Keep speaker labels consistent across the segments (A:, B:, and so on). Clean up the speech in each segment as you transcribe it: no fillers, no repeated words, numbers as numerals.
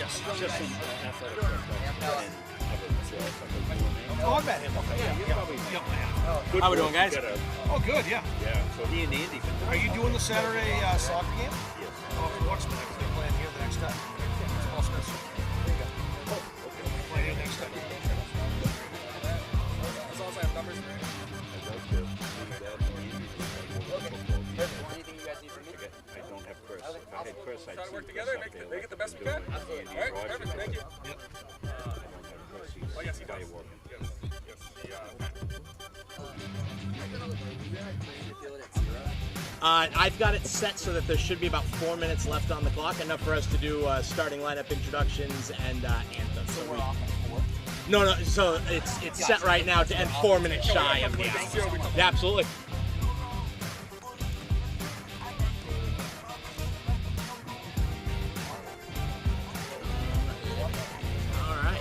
A: Yes.
B: Just some athletic stuff.
A: Oh, I met him. Okay. Yeah.
C: How we doing, guys?
A: Oh, good. Yeah.
B: Yeah, so he and Andy can do
A: Are you doing the Saturday soccer game?
B: Yes.
A: Oh, for what's the next? They're playing here the next time. Small Smiths. There you go. Oh, okay. Play here next time.
D: As long as I have numbers for it.
B: I'd like to do that.
D: Anything you guys need from me?
B: I don't have Chris. If I had Chris, I'd
D: Try to work
B: see
D: together,
B: Chris up
D: make
B: there
D: it the best we
B: doing
D: can.
B: it.
D: All right, perfect. Thank you.
A: Yep.
B: I don't have Chris. He's
D: Oh, yes, he does.
B: fireworking.
D: Yes.
C: I've got it set so that there should be about 4 minutes left on the clock, enough for us to do starting lineup introductions and anthems. So we're off at 4? No, so it's set right now to end 4 minutes shy of the hour. Yeah, absolutely. All right.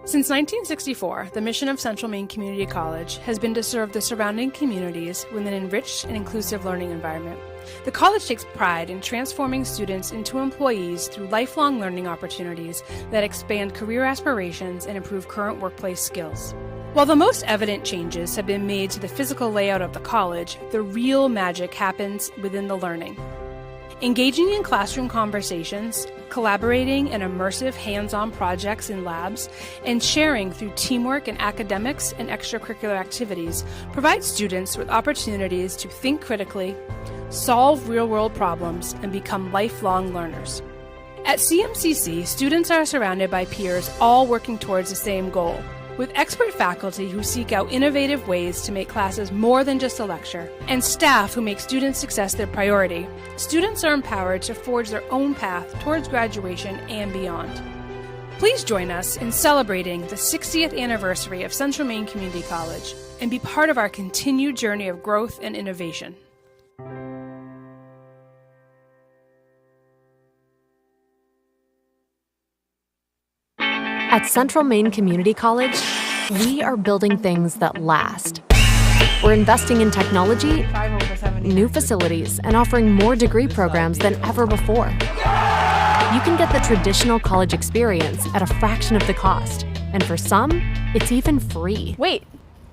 E: Since 1964, the mission of Central Maine Community College has been to serve the surrounding communities with an enriched and inclusive learning environment. The college takes pride in transforming students into employees through lifelong learning opportunities that expand career aspirations and improve current workplace skills. While the most evident changes have been made to the physical layout of the college, the real magic happens within the learning. Engaging in classroom conversations, collaborating in immersive hands-on projects in labs, and sharing through teamwork in academics and extracurricular activities provides students with opportunities to think critically, solve real-world problems, and become lifelong learners. At CMCC, students are surrounded by peers all working towards the same goal, with expert faculty who seek out innovative ways to make classes more than just a lecture, and staff who make student success their priority. Students are empowered to forge their own path towards graduation and beyond. Please join us in celebrating the 60th anniversary of Central Maine Community College and be part of our continued journey of growth and innovation.
F: At Central Maine Community College, we are building things that last. We're investing in technology, new facilities, and offering more degree programs than ever before. You can get the traditional college experience at a fraction of the cost, and for some, it's even free.
G: Wait,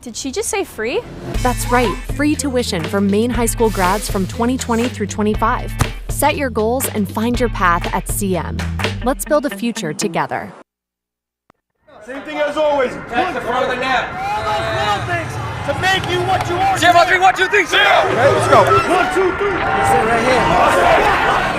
G: did she just say free?
F: That's right, free tuition for Maine high school grads from 2020 through 25. Set your goals and find your path at CM. Let's build a future together.
H: Same thing as always.
A: That's the front of the net.
H: All those little things to make you what you are.
A: Zero, 3, 1, 2, 3, 0.
H: Okay, let's go. 1, 2, 3. That's it right here.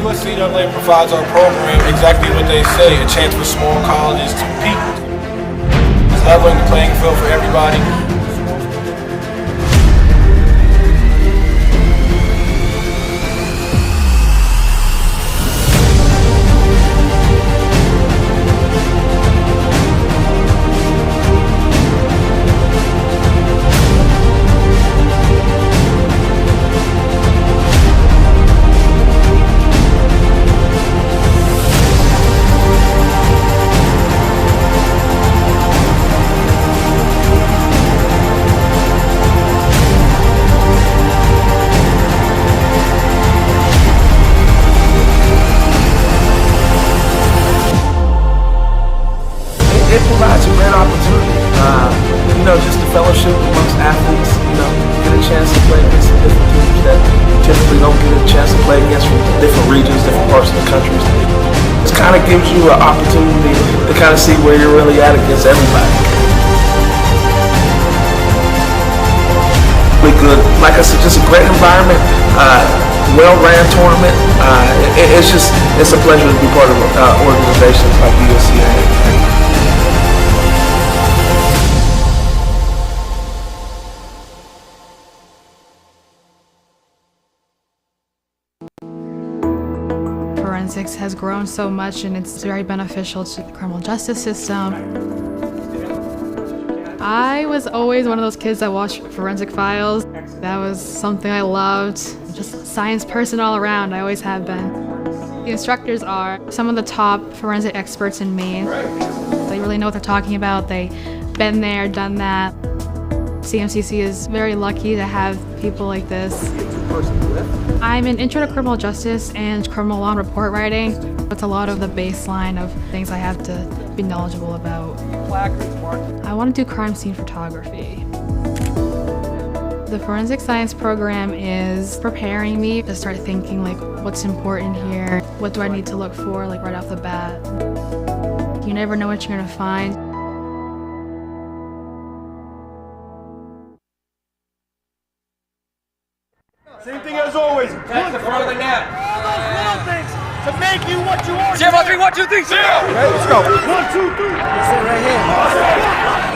I: USCAA provides our program exactly what they say, a chance for small colleges to peak. It's leveling the playing field for everybody.
H: It provides a great opportunity, just the fellowship amongst athletes, get a chance to play against the different teams that you typically don't get a chance to play against from different regions, different parts of the country. It kind of gives you an opportunity to kind of see where you're really at against everybody. Really good, like I said, just a great environment, well-ran tournament. It's a pleasure to be part of organizations like USCAA.
J: Forensics has grown so much and it's very beneficial to the criminal justice system. I was always one of those kids that watched Forensic Files. That was something I loved. Just a science person all around, I always have been. The instructors are some of the top forensic experts in Maine. They really know what they're talking about. They've been there, done that. CMCC is very lucky to have people like this. I'm in Intro to Criminal Justice and Criminal Law and Report Writing. It's a lot of the baseline of things I have to be knowledgeable about. I want to do crime scene photography. The forensic science program is preparing me to start thinking what's important here? What do I need to look for right off the bat? You never know what you're gonna find.
H: Same thing as always.
A: That's the front of the net.
H: All those little things to make you what you are.
A: Zero, 3, 1, 2, 3, 0.
H: Okay, let's go. 1, 2, 3. That's it right here.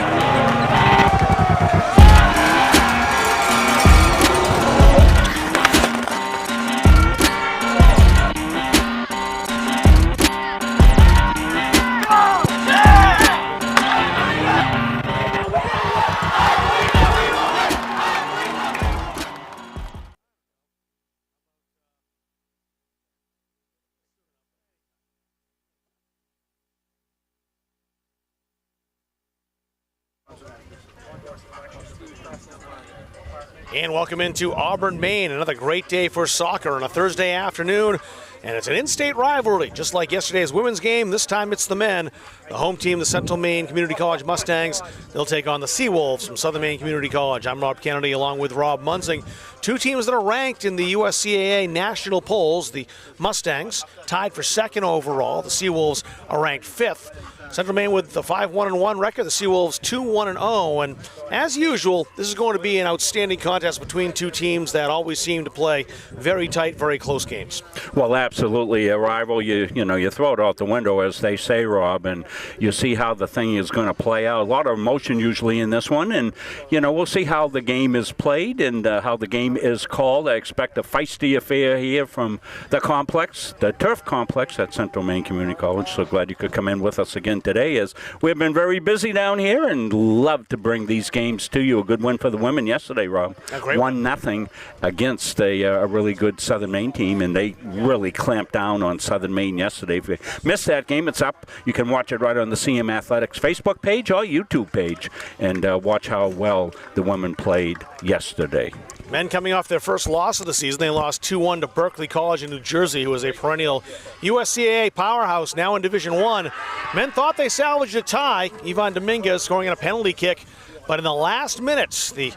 A: And welcome into Auburn, Maine. Another great day for soccer on a Thursday afternoon. And it's an in-state rivalry, just like yesterday's women's game. This time it's the men. The home team, the Central Maine Community College Mustangs, they'll take on the Seawolves from Southern Maine Community College. I'm Rob Kennedy along with Rob Munzing. Two teams that are ranked in the USCAA national polls. The Mustangs tied for second overall. The Seawolves are ranked fifth. Central Maine with the 5-1-1 record, the Seawolves 2-1-0, and as usual, this is going to be an outstanding contest between two teams that always seem to play very tight, very close games.
K: Well, absolutely, a rival. You throw it out the window, as they say, Rob, and you see how the thing is going to play out. A lot of emotion usually in this one, and we'll see how the game is played and how the game is called. I expect a feisty affair here from the complex, the turf complex at Central Maine Community College. So glad you could come in with us again today, as we've been very busy down here and love to bring these games to you. A good win for the women yesterday, Rob. 1-0 against a really good Southern Maine team, and they really clamped down on Southern Maine yesterday. If you missed that game, it's up. You can watch it right on the CM Athletics Facebook page or YouTube page and watch how well the women played yesterday.
A: Men coming off their first loss of the season. They lost 2-1 to Berkeley College in New Jersey, who is a perennial USCAA powerhouse now in Division I. Men thought they salvaged a tie. Ivan Dominguez scoring on a penalty kick. But in the last minutes, the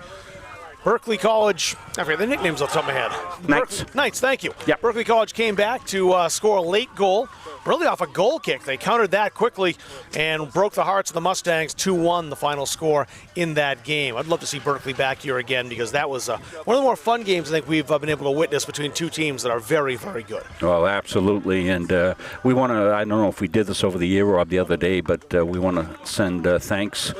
A: Berkeley College, I forget the nicknames off the top of my head. Knights, thank you.
K: Yep.
A: Berkeley College came back to score a late goal, really off a goal kick. They countered that quickly and broke the hearts of the Mustangs. 2-1 the final score in that game. I'd love to see Berkeley back here again, because that was one of the more fun games I think we've been able to witness between two teams that are very, very good.
K: Well, absolutely, and we want to, I don't know if we did this over the year, Rob, the other day, but we want to send thanks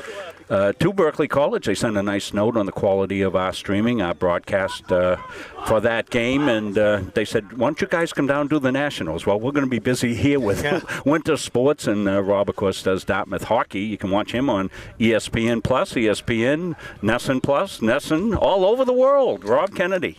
K: to Berkeley College. They sent a nice note on the quality of our streaming, our broadcast for that game, and they said, why don't you guys come down and do the Nationals? Well, we're going to be busy here with winter sports, and Rob, of course, does Dartmouth hockey. You can watch him on ESPN+, ESPN, Nesson+, Nesson, all over the world. Rob Kennedy.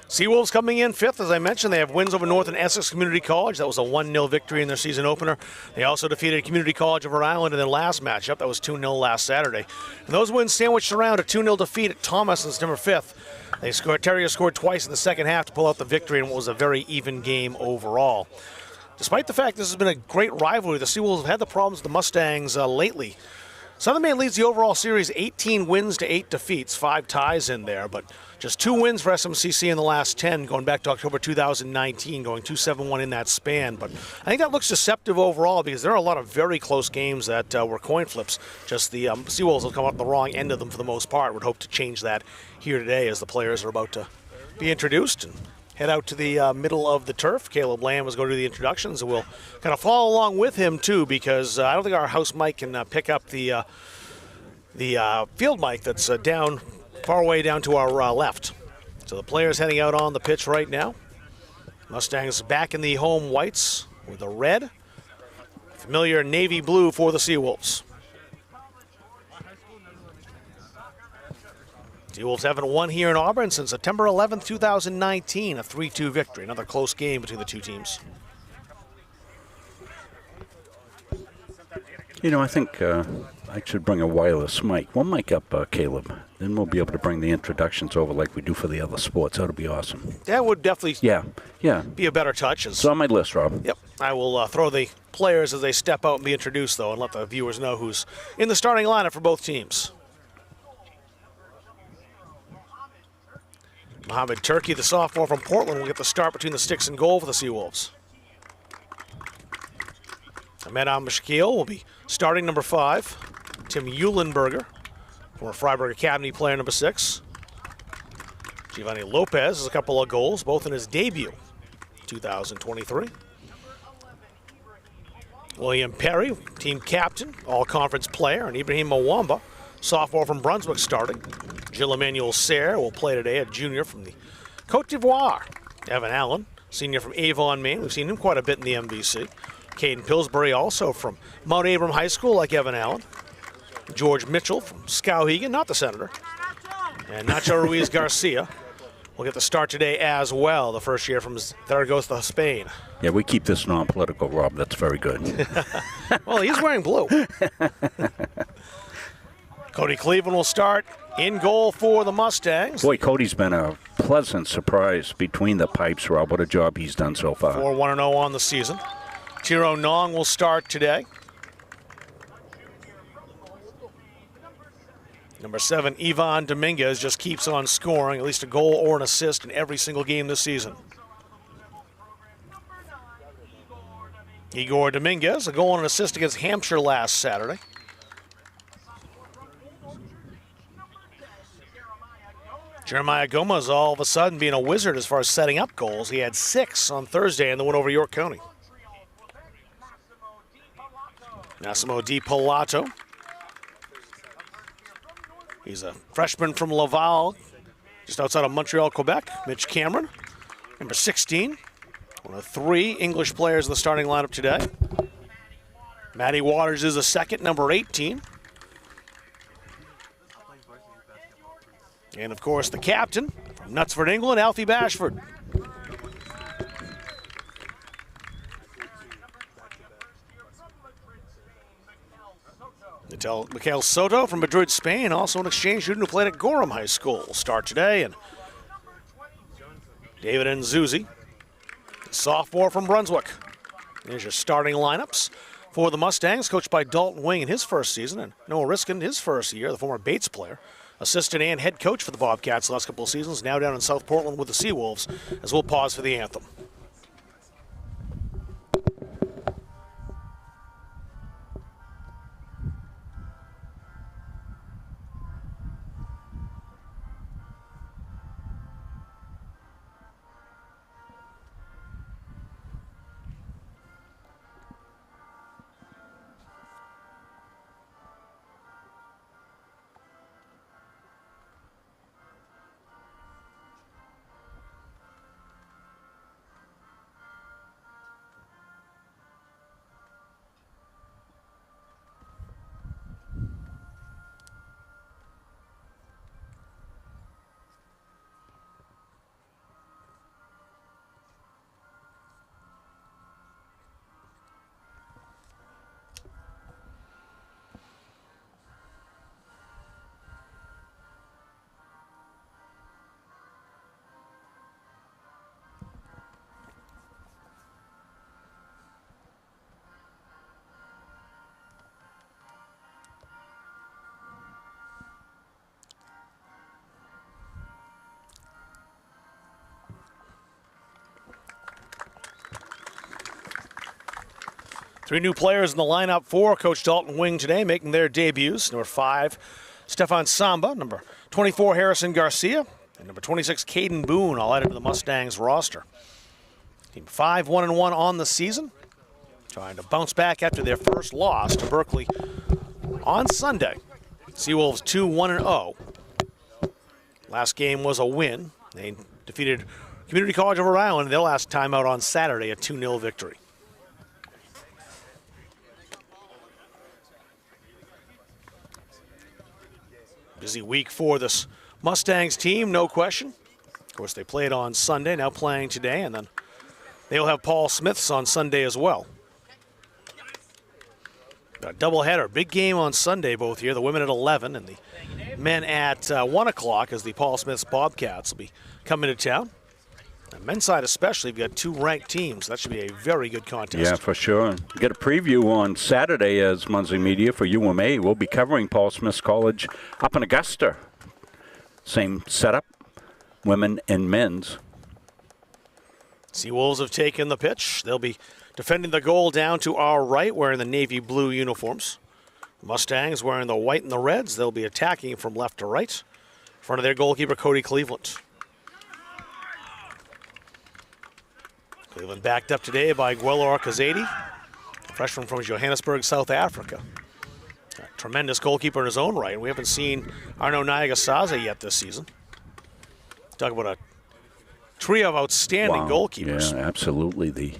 A: Seawolves coming in fifth, as I mentioned. They have wins over North and Essex Community College. That was a 1-0 victory in their season opener. They also defeated Community College of Rhode Island in their last matchup. That was 2-0 last Saturday. And those wins sandwiched around a 2-0 defeat at Thomas on September 5th. Terrier scored twice in the second half to pull out the victory, and it was a very even game overall. Despite the fact this has been a great rivalry, the Seawolves have had the problems with the Mustangs lately. Southern Maine leads the overall series 18 wins to 8 defeats, 5 ties in there, but just 2 wins for SMCC in the last 10, going back to October 2019, going 2-7-1 in that span. But I think that looks deceptive overall, because there are a lot of very close games that were coin flips. Just the Seawolves will come up the wrong end of them for the most part. Would hope to change that here today as the players are about to be introduced and head out to the middle of the turf. Caleb Lamb is going to do the introductions, and we'll kind of follow along with him too, because I don't think our house mic can pick up the field mic that's down far away down to our left. So the players heading out on the pitch right now. Mustangs back in the home whites with the red. Familiar navy blue for the Seawolves. Seawolves haven't won here in Auburn since September 11th, 2019, a 3-2 victory. Another close game between the two teams.
K: I think I should bring a wireless mic. One mic up, Caleb. Then we'll be able to bring the introductions over like we do for the other sports. That would be awesome.
A: That would definitely
K: be
A: a better touch.
K: It's on my list, Rob.
A: Yep. I will throw the players as they step out and be introduced, though, and let the viewers know who's in the starting lineup for both teams. Mohamed Turkey, the sophomore from Portland, will get the start between the sticks and goal for the Seawolves. Ahmed Al-Mashkil will be starting number 5. Tim Eulenberger, former Freiburg Academy player, number 6. Giovanni Lopez has a couple of goals, both in his debut, 2023. William Perry, team captain, all-conference player, and Ibrahim Mwamba, sophomore from Brunswick, starting. Gilles Emmanuel Serre will play today, a junior from the Côte d'Ivoire. Evan Allen, senior from Avon, Maine. We've seen him quite a bit in the MVC. Caden Pillsbury, also from Mount Abram High School, like Evan Allen. George Mitchell from Skowhegan, not the Senator. And Nacho Ruiz Garcia will get the start today as well, the first year from Zaragoza, Spain.
K: Yeah, we keep this non-political, Rob. That's very good.
A: Well, he's wearing blue. Cody Cleveland will start. In goal for the Mustangs.
K: Boy, Cody's been a pleasant surprise between the pipes, Rob. What a job he's done so far.
A: 4-1-0 on the season. Tiro Nong will start today. Number 7, Ivan Dominguez, just keeps on scoring at least a goal or an assist in every single game this season. Igor Dominguez, a goal and an assist against Hampshire last Saturday. Jeremiah Gomez all of a sudden being a wizard as far as setting up goals. He had 6 on Thursday in the win over York County. Massimo Di Pilato. He's a freshman from Laval, just outside of Montreal, Quebec. Mitch Cameron, number 16. One of 3 English players in the starting lineup today. Matty Waters is a second, number 18. And, of course, the captain from Knutsford, England, Alfie Bashford. Mikhail Soto from Madrid, Spain, also an exchange student who played at Gorham High School, will start today. And David Nzuzi, sophomore from Brunswick. There's your starting lineups for the Mustangs, coached by Dalton Wing in his first season, and Noah Riskin his first year, the former Bates player. Assistant and head coach for the Bobcats the last couple of seasons, now down in South Portland with the Seawolves, as we'll pause for the anthem. Three new players in the lineup for Coach Dalton Wing today, making their debuts. Number 5, Stefan Samba. Number 24, Harrison Garcia. And number 26, Caden Boone, all added to the Mustangs roster. Team 5-1-1 on the season, trying to bounce back after their first loss to Berkeley on Sunday. Seawolves 2-1-0. Last game was a win. They defeated Community College of Rhode Island in their last time out on Saturday, a 2-0 victory. Busy week for this Mustangs team, no question. Of course, they played on Sunday, now playing today, and then they'll have Paul Smiths on Sunday as well. A doubleheader, big game on Sunday both here. The women at 11 and the men at 1 o'clock as the Paul Smiths Bobcats will be coming to town. The men's side especially, you've got 2 ranked teams. That should be a very good contest.
K: Yeah, for sure. Get a preview on Saturday as Muncie Media for UMA. We'll be covering Paul Smiths College up in Augusta. Same setup, women and men's.
A: Seawolves have taken the pitch. They'll be defending the goal down to our right, wearing the navy blue uniforms. Mustangs wearing the white and the reds. They'll be attacking from left to right. In front of their goalkeeper, Cody Cleveland. Cleveland backed up today by Gwelor Kazadi, a freshman from Johannesburg, South Africa. A tremendous goalkeeper in his own right. We haven't seen Arno Nagasaze yet this season. Talk about a trio of outstanding goalkeepers.
K: Yeah, absolutely. The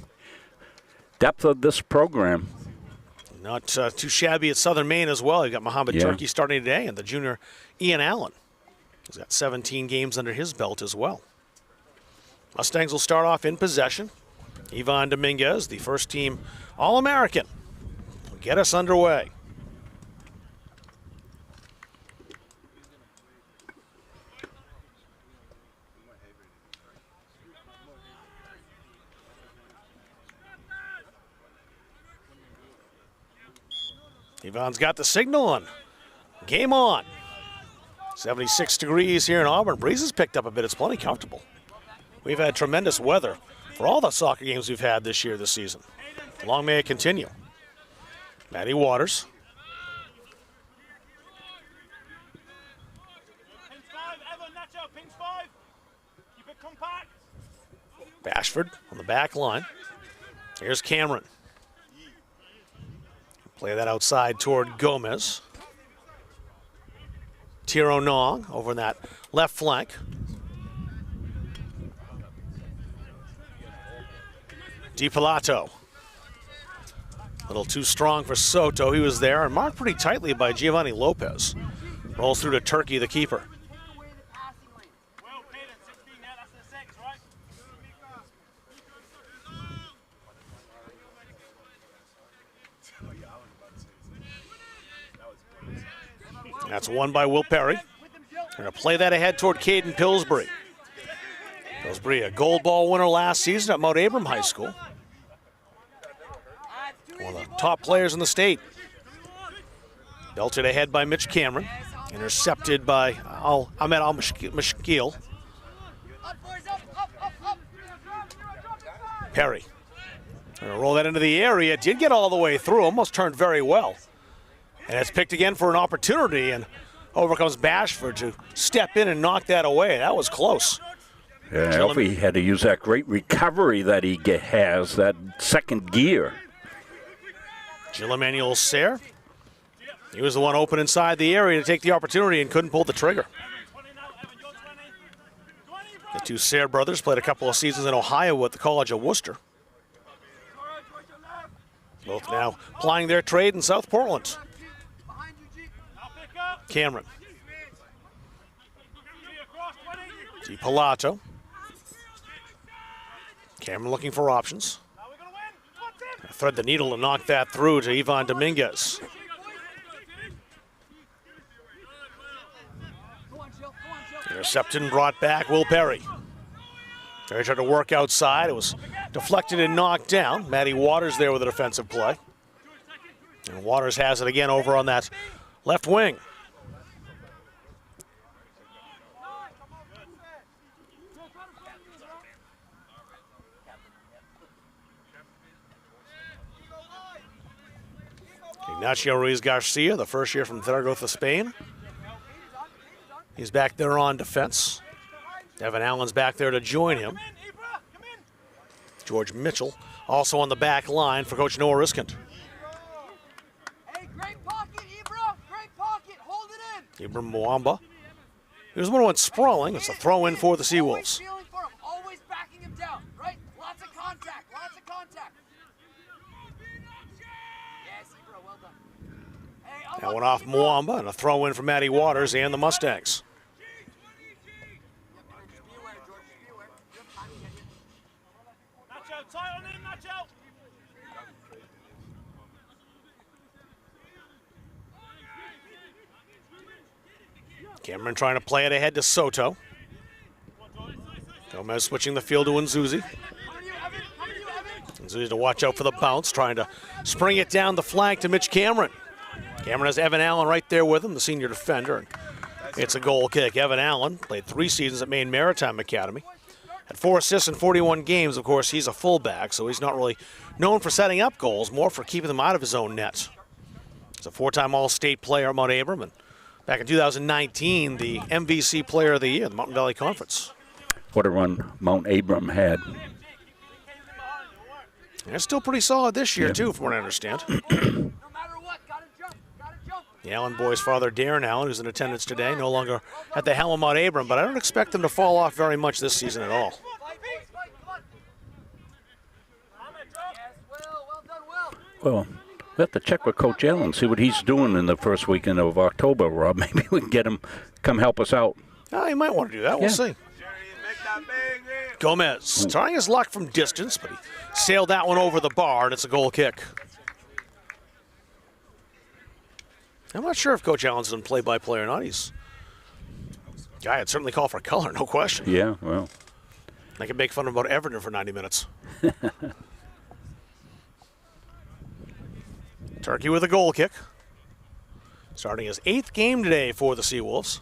K: depth of this program.
A: Not too shabby at Southern Maine as well. You've got Mohamed Turkey starting today, and the junior Ian Allen. He's got 17 games under his belt as well. Mustangs will start off in possession. Ivan Dominguez, the first team All-American, will get us underway. Yvonne's got the signal on. Game on. 76 degrees here in Auburn. Breeze has picked up a bit. It's plenty comfortable. We've had tremendous weather for all the soccer games we've had this year, this season. Long may it continue. Maddie Waters. Bashford on the back line. Here's Cameron. Play that outside toward Gomez. Tiro Nong over in that left flank. DiPilato. A little too strong for Soto. He was there and marked pretty tightly by Giovanni Lopez. Rolls through to Turkey, the keeper. That's won by Will Perry. Going to play that ahead toward Caden Pillsbury. Pillsbury, a gold ball winner last season at Mount Abram High School. One of the top players in the state. Belted ahead by Mitch Cameron. Intercepted by Ahmed Al-Mashkil. Perry. Going to roll that into the area. Did get all the way through. Almost turned very well. And it's picked again for an opportunity, and over comes Bashford to step in and knock that away. That was close.
K: Yeah, Elfie had to use that great recovery that he has, that second gear.
A: Jill Emmanuel Sayre. He was the one open inside the area to take the opportunity and couldn't pull the trigger. The two Sayre brothers played a couple of seasons in Ohio at the College of Worcester. Both now plying their trade in South Portland. Cameron. DiPilato. Cameron looking for options. Thread the needle and knock that through to Ivan Dominguez. Intercepted and brought back Will Perry. Perry tried to work outside. It was deflected and knocked down. Maddie Waters there with a defensive play. And Waters has it again over on that left wing. Ignacio Ruiz Garcia, the first year from Zaragoza, Spain. He's back there on defense. Evan Allen's back there to join him. George Mitchell also on the back line for Coach Noah Riskant.
L: Hey, great pocket, Ibra. Great pocket. Hold it in.
A: Ibram Mwamba. He was the one who went sprawling. It's a throw in for the Seawolves.
L: Always backing him down, right? Lots of contact. Lots of contact.
A: That went off Mwamba, and a throw in for Maddie Waters and the Mustangs. Cameron trying to play it ahead to Soto. Gomez switching the field to Nzuzi. Nzuzi to watch out for the bounce, trying to spring it down the flank to Mitch Cameron. Cameron has Evan Allen right there with him, the senior defender. And it's a goal kick. Evan Allen played 3 seasons at Maine Maritime Academy. Had 4 assists in 41 games. Of course, he's a fullback, so he's not really known for setting up goals, more for keeping them out of his own net. He's a 4-time All-State player at Mount Abram, and back in 2019, the MVC Player of the Year, the Mountain Valley Conference.
K: What a run Mount Abram had.
A: They're still pretty solid this year, too, from what I understand. The Allen boys' father, Darren Allen, who's in attendance today, no longer at the helm of Mount Abram, but I don't expect them to fall off very much this season at all.
K: Well, we have to check with Coach Allen, see what he's doing in the first weekend of October, Rob. Maybe we can get him come help us out.
A: He might want to do that. We'll see. Gomez trying his luck from distance, but he sailed that one over the bar, and it's a goal kick. I'm not sure if Coach Allen's done play-by-play or not. He's guy would certainly call for color, no question.
K: Yeah, well.
A: I can make fun about Everton for 90 minutes. Turkey with a goal kick. Starting his 8th game today for the Seawolves.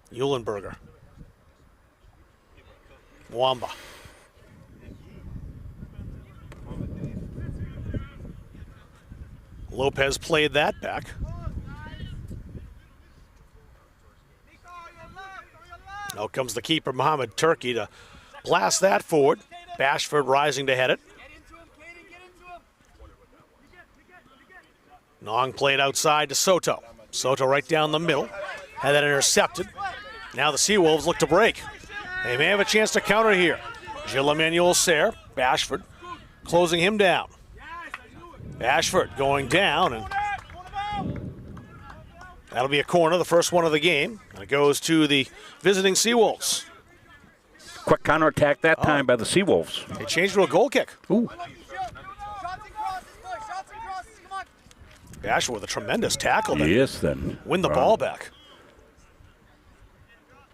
A: Eulenberger. Wamba. Lopez played that back. Now comes the keeper, Mohamed Turkey, to blast that forward. Bashford rising to head it. Nong played outside to Soto. Soto right down the middle. Had that intercepted. Now the Seawolves look to break. They may have a chance to counter here. Gilles-Emmanuel Serre, Bashford, closing him down. Bashford going down, and that'll be a corner, the first one of the game. And it goes to the visiting Seawolves.
K: Quick counterattack that time by the Seawolves.
A: They changed to a goal kick.
K: Ooh.
A: Bashford with a tremendous tackle.
K: Yes, then.
A: Win the ball back.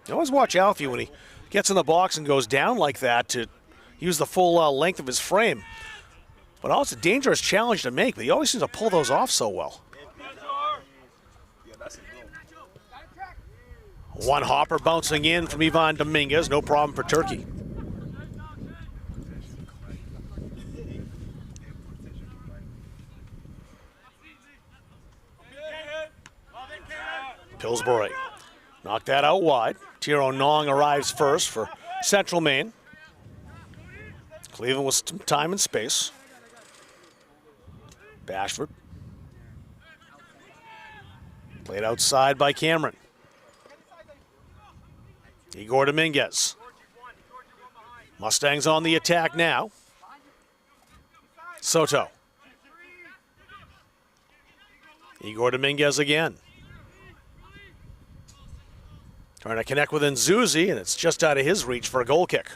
A: You always watch Alfie when he gets in the box and goes down like that to use the full length of his frame. But also a dangerous challenge to make, but he always seems to pull those off so well. One hopper bouncing in from Ivan Dominguez, no problem for Turkey. Pillsbury knocked that out wide. Tiro Nong arrives first for Central Maine. Cleveland with some time and space. Bashford. Played outside by Cameron. Igor Dominguez. Mustangs on the attack now. Soto. Igor Dominguez again. Trying to connect with Nzuzi, and it's just out of his reach for a goal kick.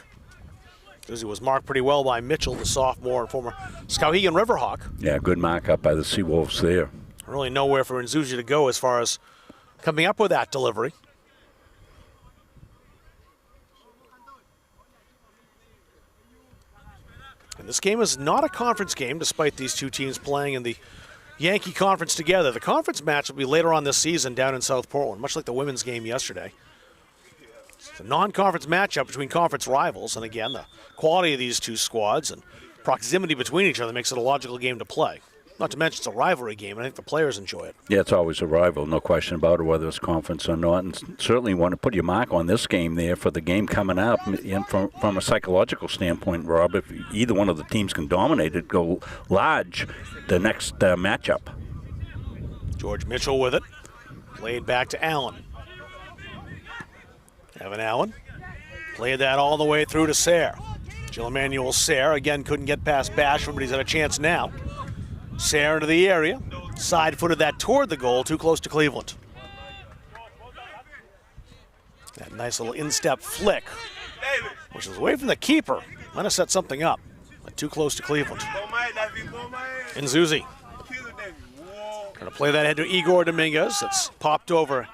A: Nzuzi was marked pretty well by Mitchell, the sophomore and former Skowhegan Riverhawk.
K: Yeah, good mark up by the Seawolves there.
A: Really nowhere for Nzuzi to go as far as coming up with that delivery. And this game is not a conference game, despite these two teams playing in the Yankee Conference together. The conference match will be later on this season down in South Portland, much like the women's game yesterday. It's a non-conference matchup between conference rivals, and again, the quality of these two squads and proximity between each other makes it a logical game to play. Not to mention it's a rivalry game, and I think the players enjoy it.
K: Yeah, it's always a rival, no question about it, whether it's conference or not. And certainly want to put your mark on this game there for the game coming up. And from a psychological standpoint, Rob, if either one of the teams can dominate it, go large the next matchup.
A: George Mitchell with it. Played back to Allen. Evan Allen played that all the way through to Serre. Gilles-Emmanuel Serre, again, couldn't get past Bashford, but he's had a chance now. Serre into the area. Side-footed that toward the goal, too close to Cleveland. That nice little instep flick, which was away from the keeper. Might have set something up, but too close to Cleveland. Nzuzi. Trying to play that head to Igor Dominguez. It's popped over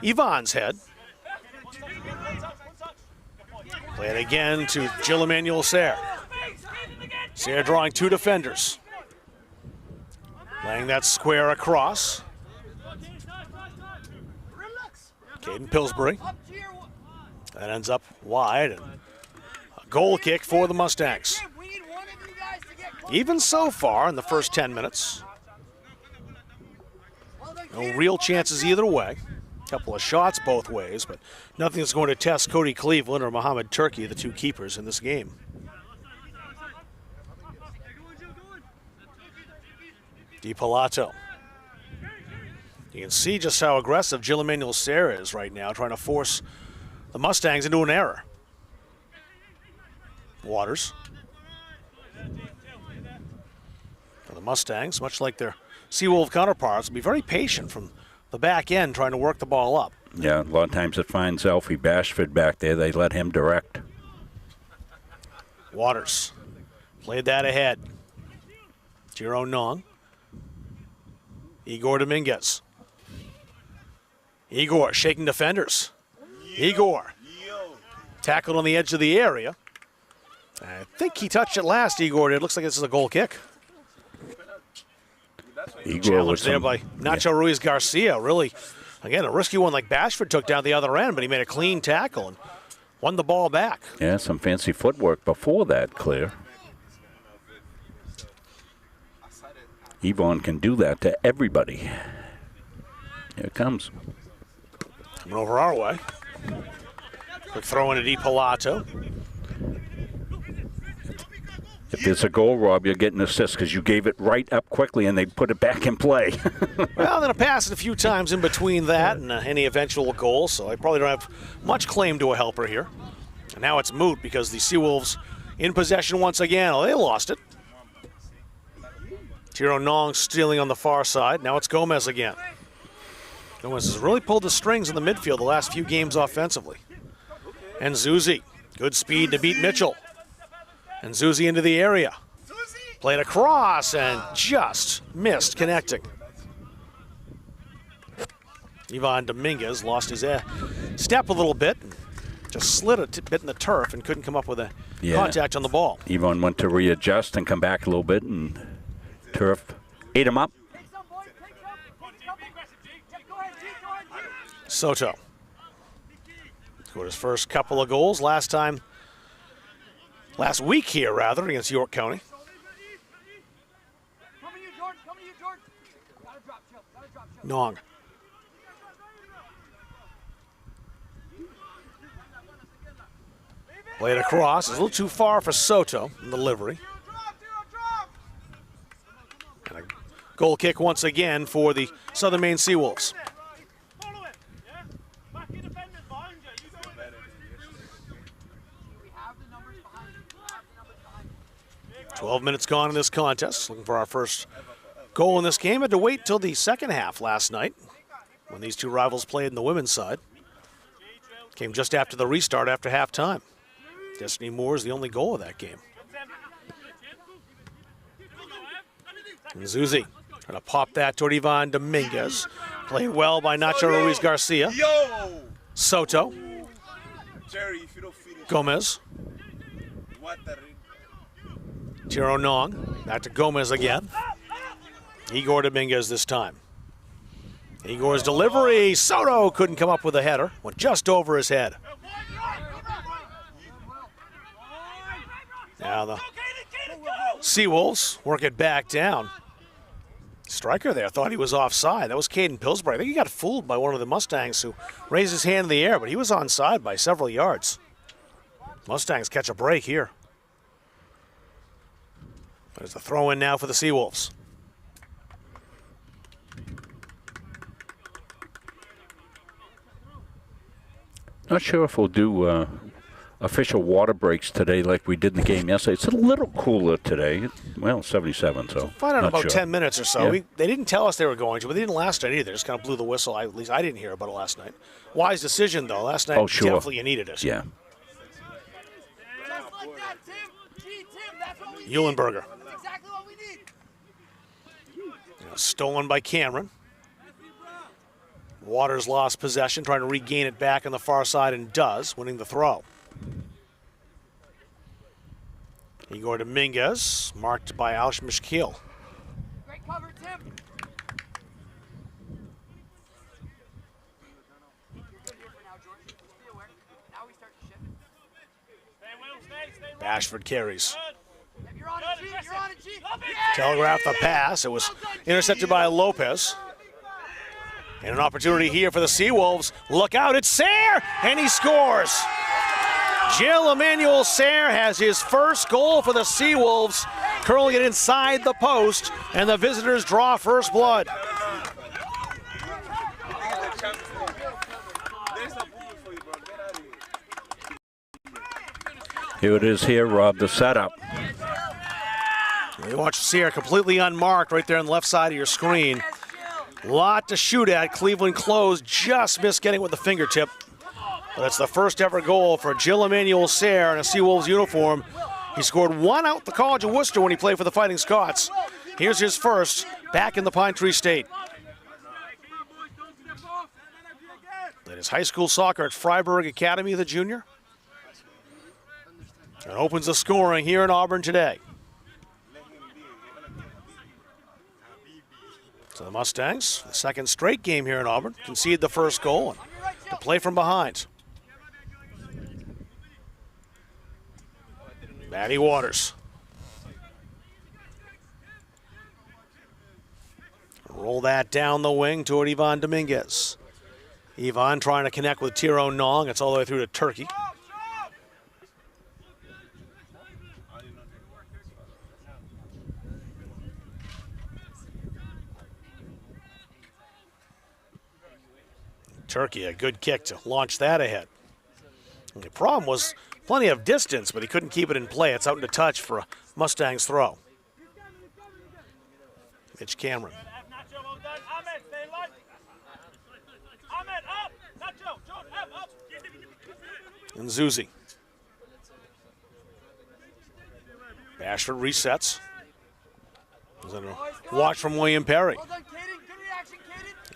A: Ivan's head. Play it again to Gilles-Emmanuel Serre. Serre drawing two defenders. Laying that square across. Caden Pillsbury. That ends up wide. And a goal kick for the Mustangs. Even so far in the first 10 minutes. No real chances either way. Couple of shots both ways, but nothing that's going to test Cody Cleveland or Mohamed Turkey, the two keepers in this game. DiPalato. You can see just how aggressive Gilles-Emmanuel Serre is right now, trying to force the Mustangs into an error. Waters. For the Mustangs, much like their Seawolf counterparts, will be very patient from the back end trying to work the ball up.
K: Yeah, a lot of times it finds Alfie Bashford back there. They let him direct.
A: Waters played that ahead. Tiro Nong. Igor Dominguez. Igor shaking defenders. Igor tackled on the edge of the area. I think he touched it last, Igor. It looks like this is a goal kick.
K: Igor
A: Challenged there by Nacho Ruiz Garcia. Really, again, a risky one like Bashford took down the other end, but he made a clean tackle and won the ball back.
K: Yeah, some fancy footwork before that, Claire. Yvonne can do that to everybody. Here it comes.
A: Coming over our way. Quick throw into Di Pilato.
K: If there's a goal, Rob, you're getting an assist because you gave it right up quickly and they put it back in play.
A: Well, then a pass a few times in between that and any eventual goal, so I probably don't have much claim to a helper here. And now it's moot because the Seawolves in possession once again. Oh, they lost it. Tiro Nong stealing on the far side. Now it's Gomez again. Gomez has really pulled the strings in the midfield the last few games offensively. And Zuzi, good speed to beat Mitchell. And Zuzi into the area. Played across and just missed connecting. Ivan Dominguez lost his step a little bit. Just slid a bit in the turf and couldn't come up with a contact on the ball.
K: Ivan went to readjust and come back a little bit, and turf ate him up.
A: Soto scored his first couple of goals last week here, rather, against York County. Nong. Played across. It's a little too far for Soto in the delivery. And a goal kick once again for the Southern Maine Seawolves. 12 minutes gone in this contest. Looking for our first goal in this game. Had to wait till the second half last night when these two rivals played in the women's side. Came just after the restart after halftime. Destiny Moore is the only goal of that game. And Zuzi trying to pop that toward Ivan Dominguez. Played well by Nacho Ruiz Garcia. Soto. Gomez. Tiro Nong. Back to Gomez again. Igor Dominguez this time. Igor's delivery. Soto couldn't come up with a header. Went just over his head. Now the Seawolves work it back down. Striker there thought he was offside. That was Caden Pillsbury. I think he got fooled by one of the Mustangs who raised his hand in the air, but he was onside by several yards. Mustangs catch a break here. There's a throw in now for the Seawolves.
K: Not sure if we'll do official water breaks today like we did in the game yesterday. It's a little cooler today. Well, 77, so
A: Find out in about
K: sure.
A: 10 minutes or so.
K: Yeah.
A: They didn't tell us they were going to, but they didn't last night either. They just kind of blew the whistle. At least I didn't hear about it last night. Wise decision, though. Last night, definitely you needed it.
K: Yeah.
A: Eulenberger. Stolen by Cameron. Waters lost possession, trying to regain it back on the far side, and does, winning the throw. Igor Dominguez, marked by Alsh Mishkil.
L: Great cover, Tim.
A: Bashford carries.
L: You're on it, G. You're on it, G.
A: Telegraphed the pass. It was intercepted by Lopez. And an opportunity here for the Seawolves. Look out, it's Sayre! And he scores! Jill Emmanuel Sayre has his first goal for the Seawolves, curling it inside the post, and the visitors draw first blood.
K: Here it is here, Rob, the setup.
A: You watch Sayre completely unmarked right there on the left side of your screen. Lot to shoot at. Cleveland closed, just missed getting with the fingertip. But it's the first ever goal for Jill Emmanuel Sayre in a Seawolves uniform. He scored one out at the College of Worcester when he played for the Fighting Scots. Here's his first back in the Pine Tree State. Played his high school soccer at Freiburg Academy, the junior. And opens the scoring here in Auburn today. So the Mustangs, the second straight game here in Auburn, concede the first goal and to play from behind. Matty Waters. Roll that down the wing toward Ivan Dominguez. Ivan trying to connect with Tiro Nong. It's all the way through to Turkey. Turkey, a good kick to launch that ahead. And the problem was plenty of distance, but he couldn't keep it in play. It's out into touch for a Mustangs throw. Mitch Cameron. And Zuzi. Bashford resets. Watch from William Perry.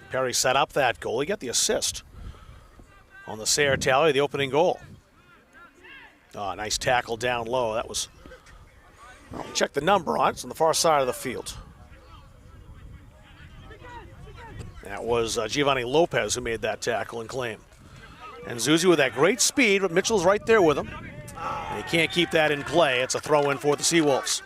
A: Perry set up that goal. He got the assist on the Sayre tally, the opening goal. Oh, nice tackle down low. That was, check the number on it. It's on the far side of the field. That was Giovanni Lopez who made that tackle and claim. And Zuzi with that great speed, but Mitchell's right there with him. And he can't keep that in play. It's a throw-in for the Seawolves.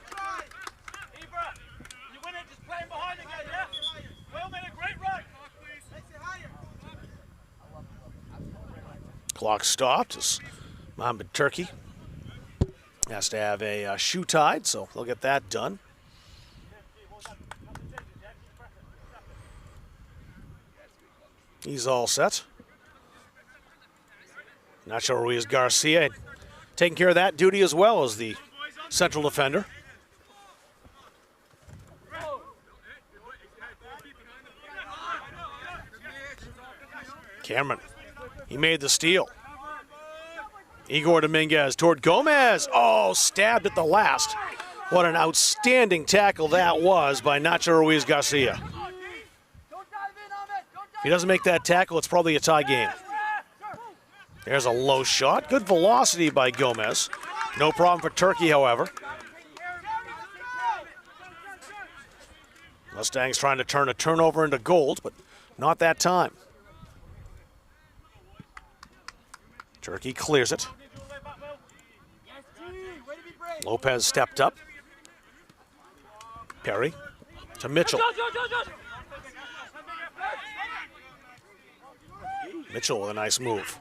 A: Clock stopped as Mohamed Turkey has to have a shoe tied, so they'll get that done. He's all set. Nacho Ruiz Garcia taking care of that duty as well as the central defender. Cameron, he made the steal. Igor Dominguez toward Gomez. Oh, stabbed at the last. What an outstanding tackle that was by Nacho Ruiz Garcia. If he doesn't make that tackle, it's probably a tie game. There's a low shot. Good velocity by Gomez. No problem for Turkey, however. Mustangs trying to turn a turnover into gold, but not that time. Turkey clears it. Lopez stepped up. Perry to Mitchell. Mitchell with a nice move.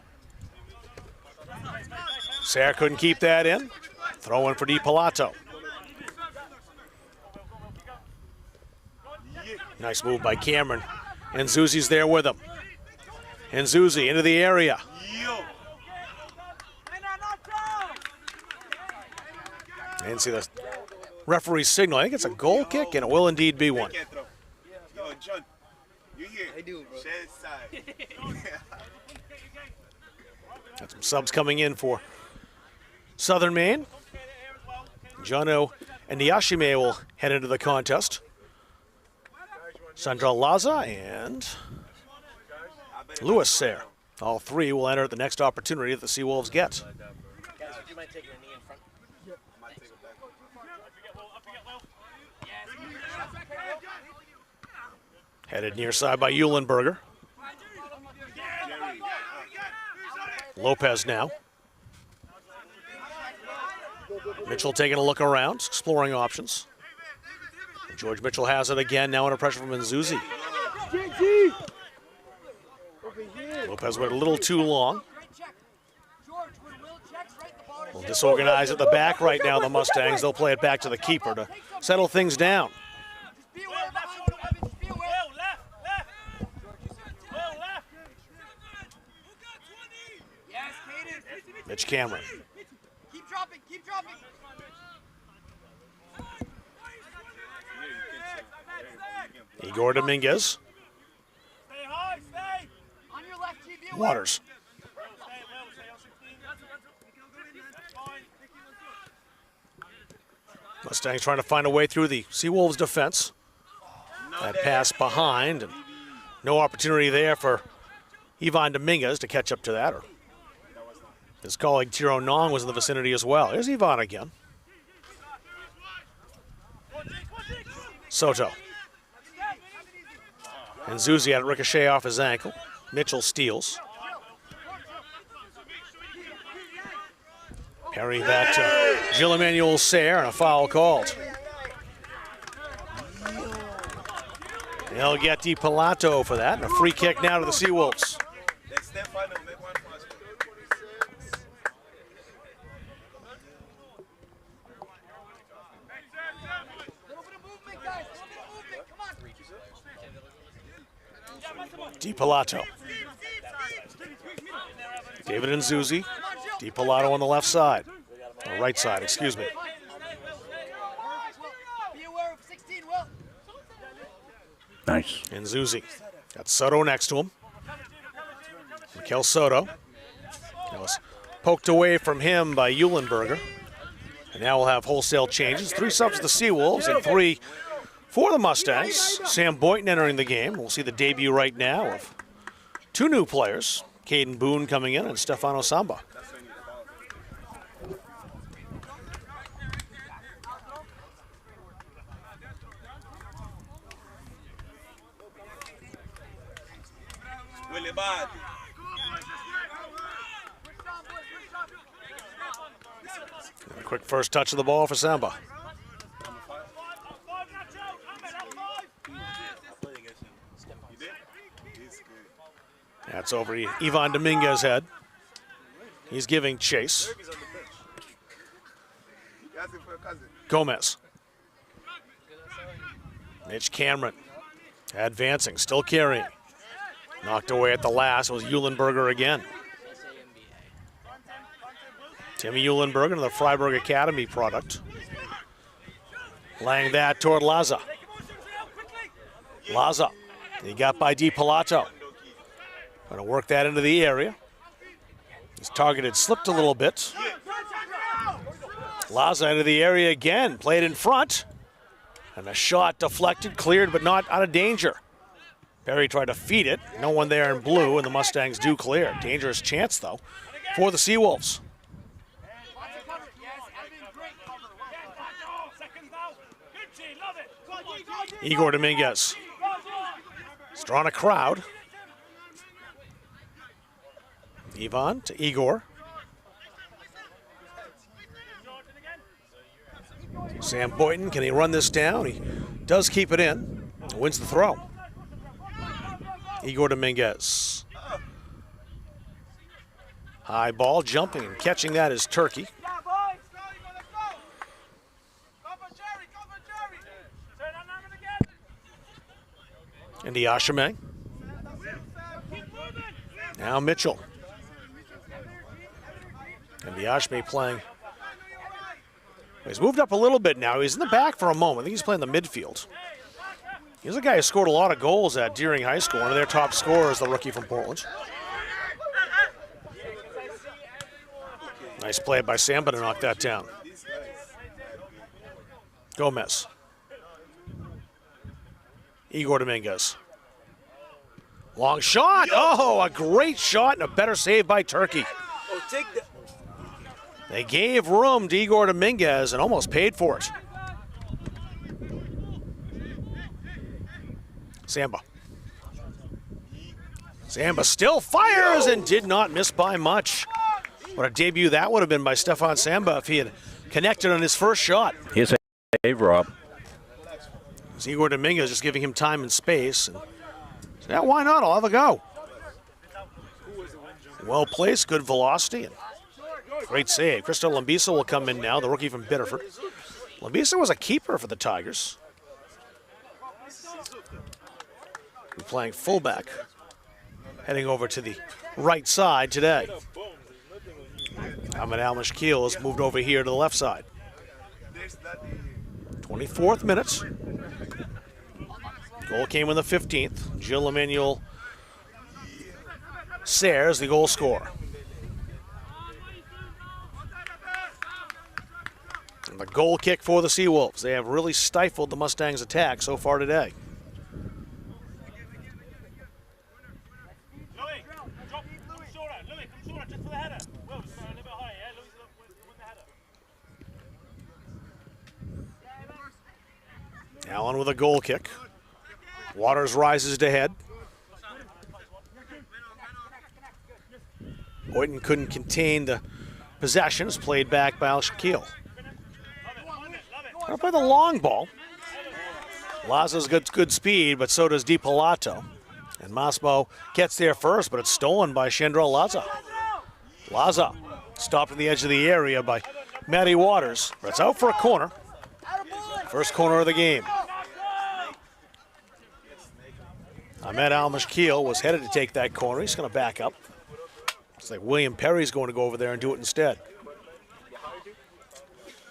A: Sayre couldn't keep that in. Throw in for Di Pilato. Nice move by Cameron. And Zuzi's there with him. And Zuzi into the area. I didn't see the referee's signal. I think it's a goal kick, and it will indeed be one. Got some subs coming in for Southern Maine. Jono and Niyashime will head into the contest. Sandra Laza and Louis Sayre. All three will enter at the next opportunity that the Seawolves get.
C: Guys, would you mind taking a knee in front?
A: Headed near side by Eulenberger. Lopez now. Mitchell taking a look around, exploring options. George Mitchell has it again, now under pressure from Nzuzi. Lopez went a little too long. Well, disorganized at the back right now, the Mustangs. They'll play it back to the keeper to settle things down. Mitch Cameron.
L: Keep dropping, keep dropping.
A: Igor Dominguez. Waters. Mustangs trying to find a way through the Seawolves defense. That pass behind, and no opportunity there for Ivan Dominguez to catch up to that. Or His colleague Tiro Nong was in the vicinity as well. Here's Ivan again. Soto. And Zuzi had a ricochet off his ankle. Mitchell steals. Parrying that to Gil Emmanuel Sayre, and a foul called. They'll get Di Pilato for that, and a free kick now to the Seawolves. Di Pilato. David and Zuzi. Di Pilato on the left side. Or right side, excuse me.
K: Nice.
A: And Zuzi. Got Soto next to him. Mikel Soto. That was poked away from him by Eulenberger. And now we'll have wholesale changes. 3 subs to the Seawolves and 3 for the Mustangs. Sam Boynton entering the game. We'll see the debut right now of 2 new players. Caden Boone coming in and Stefano Samba. A quick first touch of the ball for Samba. That's over Ivan Dominguez's head. He's giving chase. Gomez. Mitch Cameron advancing, still carrying. Knocked away at the last. It was Eulenberger again. Timmy Eulenberger, the Freiburg Academy product. Laying that toward Laza. Laza. He got by Di Pilato. Going to work that into the area. His targeted slipped a little bit. Laza into the area again. Played in front. And a shot deflected, cleared, but not out of danger. Perry tried to feed it. No one there in blue, and the Mustangs do clear. Dangerous chance, though, for the Seawolves. Igor Dominguez. He's drawn a crowd. Ivan to Igor. Sam Boynton, can he run this down? He does keep it in. Wins the throw. Igor Dominguez. High ball, jumping and catching that is Turkey. And Diashime. Now Mitchell. And Diashime playing. He's moved up a little bit now. He's in the back for a moment. I think he's playing the midfield. He's a guy who scored a lot of goals at Deering High School. One of their top scorers, the rookie from Portland. Nice play by Samba to knock that down. Gomez. Igor Dominguez. Long shot. Oh, a great shot and a better save by Turkey. They gave room to Igor Dominguez and almost paid for it. Samba. Samba still fires and did not miss by much. What a debut that would have been by Stefan Samba if he had connected on his first shot.
K: Here's a save, Rob.
A: It's Igor Dominguez just giving him time and space. And, yeah, why not? I'll have a go. Well placed, good velocity, and great save. Cristo Lambisa will come in now, the rookie from Biddeford. Lambisa was a keeper for the Tigers. We're playing fullback, heading over to the right side today. Ahmed Al-Mashkil has moved over here to the left side. 24th minute. Goal came in the 15th. Gil Emmanuel Sayre is the goal scorer. And the goal kick for the Seawolves. They have really stifled the Mustangs' attack so far today. Allen with a goal kick. Waters rises to head. Boynton couldn't contain the possessions, played back by Al-Shakil. Up by the long ball. Laza's got good speed, but so does DiPalato. And Masmo gets there first, but it's stolen by Shendrell Laza. Laza stopped at the edge of the area by Matty Waters, but it's out for a corner. First corner of the game. Ahmed Al-Mashkil was headed to take that corner. He's going to back up. It's like William Perry's going to go over there and do it instead.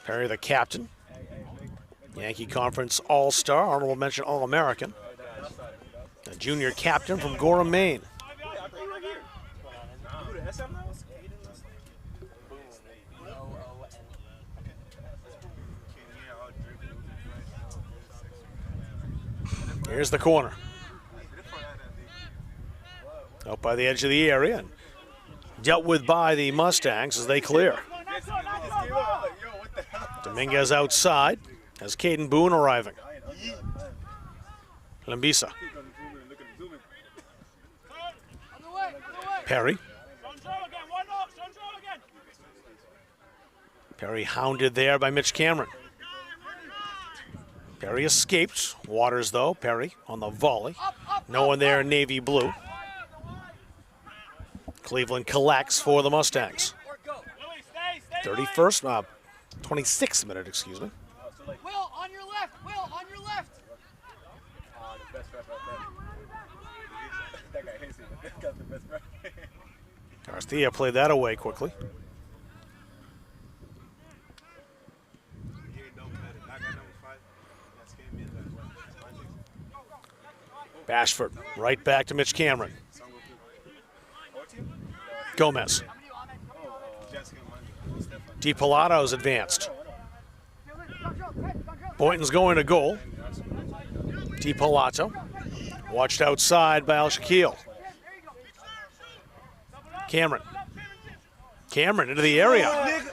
A: Perry, the captain. Yankee Conference All-Star, honorable mention All-American. A junior captain from Gorham, Maine. Here's the corner. Out by the edge of the area and dealt with by the Mustangs as they clear. Dominguez outside as Caden Boone arriving. Lambisa. Perry. Perry hounded there by Mitch Cameron. Perry escaped. Waters, though. Perry on the volley. No one there in navy blue. Cleveland collects for the Mustangs. 26th minute, excuse me.
L: Will, on your left! Will, on your left!
A: Garcia played that away quickly. Bashford right back to Mitch Cameron. Gomez. DiPalato's advanced. Boynton's going to goal. DiPalato. Watched outside by Al-Shakil. Cameron. Cameron into the area.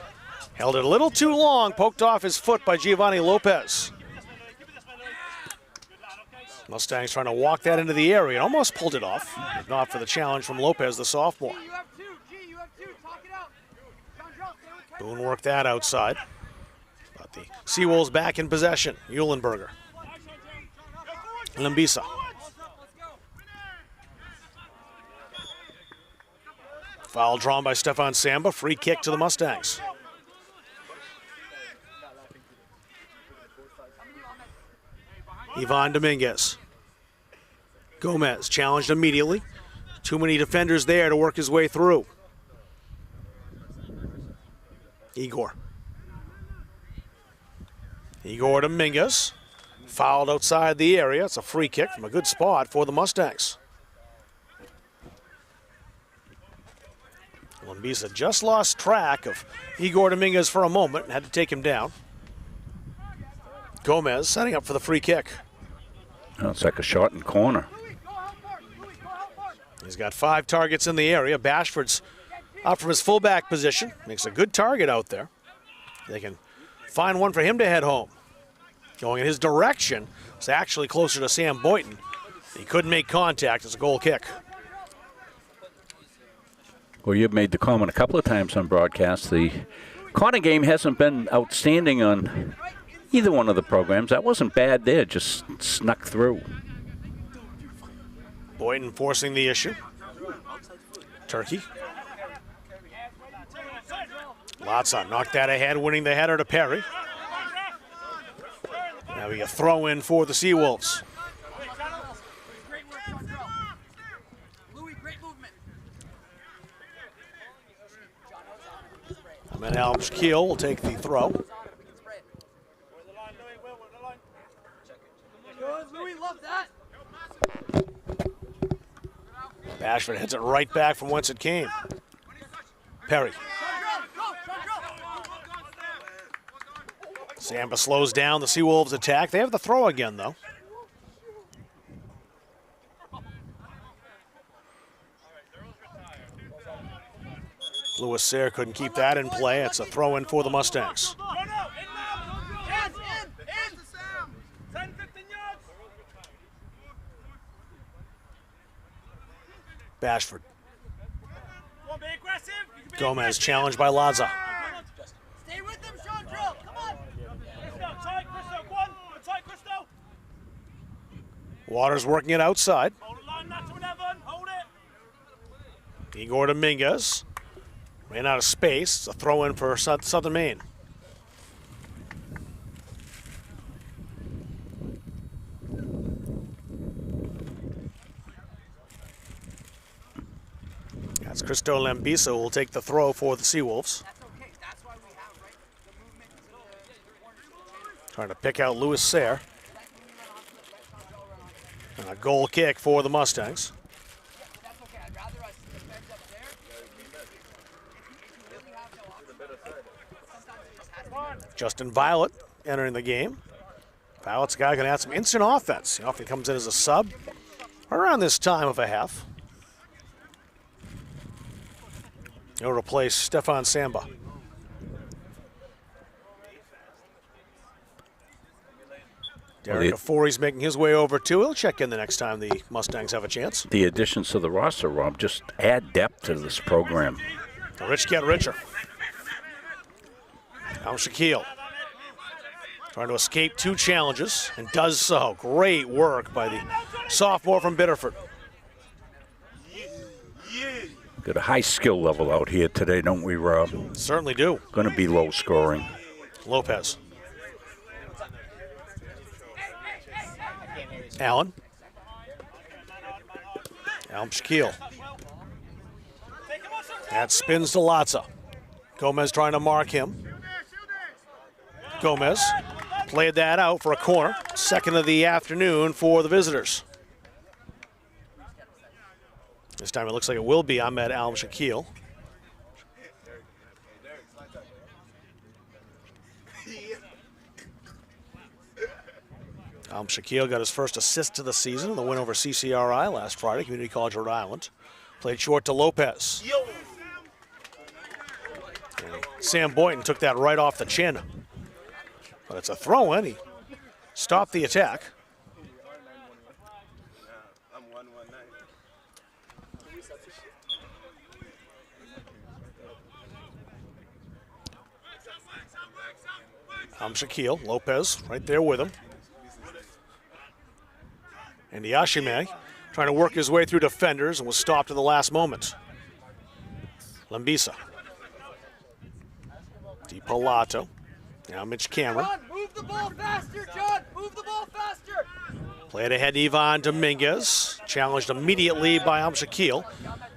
A: Held it a little too long. Poked off his foot by Giovanni Lopez. Mustangs trying to walk that into the area. Almost pulled it off. If not for the challenge from Lopez, the sophomore. Boone worked that outside. But the Seawolves back in possession. Eulenberger. Lambisa. Foul drawn by Stefan Samba. Free kick to the Mustangs. Ivan Dominguez. Gomez challenged immediately. Too many defenders there to work his way through. Igor Dominguez. Fouled outside the area. It's a free kick from a good spot for the Mustangs. Lambisa just lost track of Igor Dominguez for a moment and had to take him down. Gomez setting up for the free kick.
K: Oh, it's like a shot and corner.
A: He's got 5 targets in the area. Bashford's up from his fullback position. Makes a good target out there. They can find one for him to head home. Going in his direction. It's actually closer to Sam Boynton. He couldn't make contact. It's a goal kick.
K: Well, you've made the comment a couple of times on broadcast. The corner game hasn't been outstanding on either one of the programs. That wasn't bad there, just snuck through.
A: Boynton forcing the issue. Turkey. Latza knocked that ahead, winning the header to Perry. Now we get a throw in for the Seawolves. Ahmed Al-Shakil will take the throw.
L: Louis, love that.
A: Bashford heads it right back from whence it came. Perry. Samba slows down the Seawolves attack. They have the throw again, though. Lewis Sayre couldn't keep that in play. It's a throw-in for the Mustangs. Bashford. Gomez challenged by Laza.
L: Stay with them, Sean Drill. Come on.
A: Waters working it outside. Igor Dominguez ran out of space. It's a throw-in for Southern Maine. That's Cristo Lambisa who will take the throw for the Seawolves. Trying to pick out Lewis Sayre. And a goal kick for the Mustangs. Justin Violet entering the game. Violet's a guy going to add some instant offense. He often comes in as a sub around this time of a half. He'll replace Stefan Samba. Derek Afori's making his way over too. He'll check in the next time the Mustangs have a chance.
K: The additions to the roster, Rob, just add depth to this program.
A: The rich get richer. Al Shaquille trying to escape two challenges and does so. Great work by the sophomore from Biddeford.
K: Got a high skill level out here today, don't we, Rob?
A: Certainly do.
K: Going to be low scoring.
A: Lopez. Allen. Shaquille. That spins to Latza. Gomez trying to mark him. Gomez played that out for a corner. Second of the afternoon for the visitors. This time it looks like it will be Ahmed Al-Shaquille. Shaquille got his first assist of the season in the win over CCRI last Friday, Community College Rhode Island. Played short to Lopez. And Sam Boynton took that right off the chin. But it's a throw-in. He stopped the attack. Shaquille, Lopez right there with him. And Yashime trying to work his way through defenders and was stopped in the last moment. Lambisa. DiPalato. Now Mitch Cameron.
L: John, move the ball faster, John. Move the ball faster.
A: Played ahead Ivan Dominguez. Challenged immediately by Shaquille.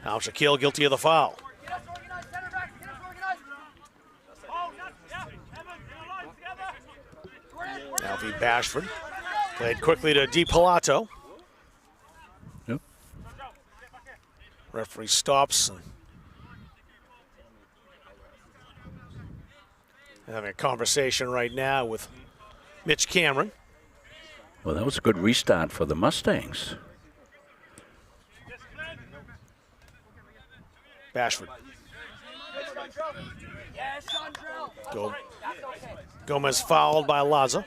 A: Shaquille guilty of the foul.
L: Get us organized, center back. Get us organized.
A: Alfie Bashford. Played quickly to DiPalato.
K: Yep.
A: Referee stops and having a conversation right now with Mitch Cameron.
K: Well, that was a good restart for the Mustangs.
A: Bashford. Gomez fouled by Laza.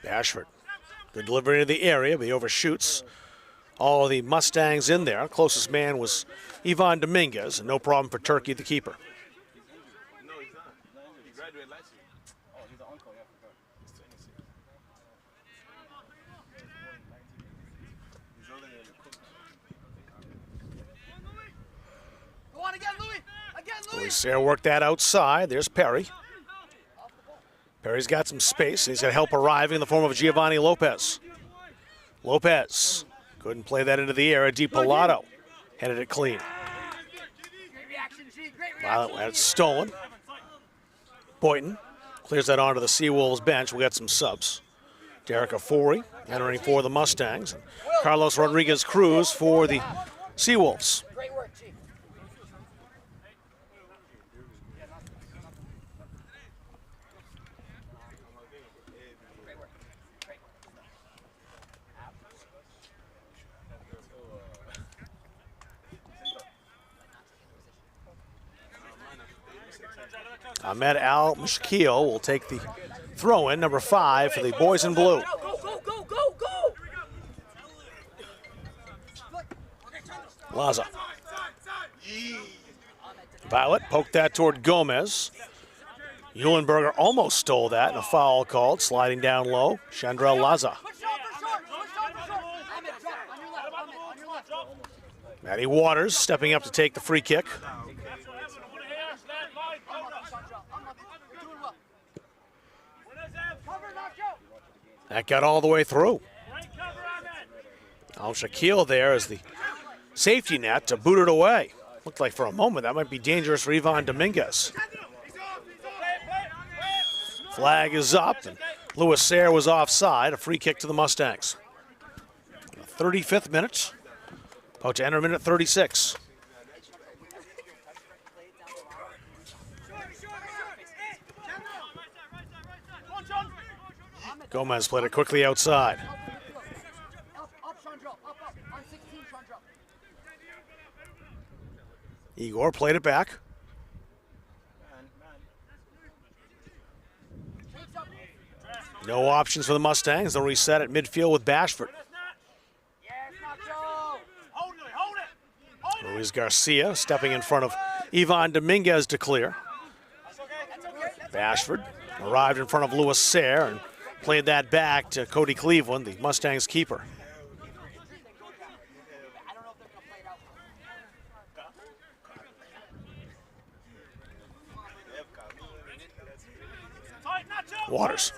A: Bashford. Good delivery into the area, but he overshoots all of the Mustangs in there. Closest man was Ivan Dominguez, and no problem for Turkey, the keeper. Louis Sayre worked that outside. There's Perry. Perry's got some space, and he's got help arriving in the form of Giovanni Lopez. Lopez couldn't play that into the air. DiPalato headed it clean. Violet had it stolen. Boynton clears that onto the Seawolves bench. We got some subs. Derek Afori entering for the Mustangs. And Carlos Rodriguez Cruz for the Seawolves. Ahmed Al-Mashkil will take the throw-in, number 5 for the boys in blue. Laza. Violet poked that toward Gomez. Eulenberger almost stole that, and a foul called, sliding down low. Chandrell Laza. Maddie Waters stepping up to take the free kick. That got all the way through. Al-Shakil there as the safety net to boot it away. Looked like for a moment that might be dangerous for Ivan Dominguez. Flag is up, and Louis Sayre was offside. A free kick to the Mustangs. 35th minute. About to enter minute 36. Gomez played it quickly outside. Igor played it back. No options for the Mustangs. They'll reset at midfield with Bashford. Luis Garcia stepping in front of Ivan Dominguez to clear. Bashford arrived in front of Louis Sayre and played that back to Cody Cleveland, the Mustangs keeper. Waters.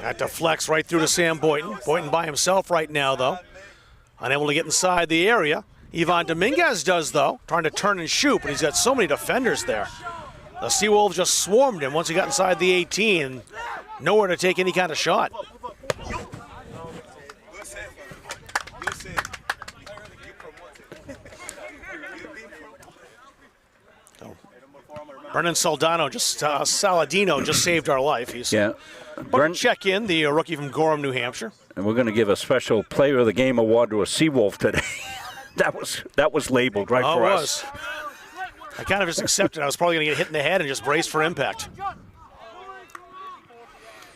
A: That deflects right through to Sam Boynton. Boynton by himself right now, though. Unable to get inside the area. Ivan Dominguez does, though, trying to turn and shoot, but he's got so many defenders there. The Seawolves just swarmed him once he got inside the 18. Nowhere to take any kind of shot. Brennan Saladino just saved our life. He's check in, the rookie from Gorham, New Hampshire.
K: And we're going to give a special Player of the Game award to a Seawolf today. that was labeled right for us.
A: I kind of just accepted I was probably going to get hit in the head and just brace for impact.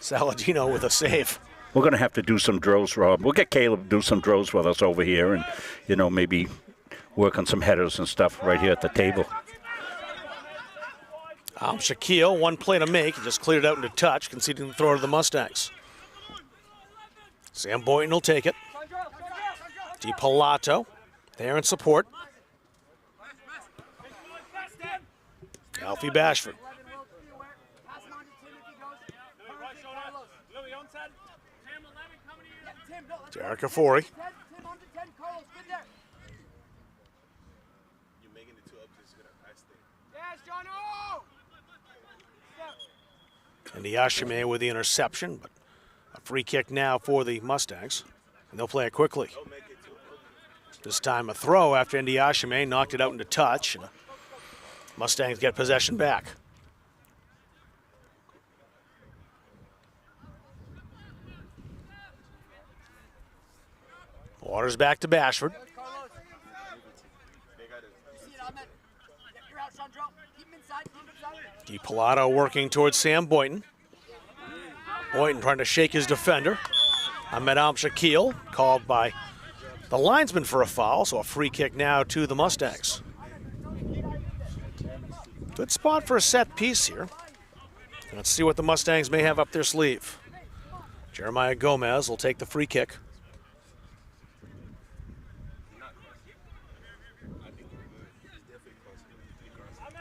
A: Saladino with a save.
K: We're going to have to do some drills, Rob. We'll get Caleb to do some drills with us over here and, maybe work on some headers and stuff right here at the table.
A: Shaquille, one play to make. He just cleared out into touch, conceding the throw to the Mustangs. Sam Boynton will take it. DiPalato there in support. Alfie Bashford. Derek Afori. And Yashime with the interception, but a free kick now for the Mustangs, and they'll play it quickly. This time a throw after Ndiashime knocked it out into touch, and Mustangs get possession back. Waters back to Bashford. DiPalato working towards Sam Boynton. Boynton trying to shake his defender. Ahmed Al-Shakil called by the linesman for a foul, so a free kick now to the Mustangs. Good spot for a set piece here. Let's see what the Mustangs may have up their sleeve. Jeremiah Gomez will take the free kick.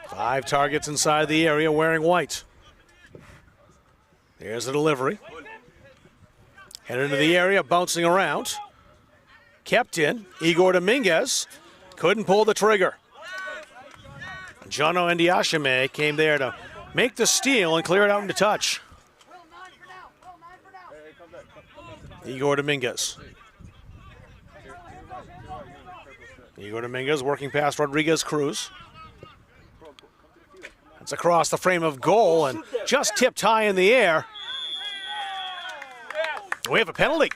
A: Five targets inside the area wearing white. There's the delivery. Headed into the area, bouncing around. Kept in. Igor Dominguez couldn't pull the trigger. Jono Ndiashime came there to make the steal and clear it out into touch. Igor Dominguez. Igor Dominguez working past Rodriguez Cruz. It's across the frame of goal and just tipped high in the air. We have a penalty.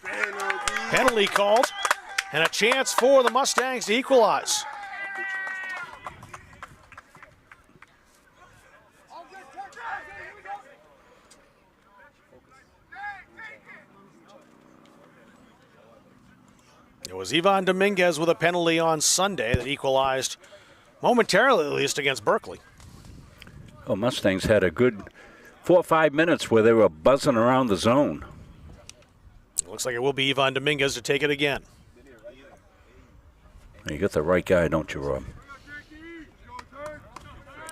A: Penalty called and a chance for the Mustangs to equalize. was Ivan Dominguez with a penalty on Sunday that equalized momentarily, at least, against Berkeley.
K: Well, Mustangs had a good 4 or 5 minutes where they were buzzing around the zone.
A: It looks like it will be Ivan Dominguez to take it again.
K: You got the right guy, don't you, Rob?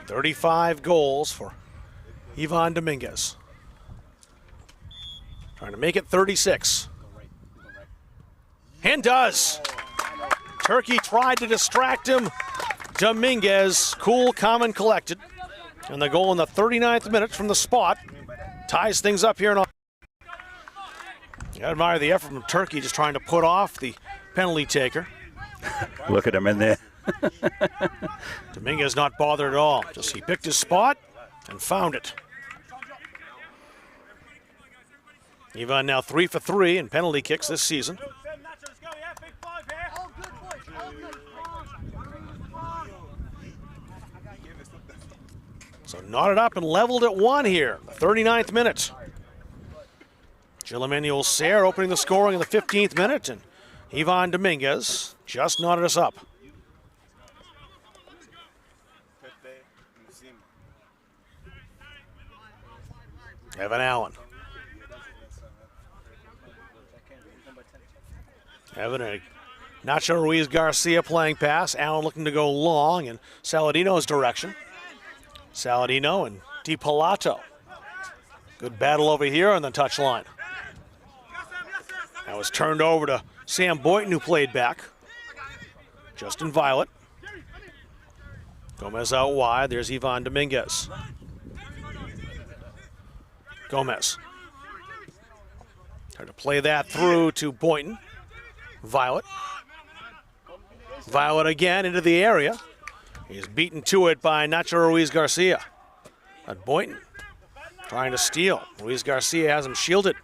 A: 35 goals for Ivan Dominguez. Trying to make it 36. And does. Turkey tried to distract him. Dominguez, cool, calm, and collected. And the goal in the 39th minute from the spot ties things up here. I admire the effort from Turkey, just trying to put off the penalty taker.
K: Look at him in there.
A: Dominguez not bothered at all. Just he picked his spot and found it. Ivan now 3 for 3 in penalty kicks this season. So knotted up and leveled at 1 here, the 39th minute. Gil Emmanuel Serre opening the scoring in the 15th minute, and Ivan Dominguez just knotted us up. Evan Allen. Evan and Nacho Ruiz Garcia playing pass. Allen looking to go long in Saladino's direction. Saladino and Di Pilato. Good battle over here on the touchline. That was turned over to Sam Boynton, who played back. Justin Violet. Gomez out wide. There's Ivan Dominguez. Gomez. Trying to play that through to Boynton. Violet. Violet again into the area. He's beaten to it by Nacho Ruiz Garcia. But Boynton trying to steal. Ruiz Garcia has him shielded.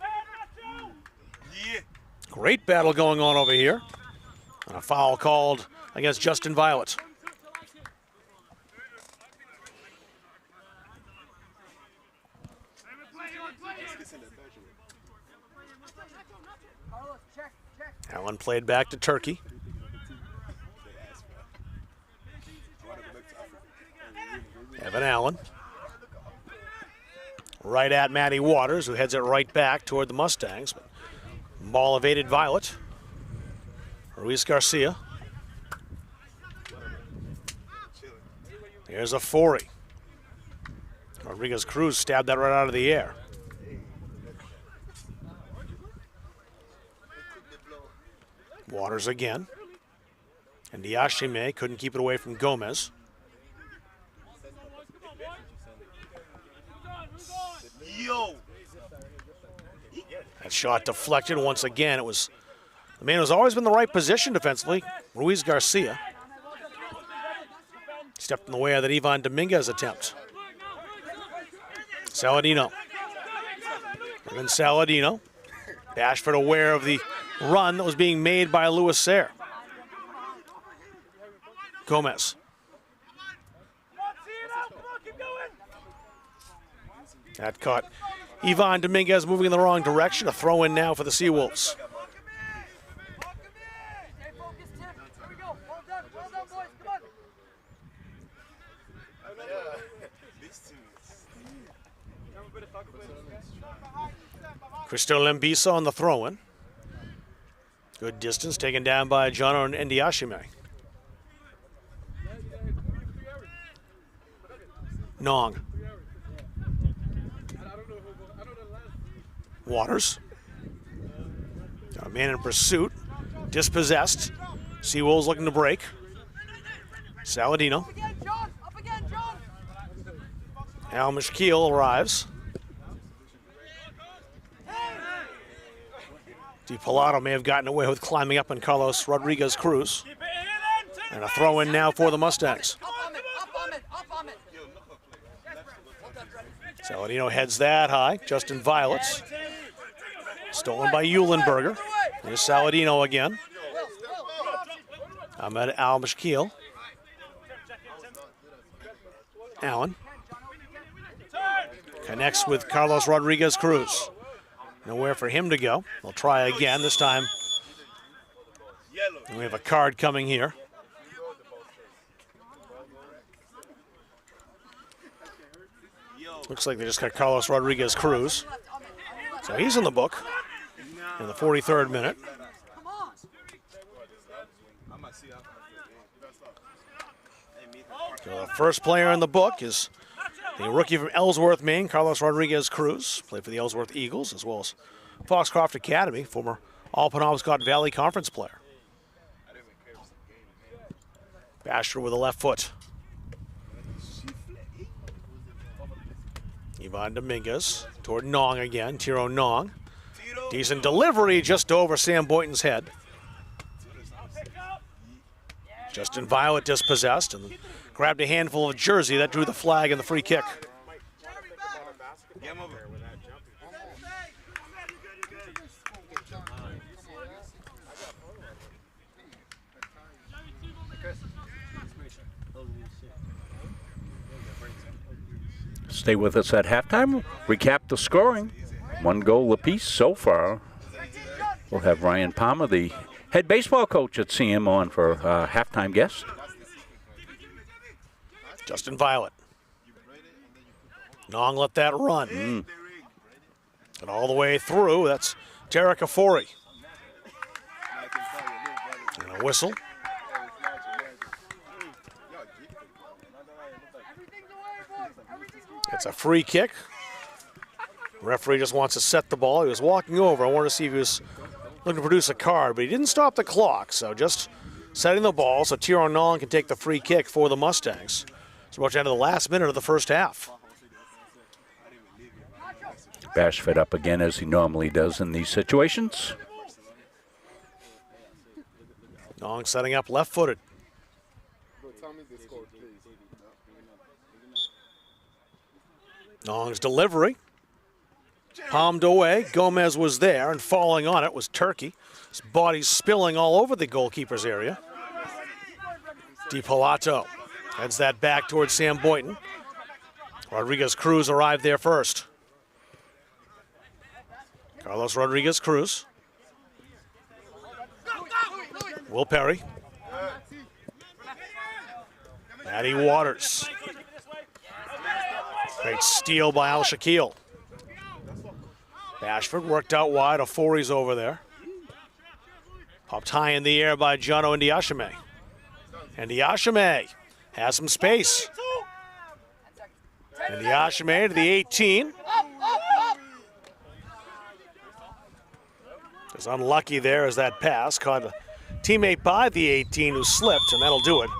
A: Great battle going on over here. And a foul called against Justin Violet. Allen played back to Turkey. Evan Allen. Right at Matty Waters, who heads it right back toward the Mustangs. Ball evaded Violet. Ruiz Garcia. Here's a Forey. Rodriguez Cruz stabbed that right out of the air. Waters again. And Diashime couldn't keep it away from Gomez. That shot deflected once again. It was the man who's always been in the right position defensively, Ruiz Garcia. Stepped in the way of that Ivan Dominguez attempt. Saladino. And then Saladino. Bashford aware of the run that was being made by Louis Serre. Gomez. That caught Ivan Dominguez moving in the wrong direction. A throw in now for the Seawolves. Cristo Lembisa on the throw-in. Good distance taken down by John Ndiashime. Nong. Waters. Got a man in pursuit. Dispossessed. Seawolves looking to break. Saladino. Al Mishkeel arrives. Di Pilato may have gotten away with climbing up on Carlos Rodriguez Cruz. And a throw in now for the Mustangs. Saladino heads that high. Justin Violet. Stolen by Eulenberger. Here's Saladino again. Ahmed Al Mishkeel. Allen. Connects with Carlos Rodriguez Cruz. Nowhere for him to go. They'll try again, this time And we have a card coming here. Looks like they just got Carlos Rodriguez Cruz. So he's in the book in the 43rd minute. So the first player in the book is the rookie from Ellsworth, Maine, Carlos Rodriguez Cruz. Played for the Ellsworth Eagles as well as Foxcroft Academy, former All-Penobscot Valley Conference player. Basher with a left foot. Ivan Dominguez toward Nong again. Tiro Nong. Decent delivery just over Sam Boynton's head. Justin Violet dispossessed and grabbed a handful of jersey. That drew the flag and the free kick.
K: Stay with us at halftime. Recap the scoring. 1 goal apiece so far. We'll have Ryan Palmer, the head baseball coach at CM, on for halftime guest.
A: Justin Violet. Nong let that run. And all the way through, that's Derek Afori. And a whistle. It's a free kick. Referee just wants to set the ball. He was walking over. I wanted to see if he was looking to produce a card, but he didn't stop the clock. So just setting the ball so Tiro Nong can take the free kick for the Mustangs. It's about to end of the last minute of the first half.
K: Bashford up again as he normally does in these situations.
A: Nong setting up left-footed. Nong's delivery. Palmed away. Gomez was there, and falling on it was Turkey. His body's spilling all over the goalkeeper's area. DiPalato heads that back towards Sam Boynton. Rodriguez Cruz arrived there first. Carlos Rodriguez Cruz. Will Perry. Matty Waters. Great steal by Al Shaquille. Bashford worked out wide. Afori's over there. Popped high in the air by Jono Ndiashime. And Ndiashime has some space. And Ndiashime to the 18. Was unlucky there as that pass caught a teammate by the 18 who slipped, and that'll do it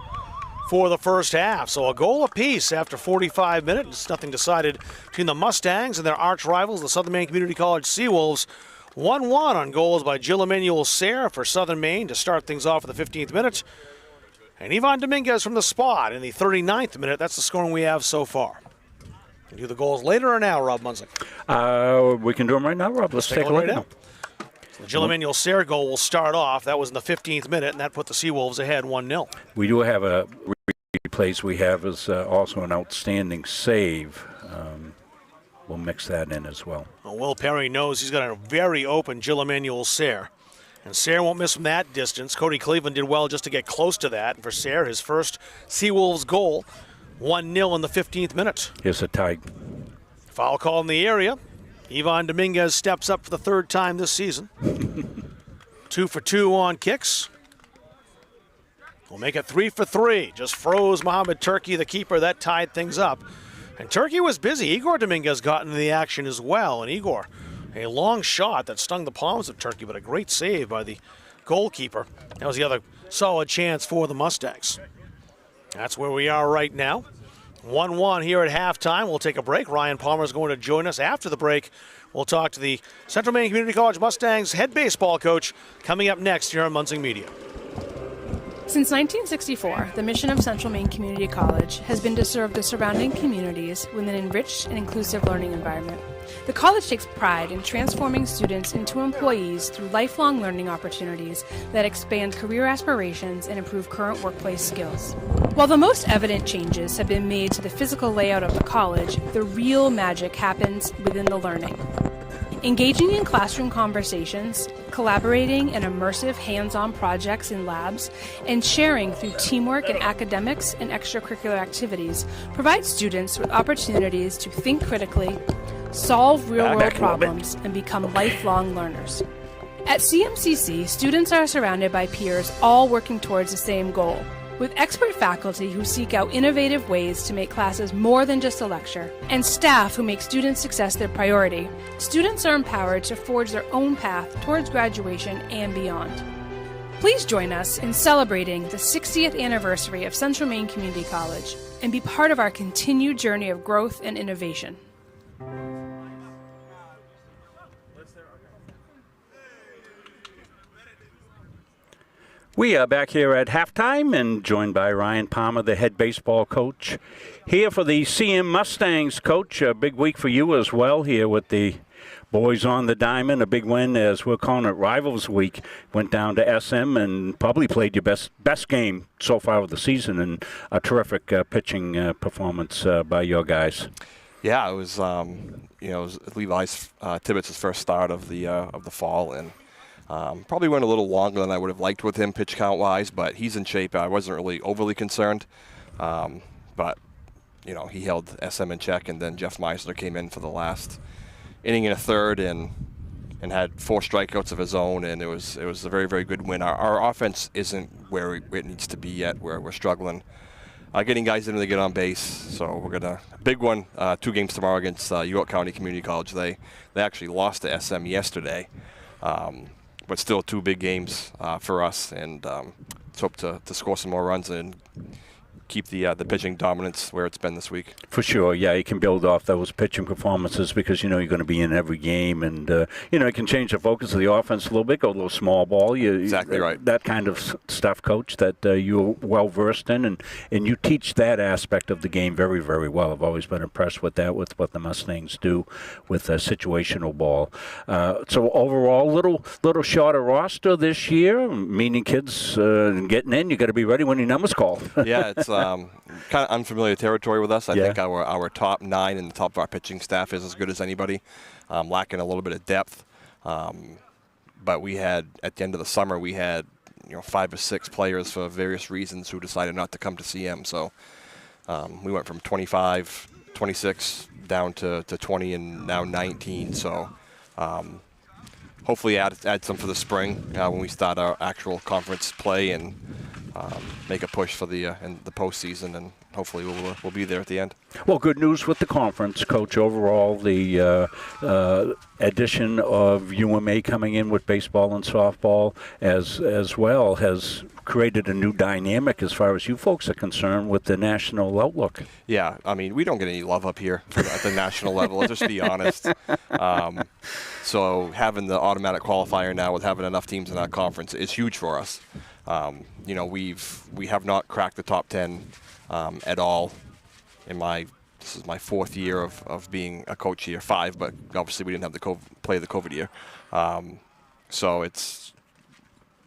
A: for the first half. So a goal apiece after 45 minutes. Nothing decided between the Mustangs and their arch rivals, the Southern Maine Community College Seawolves. 1-1 on goals by Jill Emmanuel Sayre for Southern Maine to start things off at the 15th minute. And Ivan Dominguez from the spot in the 39th minute. That's the scoring we have so far. Can do the goals later or now, Rob Munzik?
K: We can do them right now, Rob. Let's take a look
A: right now. The Jill Emmanuel Sayre goal will start off. That was in the 15th minute, and that put the Seawolves ahead 1-0.
K: We do have a replays. We have is also an outstanding save. We'll mix that in as well.
A: Well, Will Perry knows he's got a very open Jill Emmanuel Sayre. And Sayre won't miss from that distance. Cody Cleveland did well just to get close to that. And for Sayre, his first Seawolves goal, 1-0 in the 15th minute.
K: Here's a tie.
A: Foul call in the area. Ivan Dominguez steps up for the third time this season. 2 for 2 on kicks. We'll make it 3 for 3. Just froze Mohamed Turkey, the keeper. That tied things up. And Turkey was busy. Igor Dominguez got into the action as well. And Igor, a long shot that stung the palms of Turkey, but a great save by the goalkeeper. That was the other solid chance for the Mustangs. That's where we are right now. 1-1 here at halftime. We'll take a break. Ryan Palmer is going to join us after the break. We'll talk to the Central Maine Community College Mustangs head baseball coach coming up next here on Munzing Media.
E: Since 1964, the mission of Central Maine Community College has been to serve the surrounding communities with an enriched and inclusive learning environment. The college takes pride in transforming students into employees through lifelong learning opportunities that expand career aspirations and improve current workplace skills. While the most evident changes have been made to the physical layout of the college, the real magic happens within the learning. Engaging in classroom conversations, collaborating in immersive hands-on projects in labs, and sharing through teamwork in academics and extracurricular activities provides students with opportunities to think critically, solve real-world problems, and become lifelong learners. At CMCC, students are surrounded by peers all working towards the same goal, with expert faculty who seek out innovative ways to make classes more than just a lecture, and staff who make student success their priority. Students are empowered to forge their own path towards graduation and beyond. Please join us in celebrating the 60th anniversary of Central Maine Community College and be part of our continued journey of growth and innovation.
K: We are back here at halftime and joined by Ryan Palmer, the head baseball coach, here for the CM Mustangs. Coach, a big week for you as well here with the boys on the diamond. A big win, as we're calling it, Rivals Week. Went down to SM and probably played your best game so far of the season, and a terrific pitching performance by your guys.
M: Yeah, it was it was Levi's Tibbetts' first start of the fall, and probably went a little longer than I would have liked with him pitch count-wise, but he's in shape. I wasn't really overly concerned. But, he held SM in check, and then Jeff Meisler came in for the last inning and a third and had 4 strikeouts of his own, and it was a very, very good win. Our offense isn't where it needs to be yet. We're struggling getting guys in to get on base. So we're going to – big one, 2 games tomorrow against York County Community College. They actually lost to SM yesterday. But still 2 big games for us, and let's hope to score some more runs and keep the pitching dominance where it's been this week.
K: For sure, yeah, you can build off those pitching performances because you're going to be in every game, and it can change the focus of the offense a little bit, go a little small ball.
M: Exactly right.
K: That kind of stuff, Coach, that you're well versed in, and you teach that aspect of the game very, very well. I've always been impressed with that, with what the Mustangs do with situational ball. So overall, little shorter roster this year, meaning kids getting in. You got to be ready when your number's called.
M: Yeah, it's kind of unfamiliar territory with us. I think our top 9 and the top of our pitching staff is as good as anybody, lacking a little bit of depth. But we had, at the end of the summer, we had 5 or 6 players for various reasons who decided not to come to CM. So we went from 25, 26 down to 20 and now 19. So hopefully add some for the spring when we start our actual conference play and make a push for the postseason, and hopefully we'll be there at the end.
K: Well, good news with the conference, Coach. Overall, the addition of UMA coming in with baseball and softball as well has created a new dynamic as far as you folks are concerned with the national outlook.
M: Yeah, I mean, we don't get any love up here at the national level, let's just be honest. So having the automatic qualifier now with having enough teams in that conference is huge for us. We have not cracked the top 10 at all this is my 4th year of being a coach here, 5, but obviously we didn't have the COVID year. So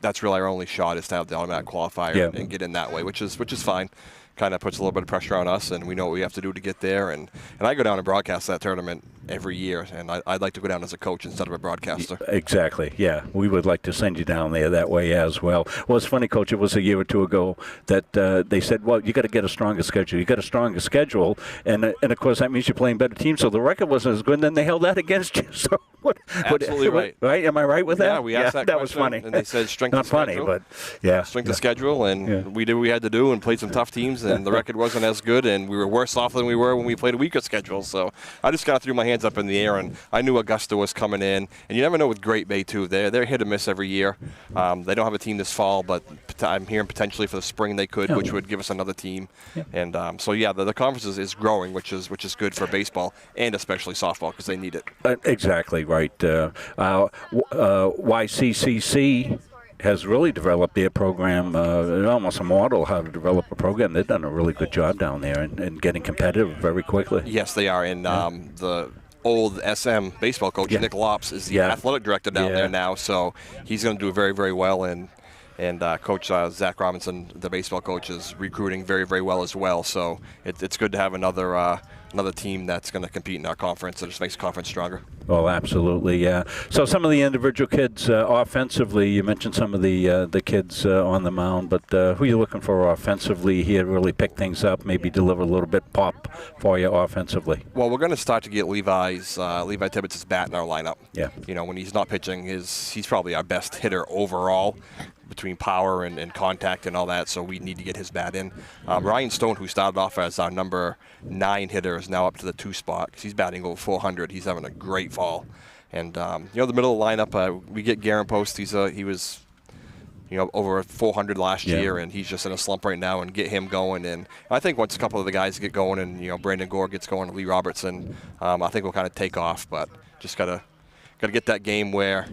M: that's really our only shot, is to have the automatic qualifier and get in that way, which is fine. Kind of puts a little bit of pressure on us, and we know what we have to do to get there. And I go down and broadcast that tournament every year, and I'd like to go down as a coach instead of a broadcaster.
K: Exactly, yeah. We would like to send you down there that way as well. Well, it's funny, Coach, it was a year or 2 ago that they said, well, you got to get a stronger schedule. You got a stronger schedule, and of course that means you're playing better teams, so the record wasn't as good, and then they held that against you. So
M: Absolutely right.
K: Right? Am I right with that?
M: Yeah, we asked that question,
K: was funny.
M: And they said strength
K: Not
M: of schedule.
K: funny, but
M: strength of schedule, and we did what we had to do and played some tough teams, and the record wasn't as good, and we were worse off than we were when we played a weaker schedule. So I just kind of threw my hands up in the air, and I knew Augusta was coming in, and you never know with Great Bay too. They're hit or miss every year. They don't have a team this fall, but I'm hearing potentially for the spring they could, which would give us another team. And the conference is growing, which is good for baseball and especially softball because they need it.
K: Exactly right. YCCC has really developed their program, almost a model how to develop a program. They've done a really good job down there and getting competitive very quickly.
M: Yes, they are. And the old SM baseball coach, Nick Lops, is the athletic director down there now. So he's going to do very, very well. And Coach Zach Robinson, the baseball coach, is recruiting very, very well as well. So it's good to have another team that's going to compete in our conference. It just makes the conference stronger.
K: Well, absolutely, yeah. So some of the individual kids offensively, you mentioned some of the kids on the mound, but who are you looking for offensively here to really pick things up, maybe deliver a little bit pop for you offensively?
M: Well, we're going to start to get Levi Tibbetts' bat in our lineup.
K: Yeah.
M: You know, when he's not pitching, he's probably our best hitter overall between power and contact and all that, so we need to get his bat in. Ryan Stone, who started off as our number 9 hitter, is now up to the 2 spot because he's batting over 400. He's having a great fall. And, the middle of the lineup, we get Garen Post. He was over 400 last year, and he's just in a slump right now, and get him going. And I think once a couple of the guys get going and, Brandon Gore gets going, Lee Robertson, I think we'll kind of take off. But just got to get that game where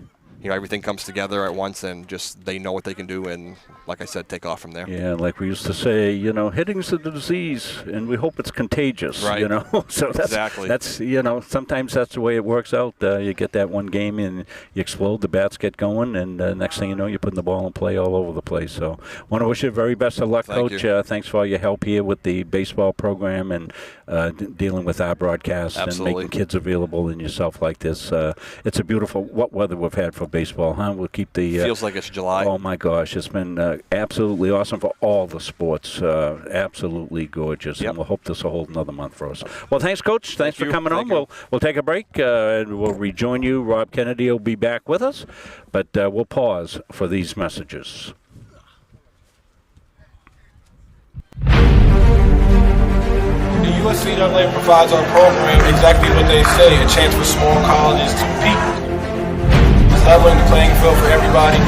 M: everything comes together at once and just they know what they can do and, like I said, take off from there.
K: Yeah, like we used to say, hitting's the disease and we hope it's contagious,
M: right.
K: So that's sometimes that's the way it works out. You get that one game and you explode, the bats get going, and next thing you know, you're putting the ball in play all over the place. So want to wish you the very best of luck, Coach. Thanks for all your help here with the baseball program and dealing with our broadcast and making kids available and yourself like this. It's a beautiful, what weather we've had for baseball, huh? We'll keep the...
M: feels like it's July.
K: Oh, my gosh. It's been absolutely awesome for all the sports. Absolutely gorgeous.
M: Yep.
K: And we'll hope this will hold another month for us. Well, thanks, Coach. Thanks for coming on. We'll take a break and we'll rejoin you. Rob Kennedy will be back with us, but we'll pause for these messages.
I: The USCAA provides our program exactly what they say, a chance for small colleges to compete. It's leveling the playing field for everybody.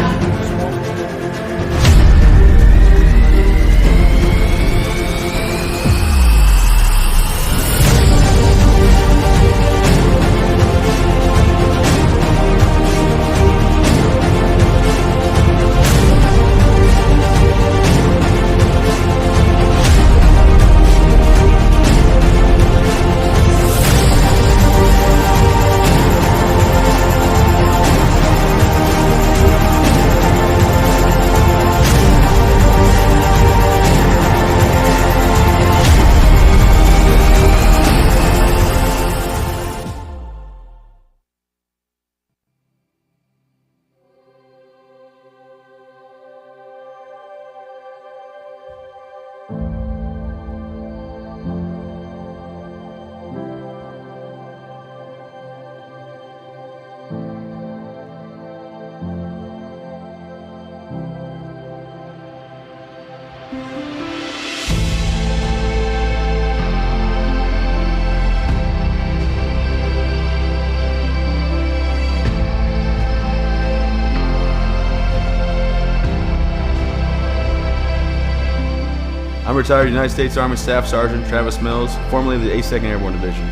N: I'm retired United States Army Staff Sergeant Travis Mills, formerly of the 82nd Airborne Division.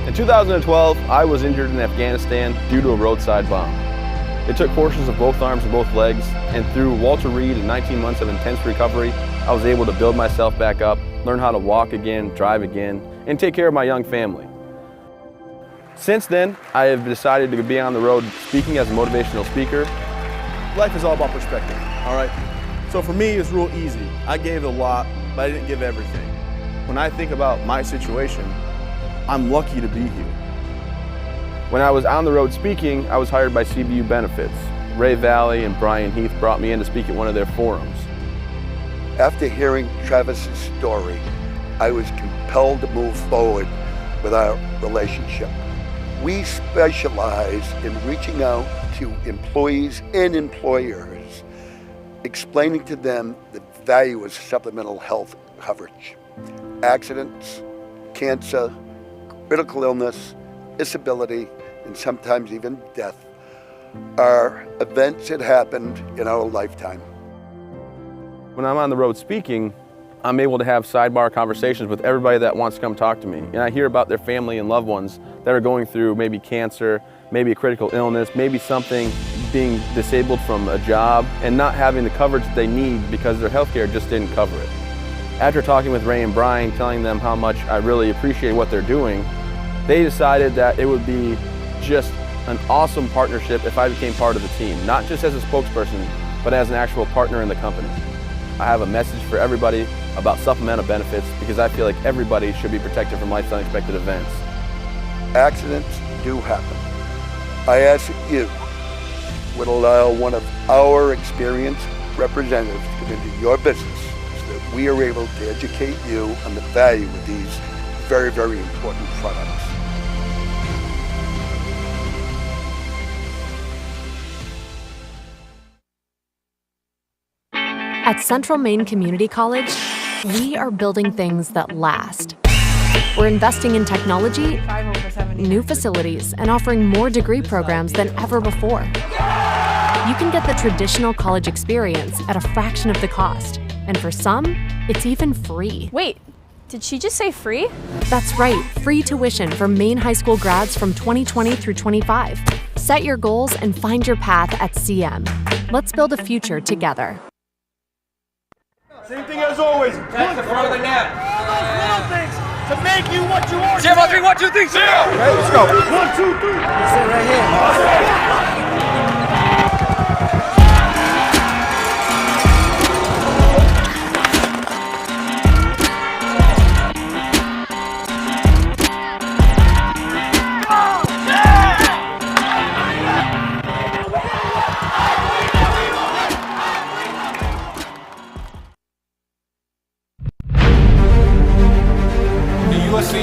O: In 2012, I was injured in Afghanistan due to a roadside bomb. It took portions of both arms and both legs, and through Walter Reed and 19 months of intense recovery, I was able to build myself back up, learn how to walk again, drive again, and take care of my young family. Since then, I have decided to be on the road speaking as a motivational speaker.
P: Life is all about perspective, all right? So for me, it's real easy. I gave a lot, but I didn't give everything. When I think about my situation, I'm lucky to be here.
O: When I was on the road speaking, I was hired by CBU Benefits. Ray Valley and Brian Heath brought me in to speak at one of their forums.
Q: After hearing Travis's story, I was compelled to move forward with our relationship. We specialize in reaching out to employees and employers, explaining to them the value of supplemental health coverage. Accidents, cancer, critical illness, disability, and sometimes even death are events that happened in our lifetime.
O: When I'm on the road speaking, I'm able to have sidebar conversations with everybody that wants to come talk to me. And I hear about their family and loved ones that are going through maybe cancer, maybe a critical illness, maybe something, being disabled from a job and not having the coverage that they need because their healthcare just didn't cover it. After talking with Ray and Brian, telling them how much I really appreciate what they're doing, they decided that it would be just an awesome partnership if I became part of the team, not just as a spokesperson, but as an actual partner in the company. I have a message for everybody about supplemental benefits because I feel like everybody should be protected from life's unexpected events.
Q: Accidents, do happen. I ask that you would allow one of our experienced representatives to come into your business so that we are able to educate you on the value of these very, very important products.
F: At Central Maine Community College, we are building things that last. We're investing in technology, new facilities, and offering more degree programs than ever before. You can get the traditional college experience at a fraction of the cost, and for some, it's even free.
G: Wait, did she just say free?
F: That's right, free tuition for Maine high school grads from 2020 through 25. Set your goals and find your path at CM. Let's build a future together.
L: Same thing as always.
D: That's the front of the net.
L: All those little things to make you what you are.
D: 0, 3, 1, 2, 3, 0.
L: Okay, let's go. 1, 2, 3. Sit right here.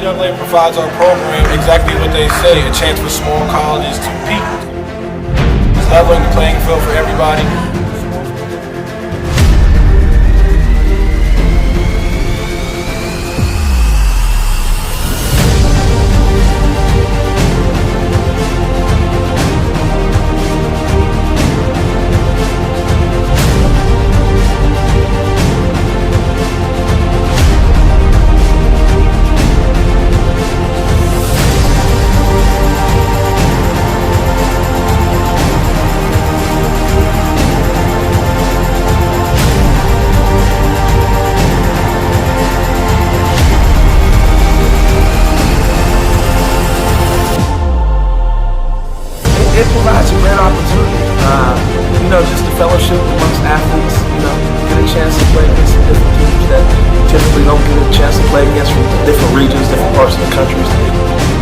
I: NCAA provides our program exactly what they say, a chance for small colleges to compete. It's leveling the playing field for everybody.
H: It provides a great opportunity, just to fellowship amongst athletes, get a chance to play against some different teams that typically don't get a chance to play against from different regions, different parts of the country.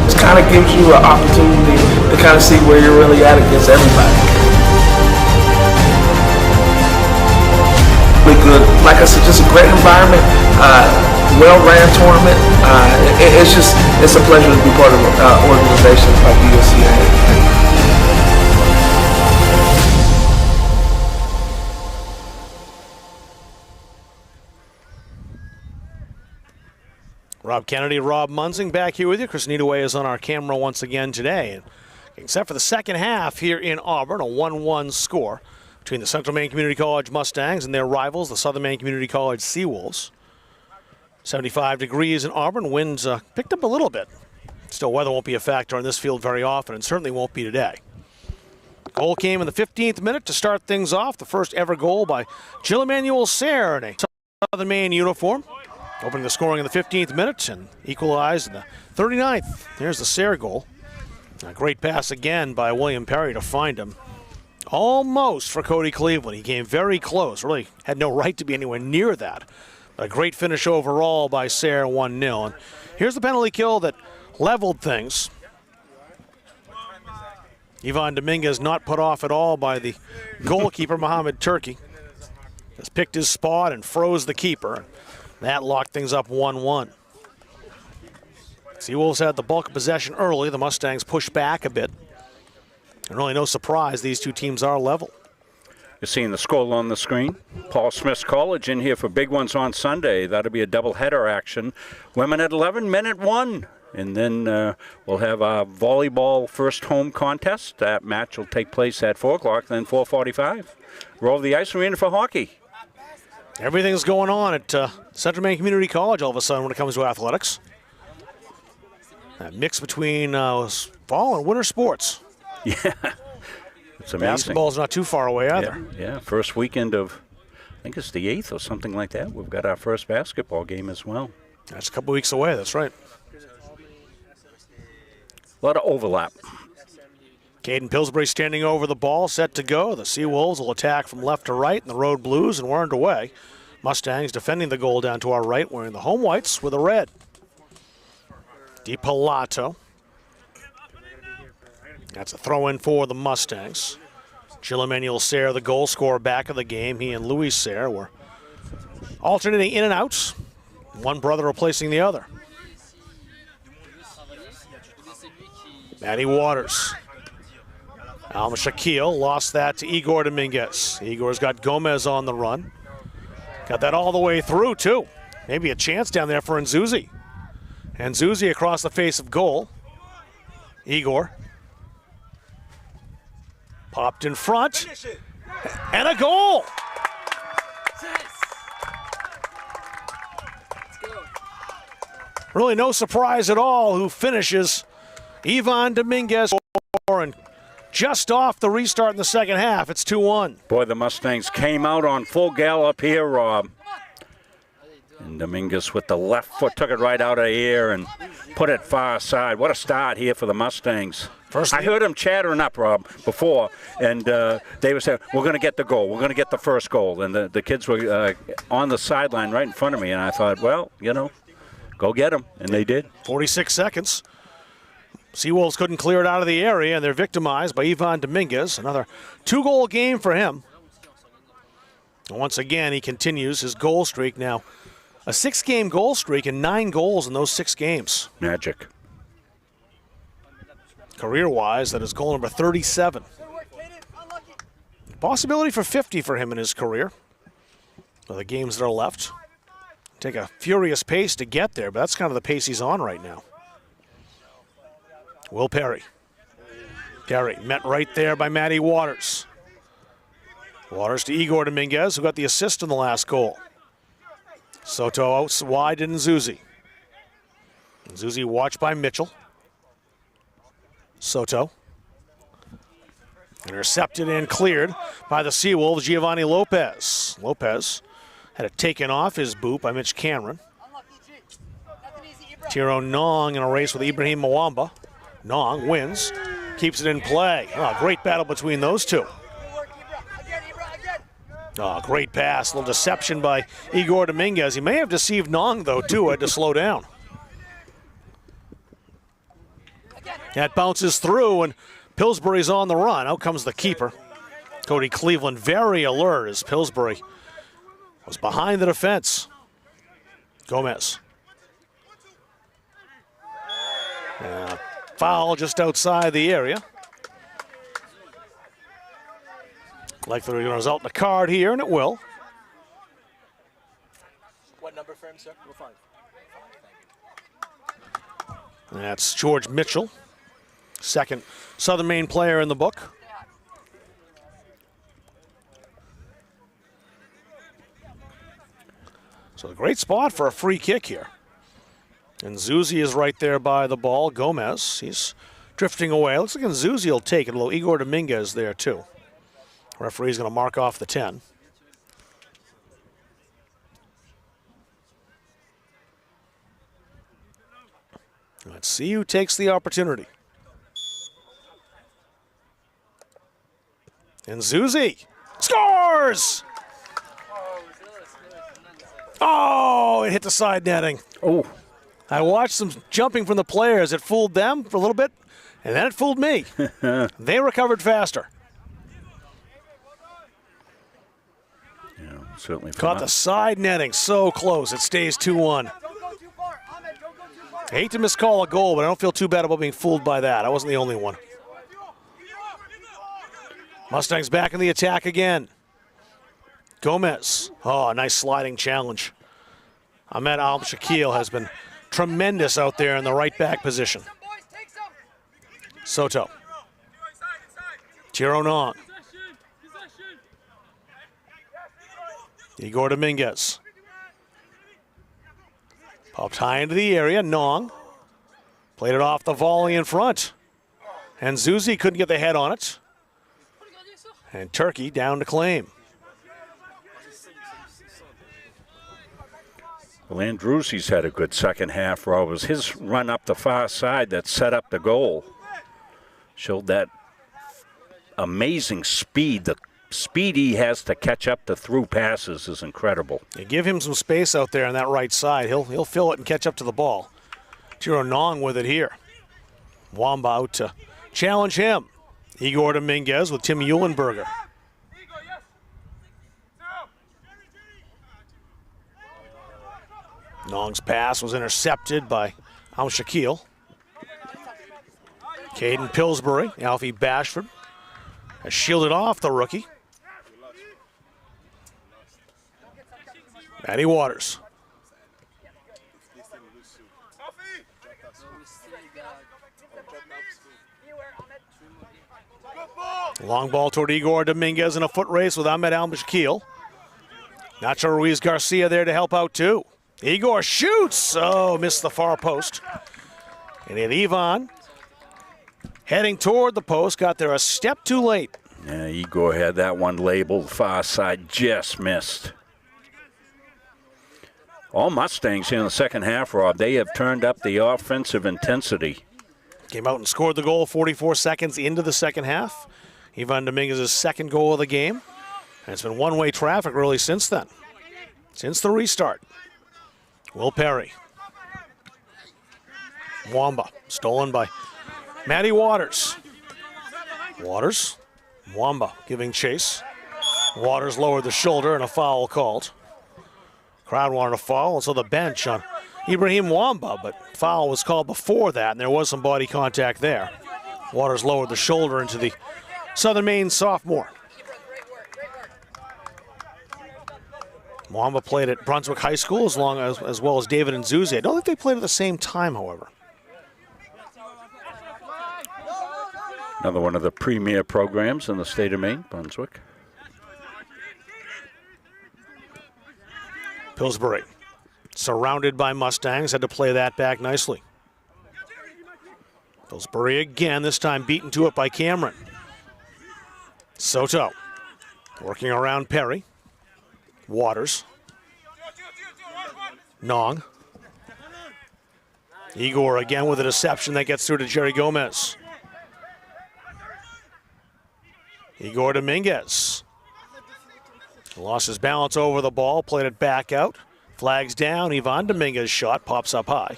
H: It kind of gives you an opportunity to kind of see where you're really at against everybody. Really good, like I said, just a great environment, well-ran tournament. It's a pleasure to be part of organizations like the USCA.
A: Rob Kennedy, Rob Munzing back here with you. Chris Needaway is on our camera once again today. And except for the second half here in Auburn, a 1-1 score between the Central Maine Community College Mustangs and their rivals, the Southern Maine Community College Seawolves. 75 degrees in Auburn. Winds picked up a little bit. Still, weather won't be a factor on this field very often, and certainly won't be today. Goal came in the 15th minute to start things off. The first ever goal by Jill Emanuel Sayre in a Southern Maine uniform. Opening the scoring in the 15th minute and equalized in the 39th. There's the Sayre goal. A great pass again by William Perry to find him. Almost for Cody Cleveland. He came very close. Really had no right to be anywhere near that. But a great finish overall by Sayre, 1-0. And here's the penalty kill that leveled things. Ivan Dominguez not put off at all by the goalkeeper, Mohamed Turki. Just picked his spot and froze the keeper. That locked things up 1-1. Seawolves had the bulk of possession early. The Mustangs pushed back a bit. And really no surprise, these two teams are level.
K: You're seeing the score on the screen. Paul Smith's College in here for big ones on Sunday. That'll be a doubleheader action. Women at 11, men at 1. And then we'll have a volleyball first home contest. That match will take place at 4 o'clock, then 4:45. Roll the ice arena for hockey.
A: Everything's going on at Central Maine Community College all of a sudden when it comes to athletics. That mix between fall and winter sports.
K: Yeah, it's amazing.
A: Basketball's not too far away either.
K: Yeah, first weekend of, I think it's the 8th or something like that. We've got our first basketball game as well.
A: That's a couple weeks away, that's right.
K: A lot of overlap.
A: Caden Pillsbury standing over the ball, set to go. The Seawolves will attack from left to right in the Road Blues, and we're underway. Mustangs defending the goal down to our right, wearing the home whites with a red. DiPalato. That's a throw-in for the Mustangs. Jill Emmanuel Sayre, the goal scorer, back of the game. He and Louis Sayre were alternating in and out, one brother replacing the other. Maddie Waters. Alma Shaquille lost that to Igor Dominguez. Igor's got Gomez on the run. Got that all the way through, too. Maybe a chance down there for Nzuzi. And Nzuzi across the face of goal. Igor. Popped in front. And a goal! Really no surprise at all who finishes. Ivan Dominguez and just off the restart in the second half. It's 2-1.
K: Boy, the Mustangs came out on full gallop here, Rob. And Dominguez with the left foot took it right out of the air and put it far side. What a start here for the Mustangs. I heard them chattering up, Rob, before, and they were saying, we're going to get the goal. We're going to get the first goal. And the kids were on the sideline right in front of me, and I thought, well, you know, go get them. And they did.
A: 46 seconds. Seawolves couldn't clear it out of the area, and they're victimized by Ivan Dominguez. Another 2-goal game for him. And once again, he continues his goal streak now. A 6-game goal streak and 9 goals in those 6 games.
K: Magic.
A: Career-wise, that is goal number 37. Possibility for 50 for him in his career. For the games that are left. Take a furious pace to get there, but that's kind of the pace he's on right now. Will Perry. Perry met right there by Maddie Waters. Waters to Igor Dominguez, who got the assist in the last goal. Soto out wide to Nzuzi. Nzuzi watched by Mitchell. Soto. Intercepted and cleared by the Seawolves, Giovanni Lopez. Lopez had it taken off his boot by Mitch Cameron. Tiro Nong in a race with Ibrahim Mwamba. Nong wins, keeps it in play. Oh, great battle between those two. Oh, great pass, a little deception by Igor Dominguez. He may have deceived Nong, though, too, had to slow down. That bounces through, and Pillsbury's on the run. Out comes the keeper. Cody Cleveland very alert as Pillsbury was behind the defense. Gomez. Foul just outside the area. Likely going to result in a card here, and it will.
C: What number for him, sir? Number 5.
A: That's George Mitchell, second Southern Maine player in the book. So a great spot for a free kick here. And Nzuzi is right there by the ball. Gomez, he's drifting away. Looks like Nzuzi will take it, although Igor Dominguez there too. Referee's going to mark off the 10. Let's see who takes the opportunity. And Nzuzi scores! Oh, it hit the side netting.
K: Oh.
A: I watched some jumping from the players. It fooled them for a little bit, and then it fooled me. They recovered faster.
K: Yeah, certainly.
A: Caught the side netting so close. It stays 2-1. I hate to miscall a goal, but I don't feel too bad about being fooled by that. I wasn't the only one. Mustangs back in the attack again. Gomez. Oh, a nice sliding challenge. Ahmed Al-Shakil has been tremendous out there in the right back position. Soto. Tiro Nong. Igor Dominguez. Popped high into the area. Nong played it off the volley in front. And Nzuzi couldn't get the head on it. And Turkey down to claim.
K: Well, Andrewsi's had a good second half, Rob. It was his run up the far side that set up the goal. Showed that amazing speed. The speed he has to catch up to through passes is incredible.
A: You give him some space out there on that right side. He'll fill it and catch up to the ball. Tiro Nong with it here. Wamba out to challenge him. Igor Dominguez with Tim Eulenberger. Nong's pass was intercepted by Al-Shakil. Caden Pillsbury, Alfie Bashford has shielded off the rookie. Matty Waters. Long ball toward Igor Dominguez in a foot race with Ahmed Al-Mashkil. Nacho Ruiz Garcia there to help out too. Igor shoots. Oh, missed the far post. And then Ivan heading toward the post, got there a step too late.
K: Yeah, Igor had that one labeled far side, just missed. All Mustangs here in the second half, Rob, they have turned up the offensive intensity.
A: Came out and scored the goal 44 seconds into the second half. Ivan Dominguez's second goal of the game. And it's been one-way traffic really since then, since the restart. Will Perry. Mwamba, stolen by Matty Waters. Waters, Mwamba giving chase. Waters lowered the shoulder and a foul called. Crowd wanted a foul, and so the bench on Ibrahim Mwamba, but foul was called before that, and there was some body contact there. Waters lowered the shoulder into the Southern Maine sophomore. Mwamba played at Brunswick High School as well as David and Zuzi. I don't think they played at the same time, however.
K: Another one of the premier programs in the state of Maine, Brunswick.
A: Pillsbury, surrounded by Mustangs, had to play that back nicely. Pillsbury again, this time beaten to it by Cameron. Soto, working around Perry. Waters. Nong. Igor again with a deception that gets through to Jerry Gomez. Igor Dominguez lost his balance over the ball, played it back out. Flags down, Ivan Dominguez shot, pops up high.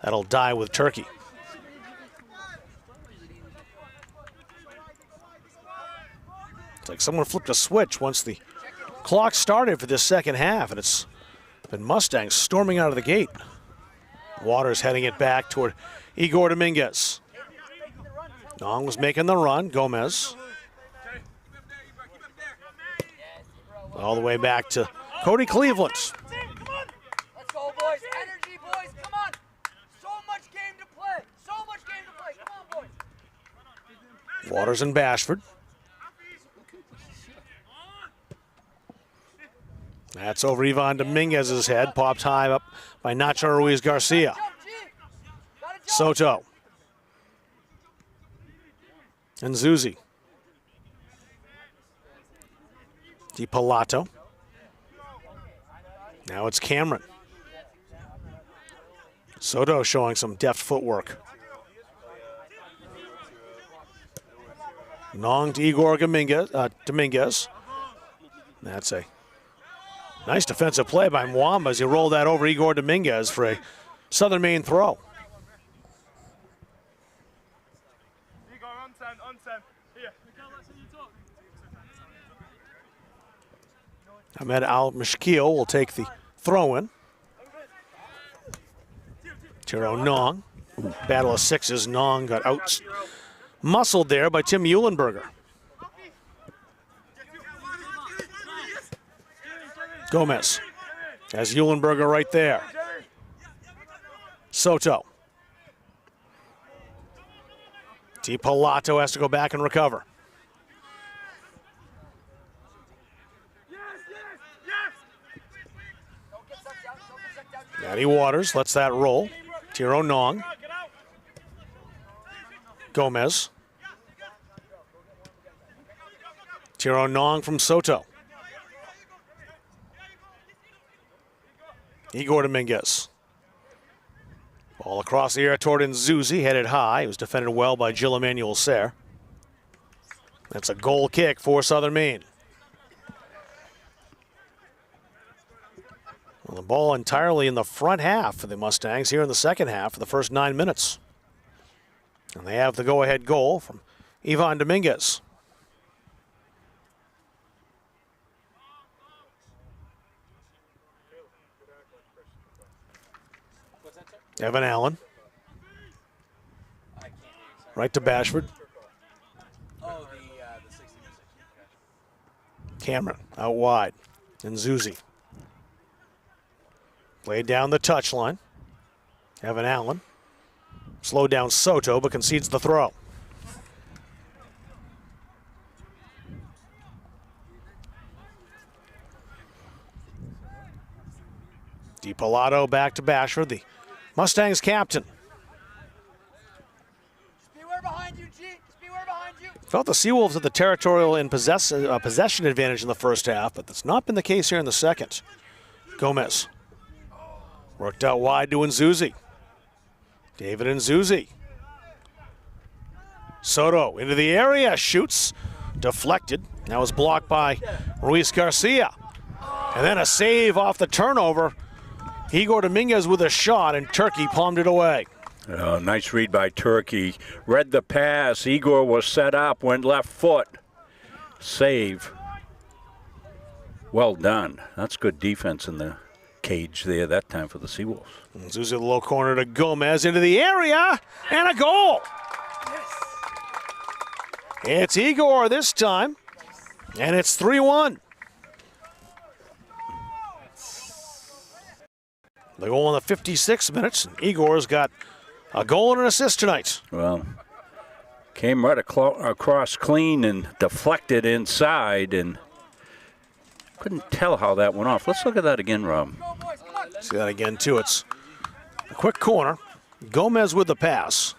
A: That'll die with Turkey. It's like someone flipped a switch once the clock started for this second half, and it's been Mustangs storming out of the gate. Waters heading it back toward Igor Dominguez. Nong was making the run, Gomez. All the way back to Cody Cleveland.
L: Let's go, boys. Energy, boys. Come on. So much game to play. So much game to play. Come on, boys.
A: Waters and Bashford. That's over Ivan Dominguez's head. Popped high up by Nacho Ruiz Garcia. Soto. And Zuzi. DiPalato. Now it's Cameron. Soto showing some deft footwork. Nong to Igor Dominguez. That's a nice defensive play by Mwamba as he rolled that over Igor Dominguez for a Southern Maine throw. Ahmed Al-Mashkil will take the throw-in. Tiro Nong. Battle of sixes. Nong got out muscled there by Tim Eulenberger. Gomez has Eulenberger right there. Soto. DiPalato has to go back and recover. Matty Waters lets that roll. Tiro Nong. Gomez. Tiro Nong from Soto. Igor Dominguez. Ball across the air toward Nzuzi, headed high. It was defended well by Jill Emmanuel Serre. That's a goal kick for Southern Maine. Well, the ball entirely in the front half for the Mustangs here in the second half for the first 9 minutes. And they have the go-ahead goal from Ivan Dominguez. Evan Allen. Right to Bashford. Cameron out wide. And Zuzi. Played down the touchline. Evan Allen. Slowed down Soto, but concedes the throw. DiPilato back to Bashford, the Mustangs captain.
L: Beware behind you, G. Just beware behind you.
A: Felt the Seawolves had the territorial and possession advantage in the first half, but that's not been the case here in the second. Gomez. Worked out wide to Nzuzi. David Nzuzi. Soto into the area, shoots, deflected. That was blocked by Ruiz Garcia. And then a save off the turnover. Igor Dominguez with a shot, and Turkey palmed it away.
K: Nice read by Turkey. Read the pass. Igor was set up, went left foot. Save. Well done. That's good defense in the cage there that time for the Seawolves.
A: Zuzi the low corner to Gomez into the area, and a goal. It's Igor this time, and it's 3-1. The goal in the 56 minutes. Igor's got a goal and an assist tonight.
K: Well, came right across clean and deflected inside, and couldn't tell how that went off. Let's look at that again, Rob.
A: See that again, too. It's a quick corner. Gomez with the pass.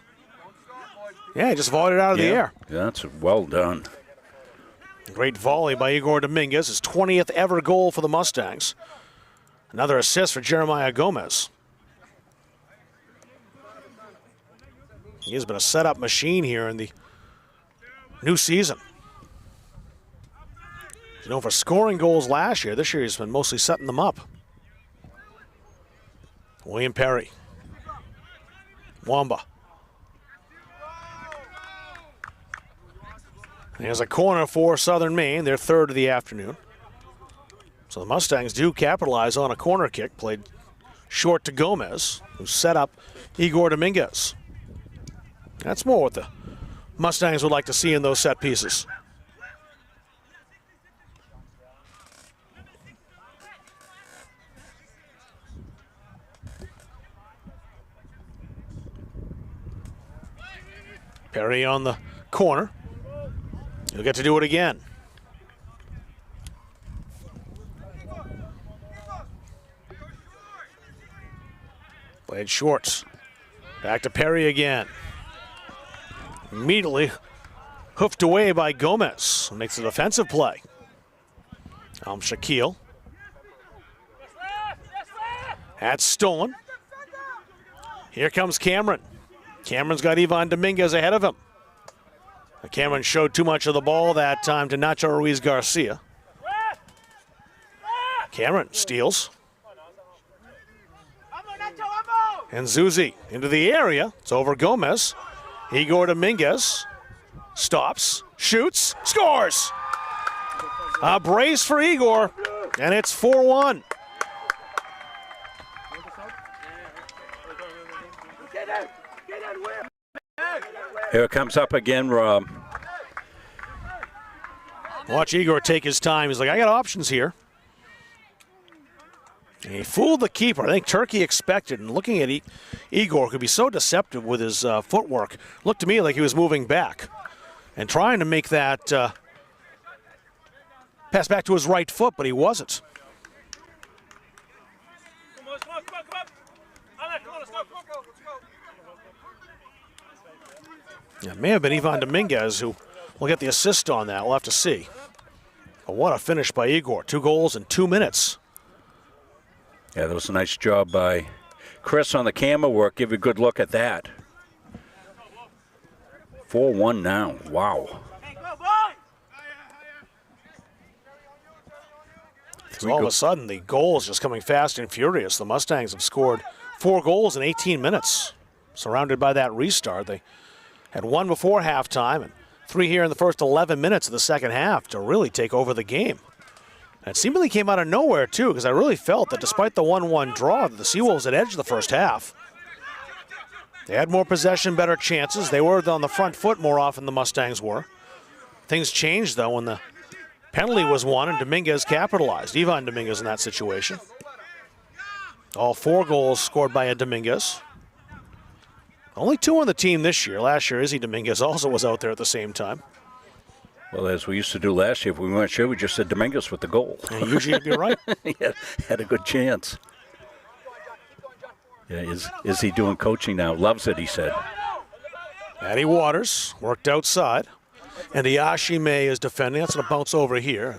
A: Yeah, he just volleyed it out of the air.
K: Yeah, that's well done.
A: Great volley by Igor Dominguez, his 20th ever goal for the Mustangs. Another assist for Jeremiah Gomez. He has been a setup machine here in the new season. He's known for scoring goals last year. This year he's been mostly setting them up. William Perry. Wamba. There's a corner for Southern Maine, their third of the afternoon. So the Mustangs do capitalize on a corner kick, played short to Gomez, who set up Igor Dominguez. That's more what the Mustangs would like to see in those set pieces. Perry on the corner. He'll get to do it again. Played shorts. Back to Perry again. Immediately hoofed away by Gomez. Makes a defensive play. Shaquille. That's stolen. Here comes Cameron. Cameron's got Ivan Dominguez ahead of him. Cameron showed too much of the ball that time to Nacho Ruiz Garcia. Cameron steals. And Zuzi into the area. It's over Gomez. Igor Dominguez stops, shoots, scores. A brace for Igor, and it's 4-1.
K: Here it comes up again, Rob.
A: Watch Igor take his time. He's like, I got options here. And he fooled the keeper. I think Turkey expected, and looking at Igor could be so deceptive with his footwork. Looked to me like he was moving back and trying to make that pass back to his right foot, but he wasn't. Yeah, it may have been Ivan Dominguez who will get the assist on that. We'll have to see. But what a finish by Igor. 2 goals in 2 minutes.
K: Yeah, that was a nice job by Chris on the camera work. Give you a good look at that. 4-1 now. Wow.
A: So all of a sudden, the goals just coming fast and furious. The Mustangs have scored 4 goals in 18 minutes. Surrounded by that restart, they Had one before halftime and 3 here in the first 11 minutes of the second half to really take over the game. And it seemingly came out of nowhere, too, because I really felt that despite the 1-1 draw, the Seawolves had edged the first half. They had more possession, better chances. They were on the front foot more often than the Mustangs were. Things changed, though, when the penalty was won and Dominguez capitalized. Ivan Dominguez in that situation. All 4 goals scored by a Dominguez. Only 2 on the team this year. Last year, Izzy Dominguez also was out there at the same time.
K: Well, as we used to do last year, if we weren't sure, we just said Dominguez with the goal.
A: And usually you'd be right.
K: He had a good chance. Yeah, is he doing coaching now? Loves it, he said.
A: Matty Waters worked outside. And Iyashime is defending. That's going to bounce over here.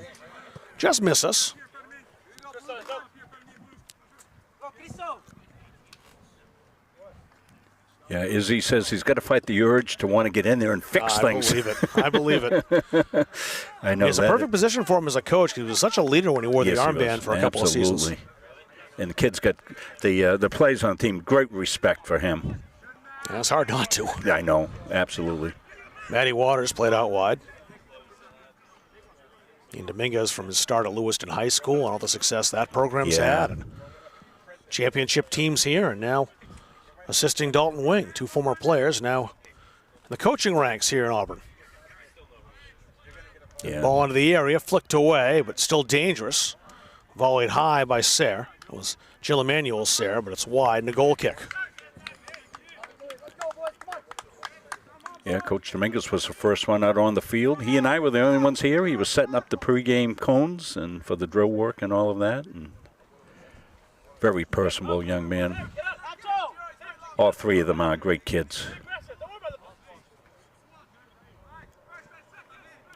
A: Just miss us.
K: Yeah, Izzy says he's got to fight the urge to want to get in there and fix things.
A: I believe it. I believe it.
K: I know
A: it's a perfect position for him as a coach. He was such a leader when he wore the armband for a couple of seasons.
K: And the kids got the players on the team, great respect for him.
A: Yeah, it's hard not to.
K: I know, absolutely.
A: Matty Waters played out wide. And Dominguez from his start at Lewiston High School and all the success that program's had. And championship teams here, and now assisting Dalton Wing, 2 former players now in the coaching ranks here in Auburn.
K: Yeah.
A: Ball into the area, flicked away, but still dangerous. Volleyed high by Sayre. It was Jill Emanuel Sayre, but it's wide and a goal kick.
K: Yeah, Coach Dominguez was the first one out on the field. He and I were the only ones here. He was setting up the pregame cones and for the drill work and all of that. And very personable young man. All 3 of them are great kids.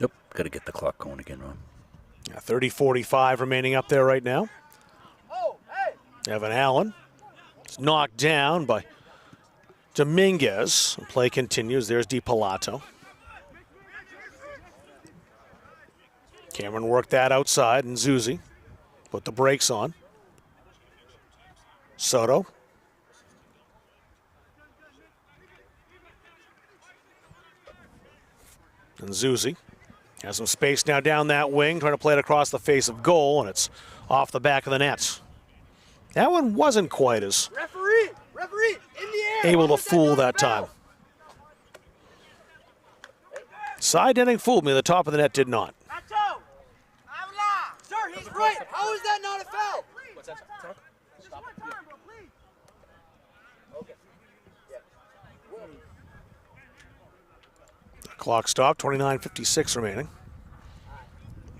K: Yep, got to get the clock going again, Ron.
A: 30-45 remaining up there right now. Evan Allen is knocked down by Dominguez. Play continues. There's DiPalato. Cameron worked that outside, and Zuzi put the brakes on. Soto. And Zuzi has some space now down that wing, trying to play it across the face of goal, and it's off the back of the net. That one wasn't quite as
L: Referee, in the air.
A: able to fool that time. Side netting fooled me. The top of the net did not.
L: Sir, he's right. How is that not a foul?
C: What's that? Stop. Okay.
A: The clock stopped. 29:56 remaining.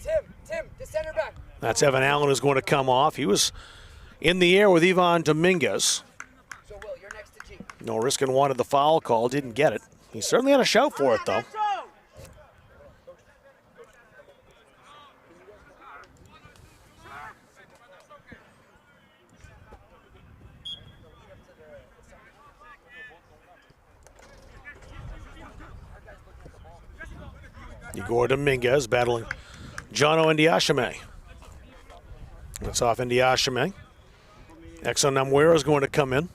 L: Tim, the center back.
A: That's Evan Allen who's going to come off. He was in the air with Ivan Dominguez.
L: So, Will, you're next to G.
A: No Riskin wanted the foul call, didn't get it. He certainly had a shout for it, though. Igor Dominguez battling Jono Ndiashime. That's off Ndiashime. Exo Namwera is going to come in.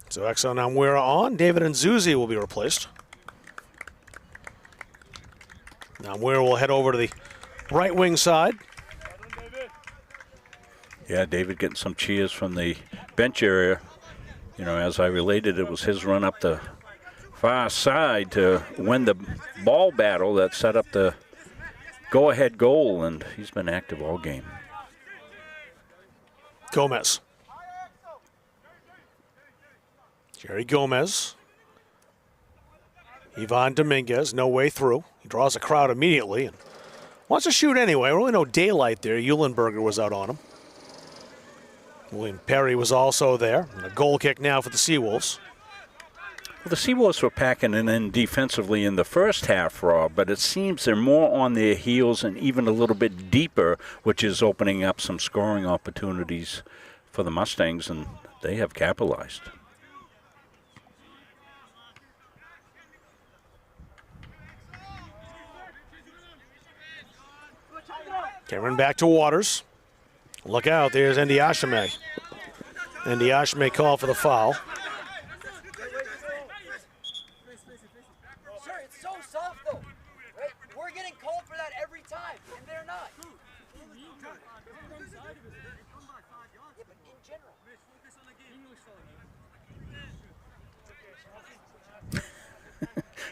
A: So Exo Namwera on. David Nzuzi will be replaced. Namwera will head over to the right wing side.
K: Yeah, David getting some cheers from the bench area. You know, as I related, it was his run up the far side to win the ball battle that set up the go-ahead goal, and he's been active all game.
A: Gomez. Jerry Gomez. Ivan Dominguez, no way through. He draws a crowd immediately and wants to shoot anyway. Really no daylight there. Eulenberger was out on him. William Perry was also there. And a goal kick now for the Seawolves.
K: Well, the Seawolves were packing it in defensively in the first half, Rob, but it seems they're more on their heels and even a little bit deeper, which is opening up some scoring opportunities for the Mustangs, and they have capitalized.
A: Cameron back to Waters. Look out, there's Ndiashime. And Diash may call for the foul.
L: Sir, it's so soft though. Right? We're getting called for that every time, and they're not. Yeah, but in general.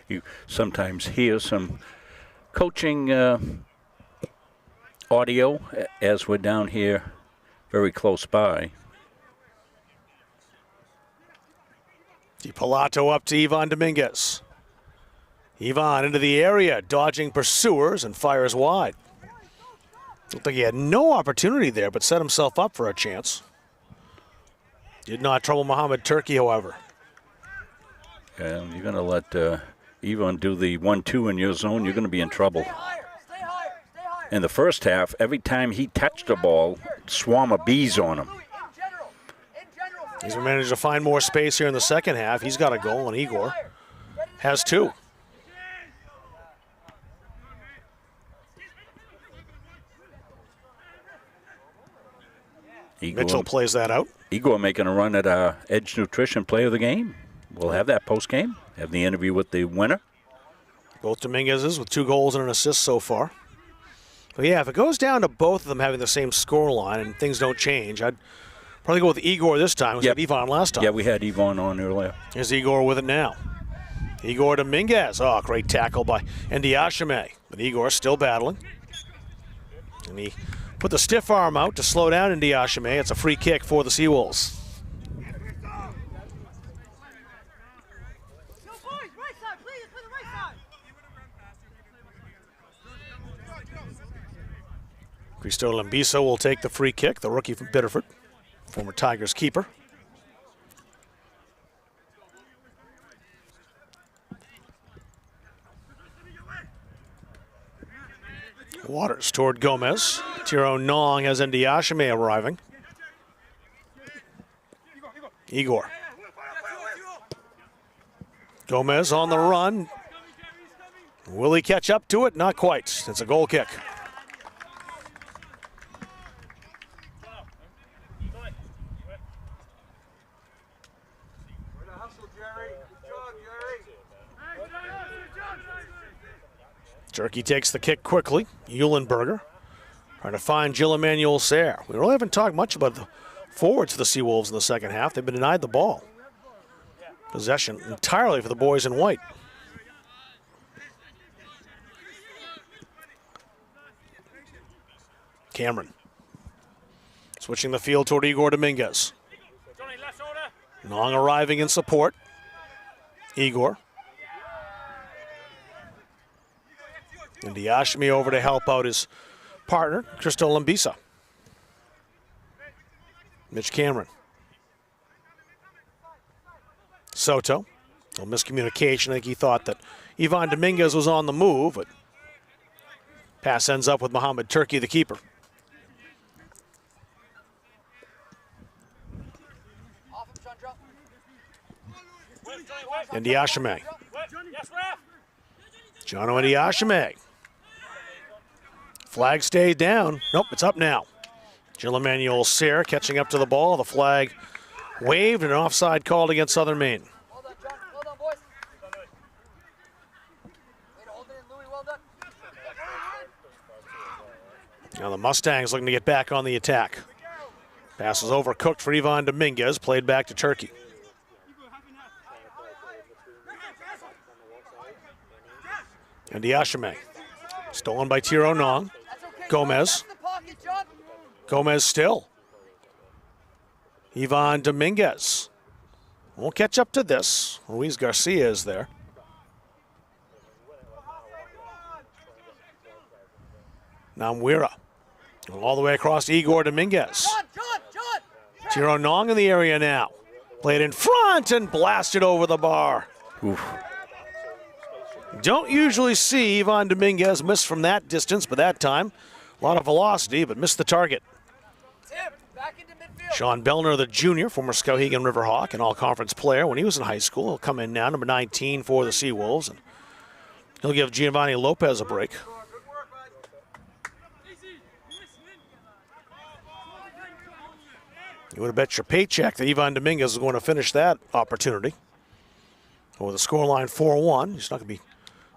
K: You sometimes hear some coaching audio as we're down here very close by.
A: DiPalato up to Ivan Dominguez. Ivan into the area, dodging pursuers and fires wide. Looked like he had no opportunity there, but set himself up for a chance. Did not trouble Mohamed Turki, however.
K: Yeah, you're going to let Ivan do the 1-2 in your zone, you're going to be in trouble. In the first half, every time he touched the ball, swarm of bees on him.
A: He's managed to find more space here in the second half. He's got a goal, and Igor has 2. Mitchell plays that out.
K: Igor making a run at Edge Nutrition Player of the Game. We'll have that post-game, have the interview with the winner.
A: Both Dominguez's with 2 goals and an assist so far. But yeah, if it goes down to both of them having the same score line and things don't change, I'd probably go with Igor this time. We had Ivan last time.
K: Yeah, we had Ivan on earlier.
A: Here's Igor with it now. Igor Dominguez. Oh, great tackle by Ndiashime. But Igor still battling. And he put the stiff arm out to slow down Ndiashime. It's a free kick for the Seawolves. Cristo Lambiso will take the free kick, the rookie from Biddeford, former Tigers keeper. Waters toward Gomez. Tiro Nong has Ndiashime arriving. Igor. Gomez on the run. Will he catch up to it? Not quite. It's a goal kick. Turkey takes the kick quickly. Eulenberger trying to find Jill Emmanuel Sayre. We really haven't talked much about the forwards for the Seawolves in the second half. They've been denied the ball. Possession entirely for the boys in white. Cameron switching the field toward Igor Dominguez. Long arriving in support. Igor. And Ndiashime over to help out his partner, Cristo Lambisa. Mitch Cameron. Soto. A miscommunication. I think he thought that Ivan Dominguez was on the move, but pass ends up with Mohamed Turki, the keeper. Ndiashime. Jono Ndiashime. Flag stayed down. Nope, it's up now. Jill Emmanuel Sayre catching up to the ball. The flag waved and an offside called against Southern Maine.
L: Well done, John. Well done, boys. Way to hold it in, Louis. Well done.
A: Now the Mustangs looking to get back on the attack. Pass is overcooked for Ivan Dominguez. Played back to Turkey. Ndiashime. Stolen by Tiro Nong. Gomez. Gomez still. Ivan Dominguez. Won't catch up to this. Luis Garcia is there. Namwira. All the way across to Igor Dominguez. Tiro Nong in the area now. Played in front and blasted over the bar.
K: Oof.
A: Don't usually see Ivan Dominguez miss from that distance, but that time, a lot of velocity, but missed the target. Sean Bellner, the junior, former Skowhegan Riverhawk and all-conference player when he was in high school. He'll come in now, number 19 for the Seawolves, and he'll give Giovanni Lopez a break. You would have bet your paycheck that Ivan Dominguez is going to finish that opportunity. With a scoreline 4-1, he's not going to be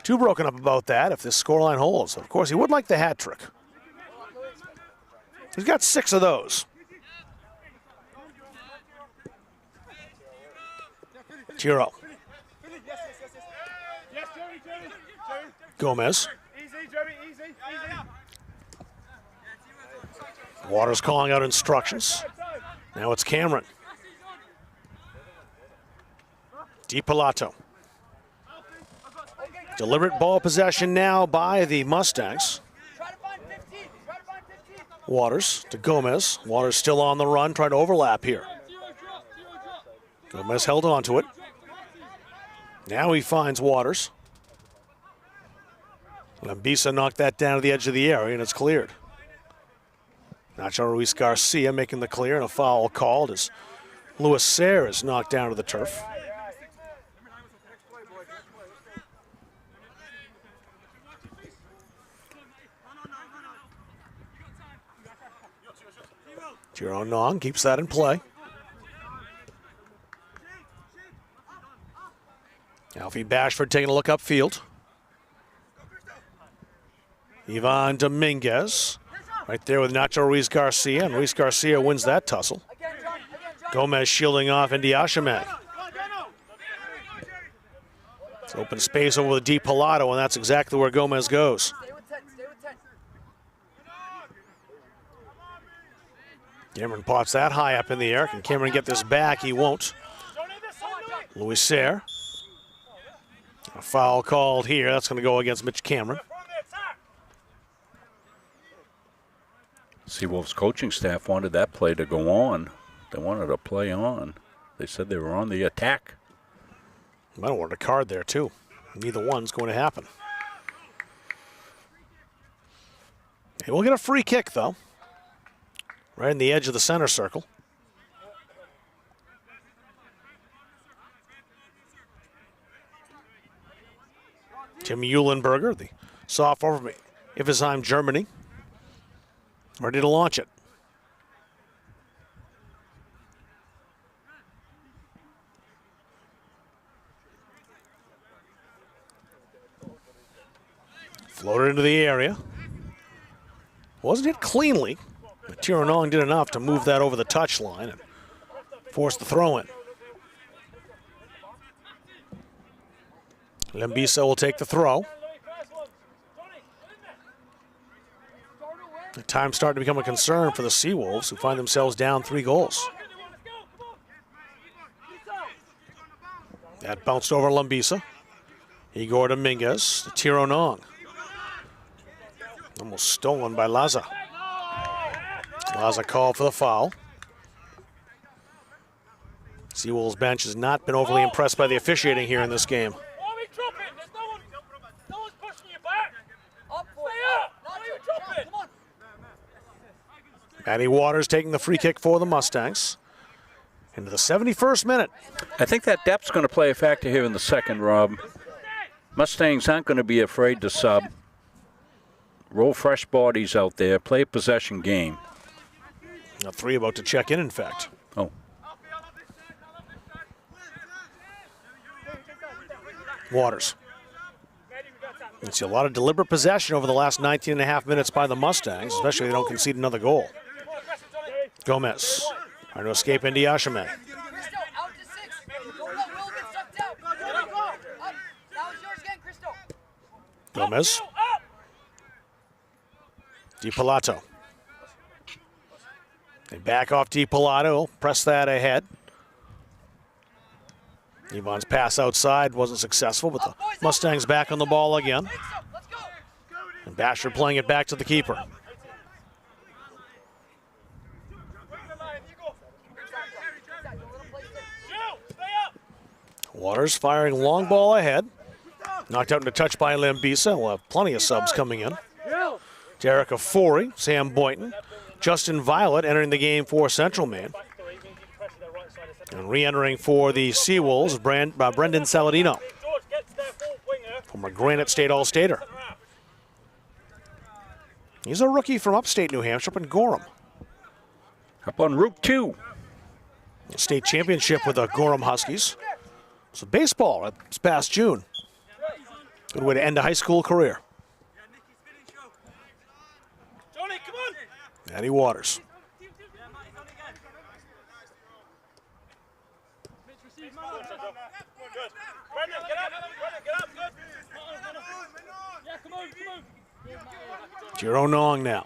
A: too broken up about that if this scoreline holds. Of course, he would like the hat trick. He's got 6 of those. Tiro. Gomez. Waters calling out instructions. Now it's Cameron. DiPilato. Deliberate ball possession now by the Mustangs. Waters to Gomez. Waters still on the run, trying to overlap here. Gomez held on to it. Now he finds Waters. Lambisa knocked that down to the edge of the area, and it's cleared. Nacho Ruiz Garcia making the clear, and a foul called as Luis Sayre is knocked down to the turf. Tiro Nong keeps that in play. Alfie Bashford taking a look upfield. Ivan Dominguez right there with Nacho Ruiz Garcia, and Ruiz Garcia wins that tussle. Gomez shielding off Ndiashime. It's open space over the DiPilato, and that's exactly where Gomez goes. Cameron pops that high up in the air. Can Cameron get this back? He won't. Luis Sayre. A foul called here. That's going to go against Mitch Cameron.
K: Seawolves coaching staff wanted that play to go on. They wanted a play on. They said they were on the attack.
A: Might have wanted a card there, too. Neither one's going to happen. Hey, we'll get a free kick, though. Right in the edge of the center circle. Tim Eulenberger, the sophomore from Ivesheim, Germany, ready to launch it. Floated into the area. Wasn't hit cleanly. Tiro Nong did enough to move that over the touchline and force the throw in. Lambisa will take the throw. The time's starting to become a concern for the Seawolves, who find themselves down 3 goals. That bounced over Lambisa. Igor Dominguez to Tiro Nong. Almost stolen by Laza. Laza called for the foul. Seawolves bench has not been overly impressed by the officiating here in this game. Matty Waters taking the free kick for the Mustangs. Into the 71st minute.
K: I think that depth's going to play a factor here in the second, Rob. Mustangs aren't going to be afraid to sub. Roll fresh bodies out there. Play a possession game.
A: Now 3 about to check in fact.
K: Oh.
A: Waters. You see a lot of deliberate possession over the last 19 and a half minutes by the Mustangs, especially if they don't concede another goal. Gomez trying to escape Ndiashime. Gomez. DiPilato. They back off DiPilato, press that ahead. Ivan's pass outside wasn't successful, but the Mustangs back on the ball again. And Bashford playing it back to the keeper. Waters firing long ball ahead. Knocked out into touch by Lambisa. We'll have plenty of subs coming in. Derek Ofori, Sam Boynton, Justin Violet entering the game for Central Maine. And re-entering for the Seawolves, Brendan Saladino, former Granite State All-Stater. He's a rookie from upstate New Hampshire, up in Gorham.
K: Up on Route 2.
A: State championship with the Gorham Huskies. So baseball this past June. Good way to end a high school career. Maddie Waters. Jiro Nong now.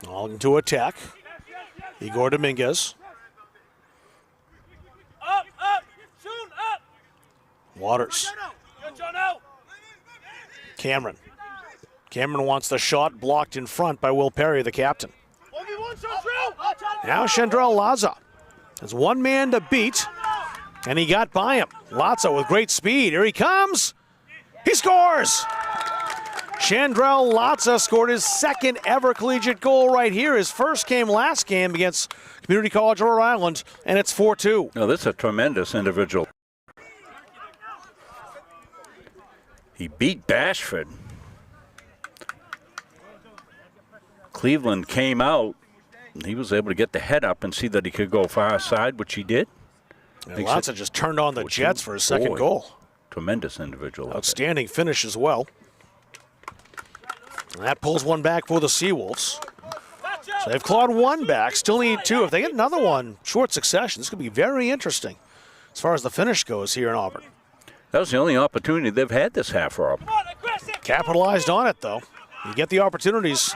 A: All into attack. Igor Dominguez.
D: Up, soon, up.
A: Waters. Cameron. Cameron wants the shot blocked in front by Will Perry, the captain. Now Chandrell Laza has one man to beat, and he got by him. Laza with great speed. Here he comes. He scores! Chandrell Laza scored his second ever collegiate goal right here. His first came last game against Community College of Rhode Island, and it's 4-2.
K: No, this is a tremendous individual. He beat Bashford. Cleveland came out, and he was able to get the head up and see that he could go far side, which he did.
A: And Laza just turned on the Jets for his second goal.
K: Tremendous individual.
A: Outstanding finish as well. And that pulls one back for the Seawolves. So they've clawed one back, still need two. If they get another one, short succession, this could be very interesting as far as the finish goes here in Auburn.
K: That was the only opportunity they've had this half, Rob.
A: Capitalized on it, though. You get the opportunities.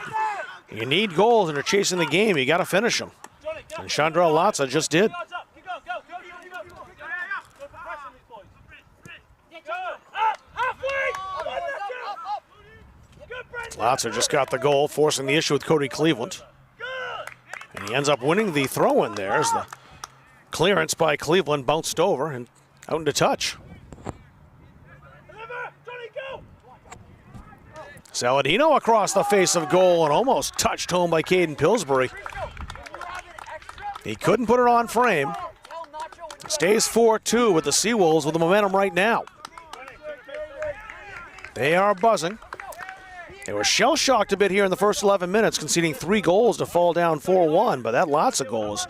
A: You need goals and you're chasing the game. You got to finish them. And Chandrell Laza just did. Laza just got the goal, forcing the issue with Cody Cleveland. And he ends up winning the throw-in there as the clearance by Cleveland bounced over and out into touch. Saladino across the face of goal and almost touched home by Caden Pillsbury. He couldn't put it on frame. It stays 4-2 with the Seawolves with the momentum right now. They are buzzing. They were shell-shocked a bit here in the first 11 minutes, conceding 3 goals to fall down 4-1, but that lots of goals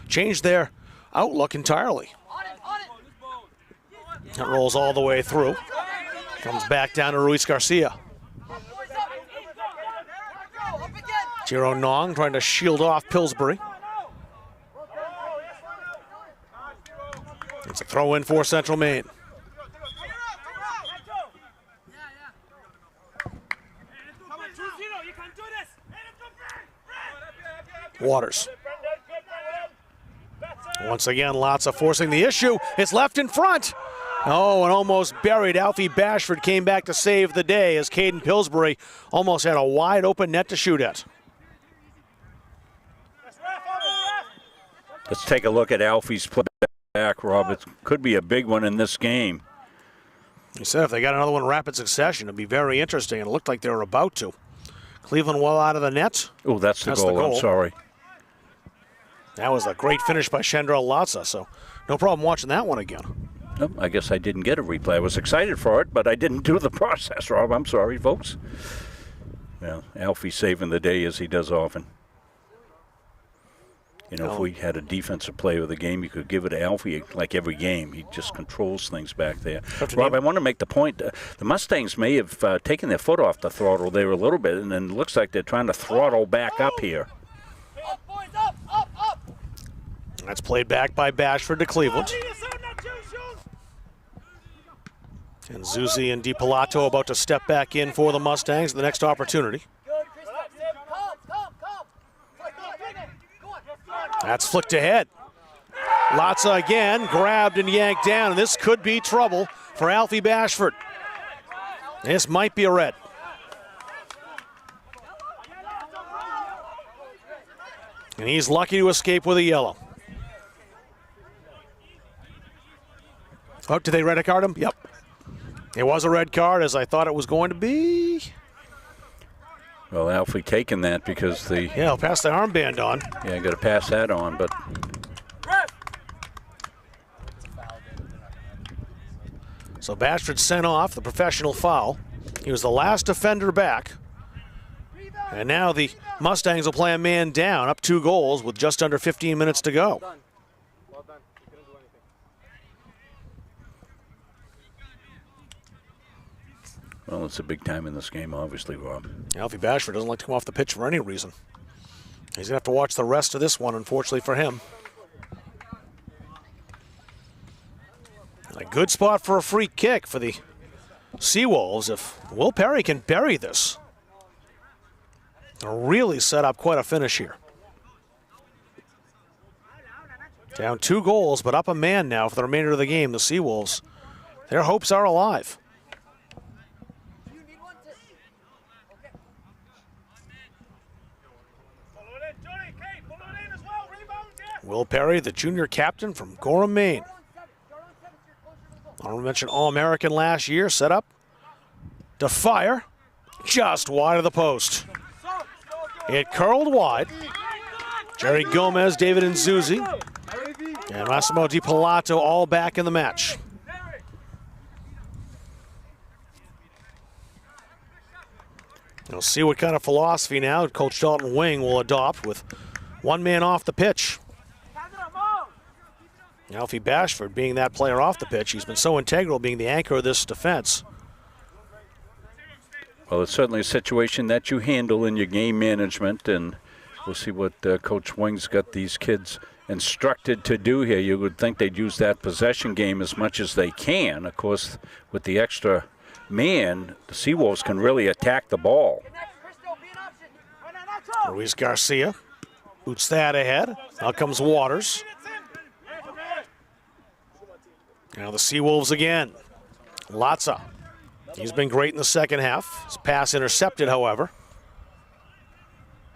A: changed their outlook entirely. That rolls all the way through. Comes back down to Ruiz Garcia. Jiro Nong trying to shield off Pillsbury. It's a throw in for Central Maine. Waters. Once again, Laza forcing the issue. It's left in front. Oh, and almost buried. Alfie Bashford came back to save the day as Caden Pillsbury almost had a wide open net to shoot at.
K: Let's take a look at Alfie's play back, Rob. It could be a big one in this game.
A: He said if they got another one in rapid succession, it'd be very interesting, and it looked like they were about to. Cleveland well out of the net.
K: Oh, that's the goal. I'm sorry.
A: That was a great finish by Chandrell Laza, so no problem watching that one again.
K: Nope, I guess I didn't get a replay. I was excited for it, but I didn't do the process, Rob. I'm sorry, folks. Well, Alfie saving the day as he does often. You know, if we had a defensive player of the game, you could give it to Alfie like every game. He just controls things back there. Rob, I want to make the point. The Mustangs may have taken their foot off the throttle there a little bit, and then it looks like they're trying to throttle back up here.
A: That's played back by Bashford to Cleveland. And Zuzi and DiPilato about to step back in for the Mustangs at the next opportunity. That's flicked ahead. Laza again, grabbed and yanked down, and this could be trouble for Alfie Bashford. This might be a red. And he's lucky to escape with a yellow. Oh, did they red card him? Yep. It was a red card, as I thought it was going to be.
K: Well, Alfie taking that because the...
A: Yeah, I'll pass the armband on.
K: Yeah, got to pass that on, but...
A: So Bashford sent off the professional foul. He was the last defender back. And now the Mustangs will play a man down, up 2 goals with just under 15 minutes to go.
K: Well, it's a big time in this game, obviously, Rob.
A: Alfie Bashford doesn't like to come off the pitch for any reason. He's going to have to watch the rest of this one, unfortunately for him. And a good spot for a free kick for the Seawolves. If Will Perry can bury this, they'll really set up quite a finish here. Down 2 goals, but up a man now for the remainder of the game. The Seawolves, their hopes are alive. Will Perry, the junior captain from Gorham, Maine. I want to mention All-American last year, set up to fire just wide of the post. It curled wide. Jerry Gomez, David Nzuzi, and Massimo Di Pilato all back in the match. We'll see what kind of philosophy now Coach Dalton Wing will adopt with one man off the pitch. Alfie Bashford being that player off the pitch. He's been so integral, being the anchor of this defense.
K: Well, it's certainly a situation that you handle in your game management, and we'll see what Coach Wing's got these kids instructed to do here. You would think they'd use that possession game as much as they can. Of course, with the extra man, the Seawolves can really attack the ball.
A: Luis Garcia boots that ahead. Now comes Waters. Now the Seawolves again. Latza. He's been great in the second half. His pass intercepted, however.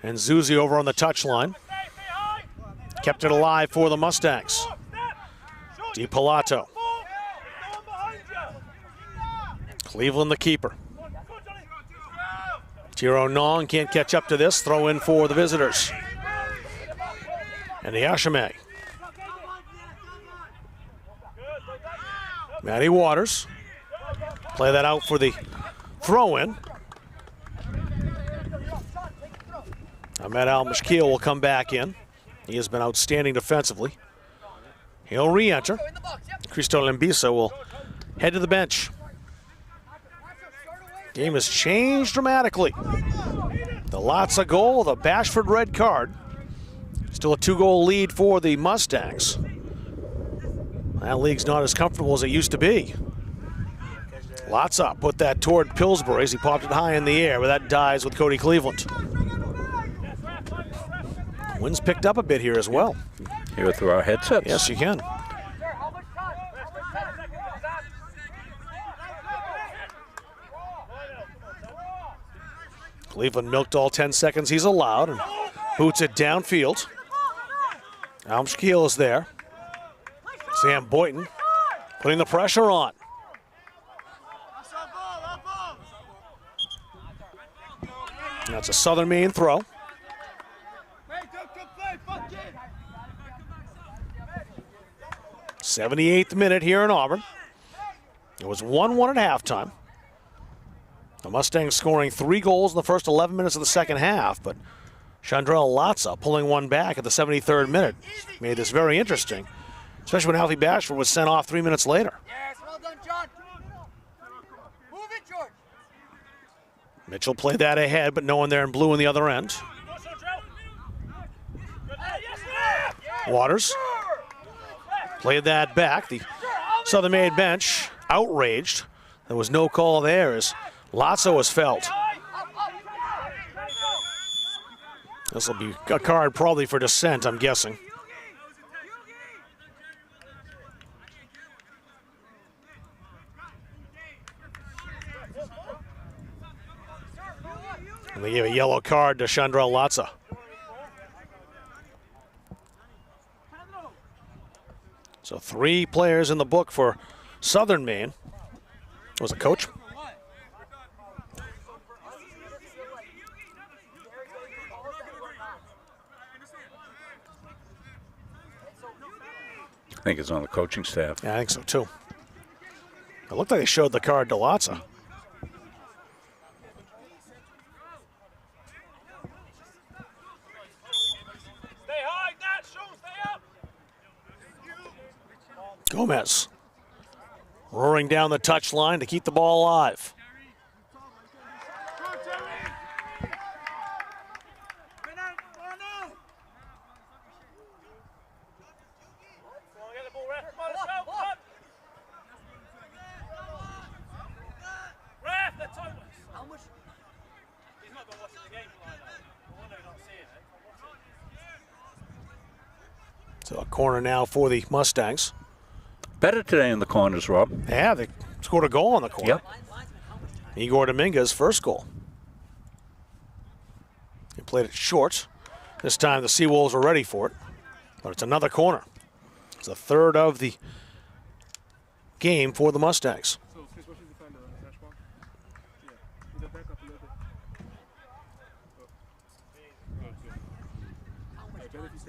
A: And Zuzi over on the touchline. Kept it alive for the Mustangs. Di Pilato. Cleveland the keeper. Tiro Nong can't catch up to this. Throw in for the visitors. And the Ashame. Matty Waters. Play that out for the throw-in. Ahmed Al-Mashkil will come back in. He has been outstanding defensively. He'll re-enter. Cristo Lembisa will head to the bench. Game has changed dramatically. The Latza goal, the Bashford red card. Still a 2-goal lead for the Mustangs. That league's not as comfortable as it used to be. Latza put that toward Pillsbury as he popped it high in the air, but that dies with Cody Cleveland. Wind's picked up a bit here as well.
K: Here through our headsets.
A: Yes, you can. Cleveland milked all 10 seconds he's allowed and boots it downfield. Almskeel is there. Sam Boynton putting the pressure on. That's a Southern Maine throw. 78th minute here in Auburn. It was 1-1 at halftime. The Mustangs scoring 3 goals in the first 11 minutes of the second half, but Chandrell Latza pulling one back at the 73rd minute made this very interesting, especially when Alfie Bashford was sent off 3 minutes later.
L: Yes, well done, John. Move it, George.
A: Mitchell played that ahead, but no one there in blue on the other end. Waters played that back. The Southern Maine bench outraged. There was no call there as Latza was felt. This will be a card probably for dissent, I'm guessing. And they gave a yellow card to Chandrell Latza. So 3 players in the book for Southern Maine. Was a coach.
K: I think it's on the coaching staff.
A: Yeah, I think so too. It looked like they showed the card to Latza. Gomez roaring down the touchline to keep the ball alive. So a corner now for the Mustangs.
K: Better today in the corners, Rob.
A: Yeah, they scored a goal on the corner.
K: Yep.
A: Igor Dominguez, first goal. He played it short. This time the Seawolves are ready for it. But it's another corner. It's the third of the game for the Mustangs.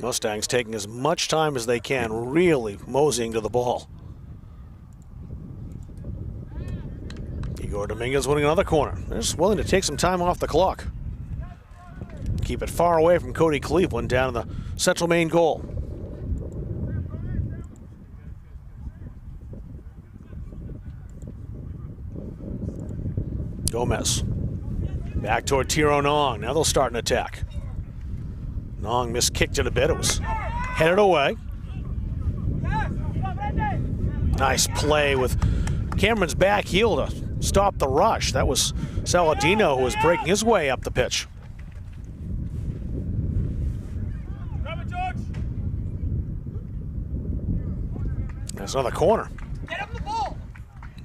A: Mustangs taking as much time as they can, really moseying to the ball. Igor Dominguez winning another corner. They're just willing to take some time off the clock. Keep it far away from Cody Cleveland down in the Central Maine goal. Gomez. Back toward Tiro Nong. Now they'll start an attack. Nong miskicked it a bit. It was headed away. Nice play with Cameron's back heel to stop the rush. That was Saladino who was breaking his way up the pitch. That's another corner.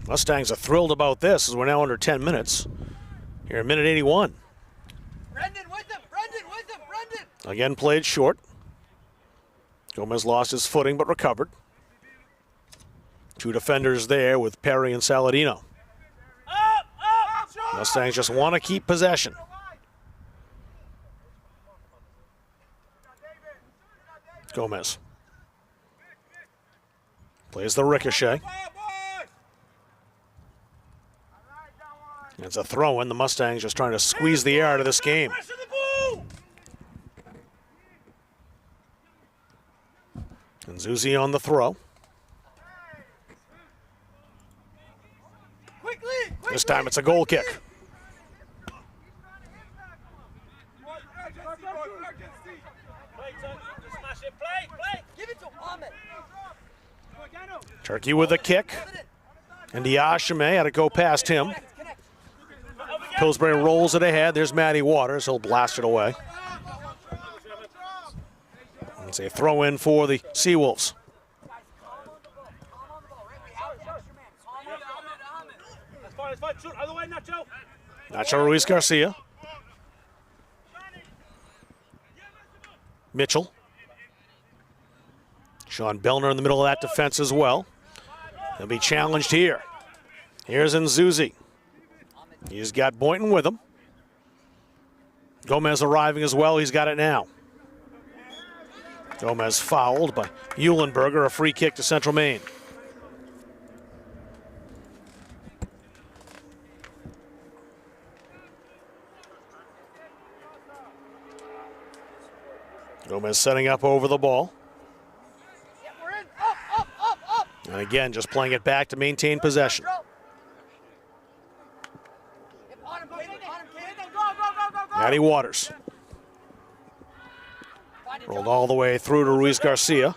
A: Mustangs are thrilled about this as we're now under 10 minutes. Here at minute 81. Again played short. Gomez lost his footing but recovered. Two defenders there with Perry and Saladino. Mustangs just want to keep possession. Gomez plays the ricochet. It's a throw in. The Mustangs just trying to squeeze the air out of this game. And Zuzi on the throw. This time it's a goal kick. Turkey with a kick. And Diashime had to go past him. Pillsbury rolls it ahead. There's Matty Waters. He'll blast it away. It's a throw in for the Seawolves. Nacho Ruiz Garcia. Mitchell. Sean Bellner in the middle of that defense as well. He'll be challenged here. Here's Nzuzi. He's got Boynton with him. Gomez arriving as well. He's got it now. Gomez fouled by Eulenberger. A free kick to Central Maine. Gomez setting up over the ball. And again, just playing it back to maintain possession. Matty Waters. Rolled all the way through to Ruiz Garcia.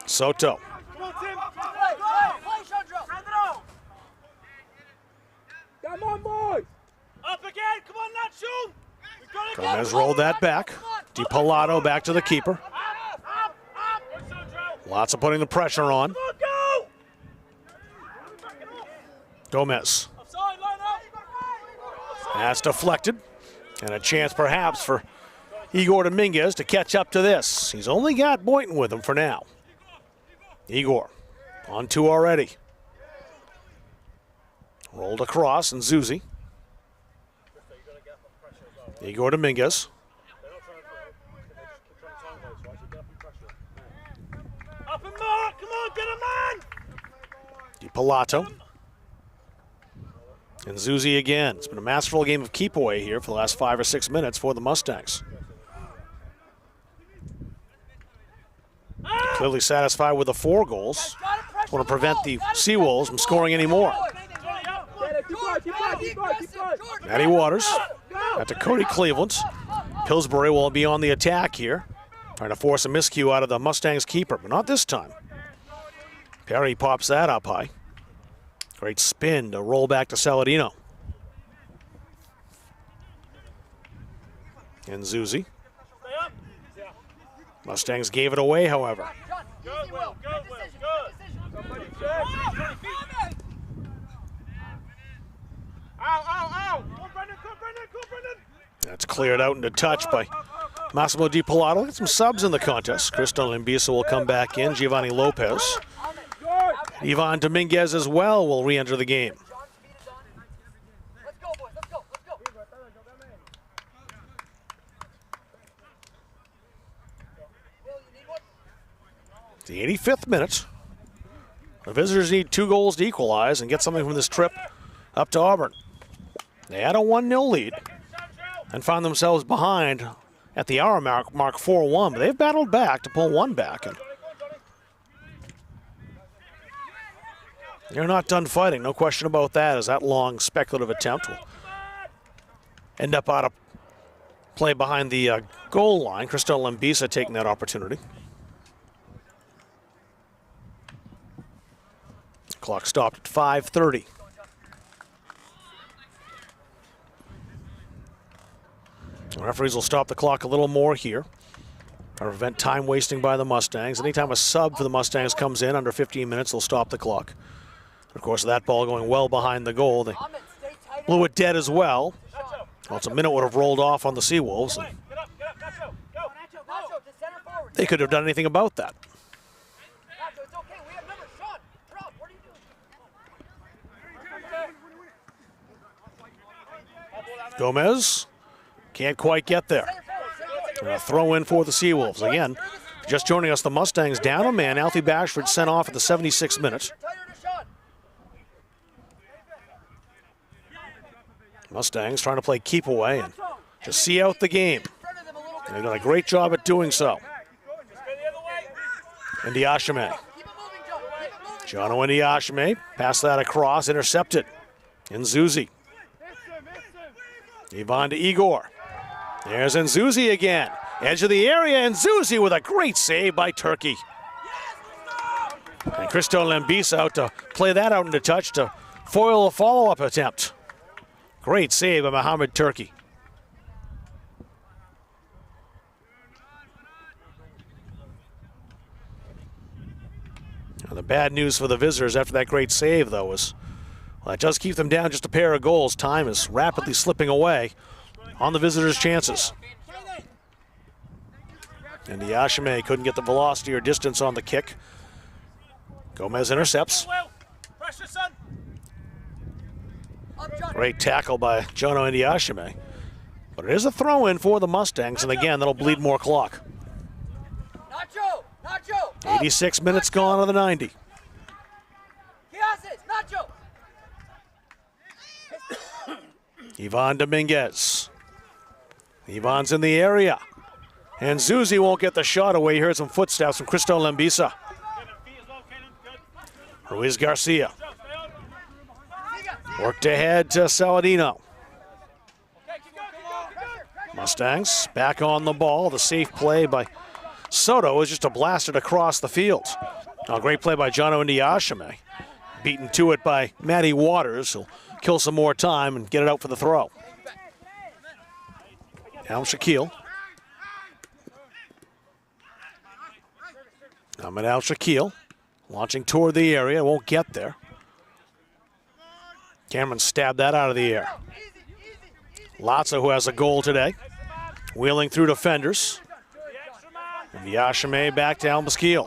A: Soto.
D: Come on, boys! Up again! Come on, Nacho!
A: Gomez rolled that back. DiPalato back to the keeper. Lots of putting the pressure on. Gomez. That's deflected. And a chance perhaps for Igor Dominguez to catch up to this. He's only got Boynton with him for now. Igor on two already. Rolled across and Zuzi. Igor Dominguez.
D: Up and mark! Come on, get a man!
A: DiPalato. And Zuzi again. It's been a masterful game of keep away here for the last 5 or 6 minutes for the Mustangs. Clearly satisfied with the 4 goals. Want to prevent the Seawolves from scoring any more. Matty Waters. Out to Cody Cleveland. Pillsbury will be on the attack here. Trying to force a miscue out of the Mustangs keeper, but not this time. Perry pops that up high. Great spin to roll back to Saladino. And Zuzi. Mustangs gave it away, however.
D: Good, Will. Good, Will. Good. Ow. Go, Brendan. Go, Brendan.
A: That's cleared out into touch by Massimo Di Pilato. Got some subs in the contest. Cristo Lambisa will come back in. Giovanni Lopez. Ivan Dominguez as well will re-enter the game. The 85th minute. The visitors need 2 goals to equalize and get something from this trip up to Auburn. They had a 1-0 lead and found themselves behind at the hour mark 4-1, but they've battled back to pull one back. And they're not done fighting, no question about that, as that long speculative attempt will end up out of play behind the goal line. Cristo Lambisa taking that opportunity. Clock stopped at 5:30. The referees will stop the clock a little more here to prevent time wasting by the Mustangs. Anytime a sub for the Mustangs comes in under 15 minutes, they'll stop the clock. Of course, that ball going well behind the goal. They blew it dead as well. Well, it's a minute would have rolled off on the Seawolves. They could have done anything about that. Gomez can't quite get there. A throw in for the Seawolves. Again, just joining us, the Mustangs down a man. Alfie Bashford sent off at the 76th minute. Mustangs trying to play keep away and just see out the game. And they've done a great job at doing so. Ndiashime. Jono Ndiashime, pass that across, intercepted. Nzuzi. Ivan to Igor. There's Nzuzi again. Edge of the area, Nzuzi with a great save by Turkey. And Cristo Lambisa out to play that out into touch to foil a follow-up attempt. Great save by Mohamed Turkey. Now, the bad news for the visitors after that great save, though, is well, that does keep them down just a pair of goals. Time is rapidly slipping away on the visitors' chances. And Ndiashime couldn't get the velocity or distance on the kick. Gomez intercepts. Great tackle by Jono Ndiashime. But it is a throw-in for the Mustangs, and again, that'll bleed more clock. 86 minutes gone on the 90. Ivan Dominguez. Ivan's in the area. And Zuzi won't get the shot away. You heard some footsteps from Cristo Lambisa. Ruiz Garcia. Worked ahead to Saladino. Mustangs back on the ball. The safe play by Soto is just to blast it across the field. A great play by Jono Ndiashime. Beaten to it by Matty Waters. He'll kill some more time and get it out for the throw. Al Shaquille. Ahmed Al Shaquille launching toward the area. Won't get there. Cameron stabbed that out of the air. Latza, who has a goal today, wheeling through defenders. And Ndiashime back to Almaskiel.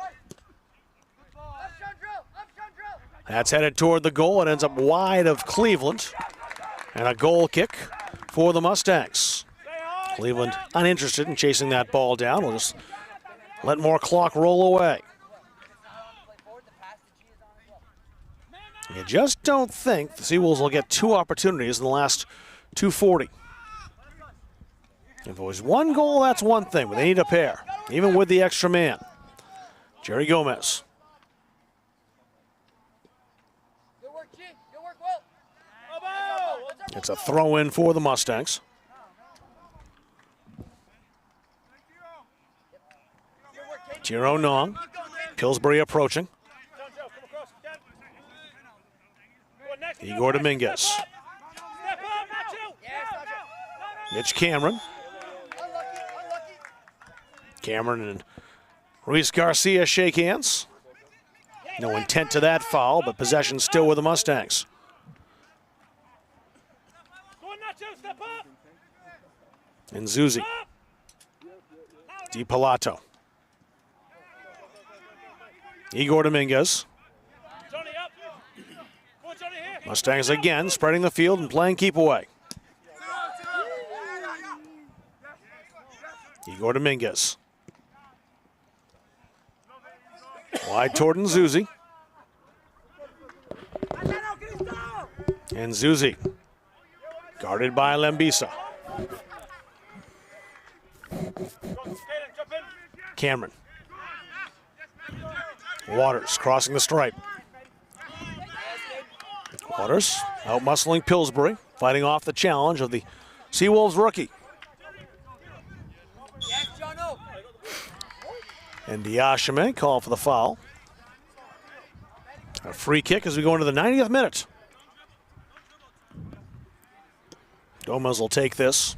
A: That's headed toward the goal. It ends up wide of Cleveland. And a goal kick for the Mustangs. Cleveland uninterested in chasing that ball down. We'll just let more clock roll away. You just don't think the Seawolves will get 2 opportunities in the last 2:40. If it was 1 goal, that's one thing, but they need a pair, even with the extra man. Jerry Gomez. It's a throw-in for the Mustangs. Jiro Nong. Pillsbury approaching. Igor Dominguez. Mitch Cameron. Cameron and Ruiz Garcia shake hands. No intent to that foul, but possession still with the Mustangs. And Zuzi. DiPalato. Igor Dominguez. Mustangs again spreading the field and playing keep away. Igor Dominguez. Wide toward Zuzi. And Zuzi. Guarded by Lembisa. Cameron. Waters crossing the stripe. Waters out-muscling Pillsbury, fighting off the challenge of the Seawolves rookie. And Diashime called for the foul. A free kick as we go into the 90th minute. Gomez will take this.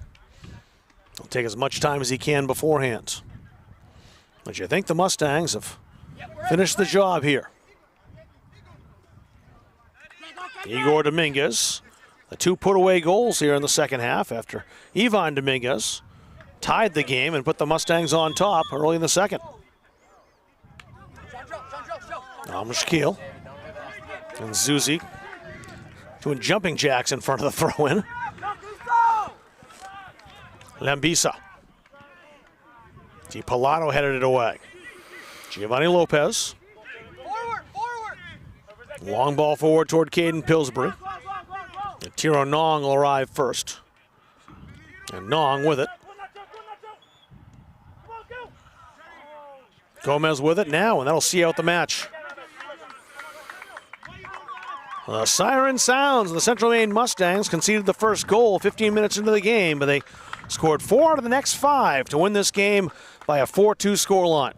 A: He'll take as much time as he can beforehand. But you think the Mustangs have finished the job here. Igor Dominguez, the 2 put-away goals here in the second half after Ivan Dominguez tied the game and put the Mustangs on top early in the second. Shaquille and Zuzi doing jumping jacks in front of the throw-in. Lembisa. DiPalato headed it away. Giovanni Lopez. Long ball forward toward Caden Pillsbury. And Tiro Nong will arrive first. And Nong with it. Gomez with it now, and that'll see out the match. The siren sounds. The Central Maine Mustangs conceded the first goal 15 minutes into the game, but they scored 4 out of the next 5 to win this game by a 4-2 scoreline.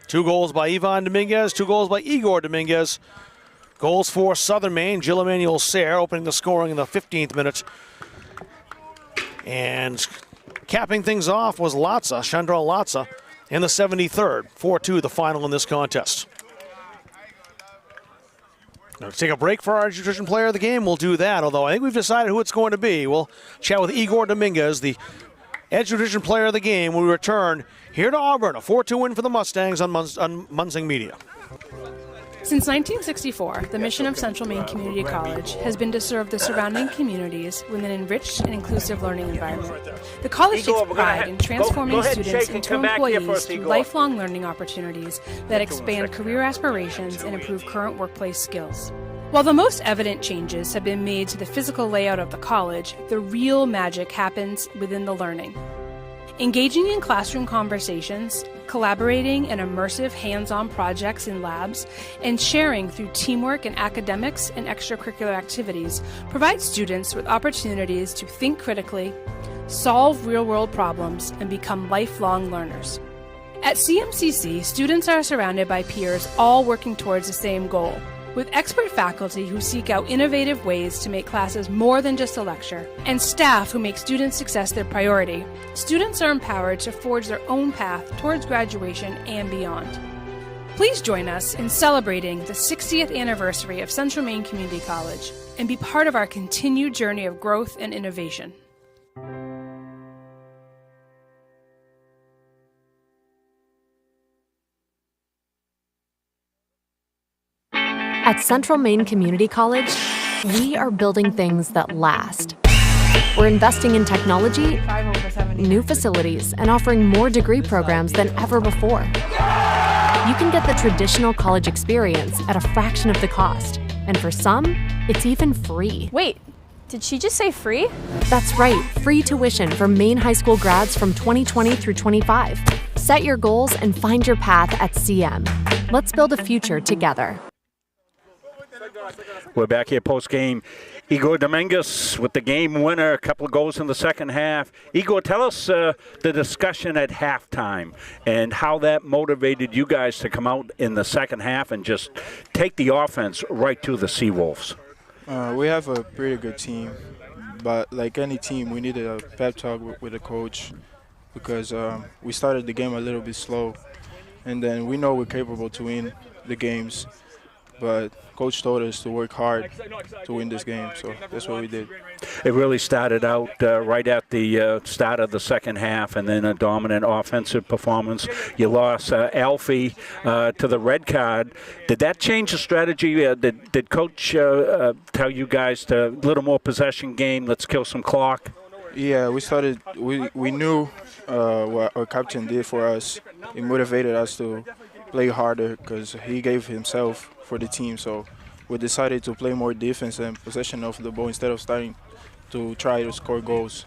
A: 2 goals by Ivan Dominguez, 2 goals by Igor Dominguez. Goals for Southern Maine, Jill Emmanuel Sayre opening the scoring in the 15th minute. And capping things off was Chandra Latza in the 73rd. 4-2 the final in this contest. Let's take a break for our Education Player of the Game. We'll do that, although I think we've decided who it's going to be. We'll chat with Igor Dominguez, the Education Player of the Game, when we return here to Auburn. A 4-2 win for the Mustangs on Munzing Media.
E: Since 1964, the mission of Central Maine Community College has been to serve the surrounding communities with an enriched and inclusive learning environment. The college takes pride in transforming students into employees through lifelong learning opportunities that expand career aspirations and improve current workplace skills. While the most evident changes have been made to the physical layout of the college, the real magic happens within the learning. Engaging in classroom conversations, collaborating in immersive hands-on projects in labs, and sharing through teamwork in academics and extracurricular activities provides students with opportunities to think critically, solve real-world problems, and become lifelong learners. At CMCC, students are surrounded by peers all working towards the same goal, with expert faculty who seek out innovative ways to make classes more than just a lecture, and staff who make student success their priority. Students are empowered to forge their own path towards graduation and beyond. Please join us in celebrating the 60th anniversary of Central Maine Community College and be part of our continued journey of growth and innovation.
F: At Central Maine Community College, we are building things that last. We're investing in technology, new facilities, and offering more degree programs than ever before. You can get the traditional college experience at a fraction of the cost, and for some, it's even free.
G: Wait, did she just say free?
F: That's right, free tuition for Maine high school grads from 2020 through 25. Set your goals and find your path at CM. Let's build a future together.
K: We're back here post-game. Igor Dominguez with the game winner, a couple of goals in the second half. Igor, tell us the discussion at halftime and how that motivated you guys to come out in the second half and just take the offense right to the Seawolves.
R: We have a pretty good team, but like any team, we needed a pep talk with the coach
I: because we started the game a little bit slow, and then we know we're capable to win the games, but Coach told us to work hard to win this game, so that's what we did.
K: It really started out right at the start of the second half, and then a dominant offensive performance. You lost Alfie to the red card. Did that change the strategy? Did Coach tell you guys to a little more possession game, let's kill some clock?
I: Yeah, we knew what our captain did for us. He motivated us to play harder because he gave himself for the team, so we decided to play more defense and possession of the ball instead of starting to try to score goals.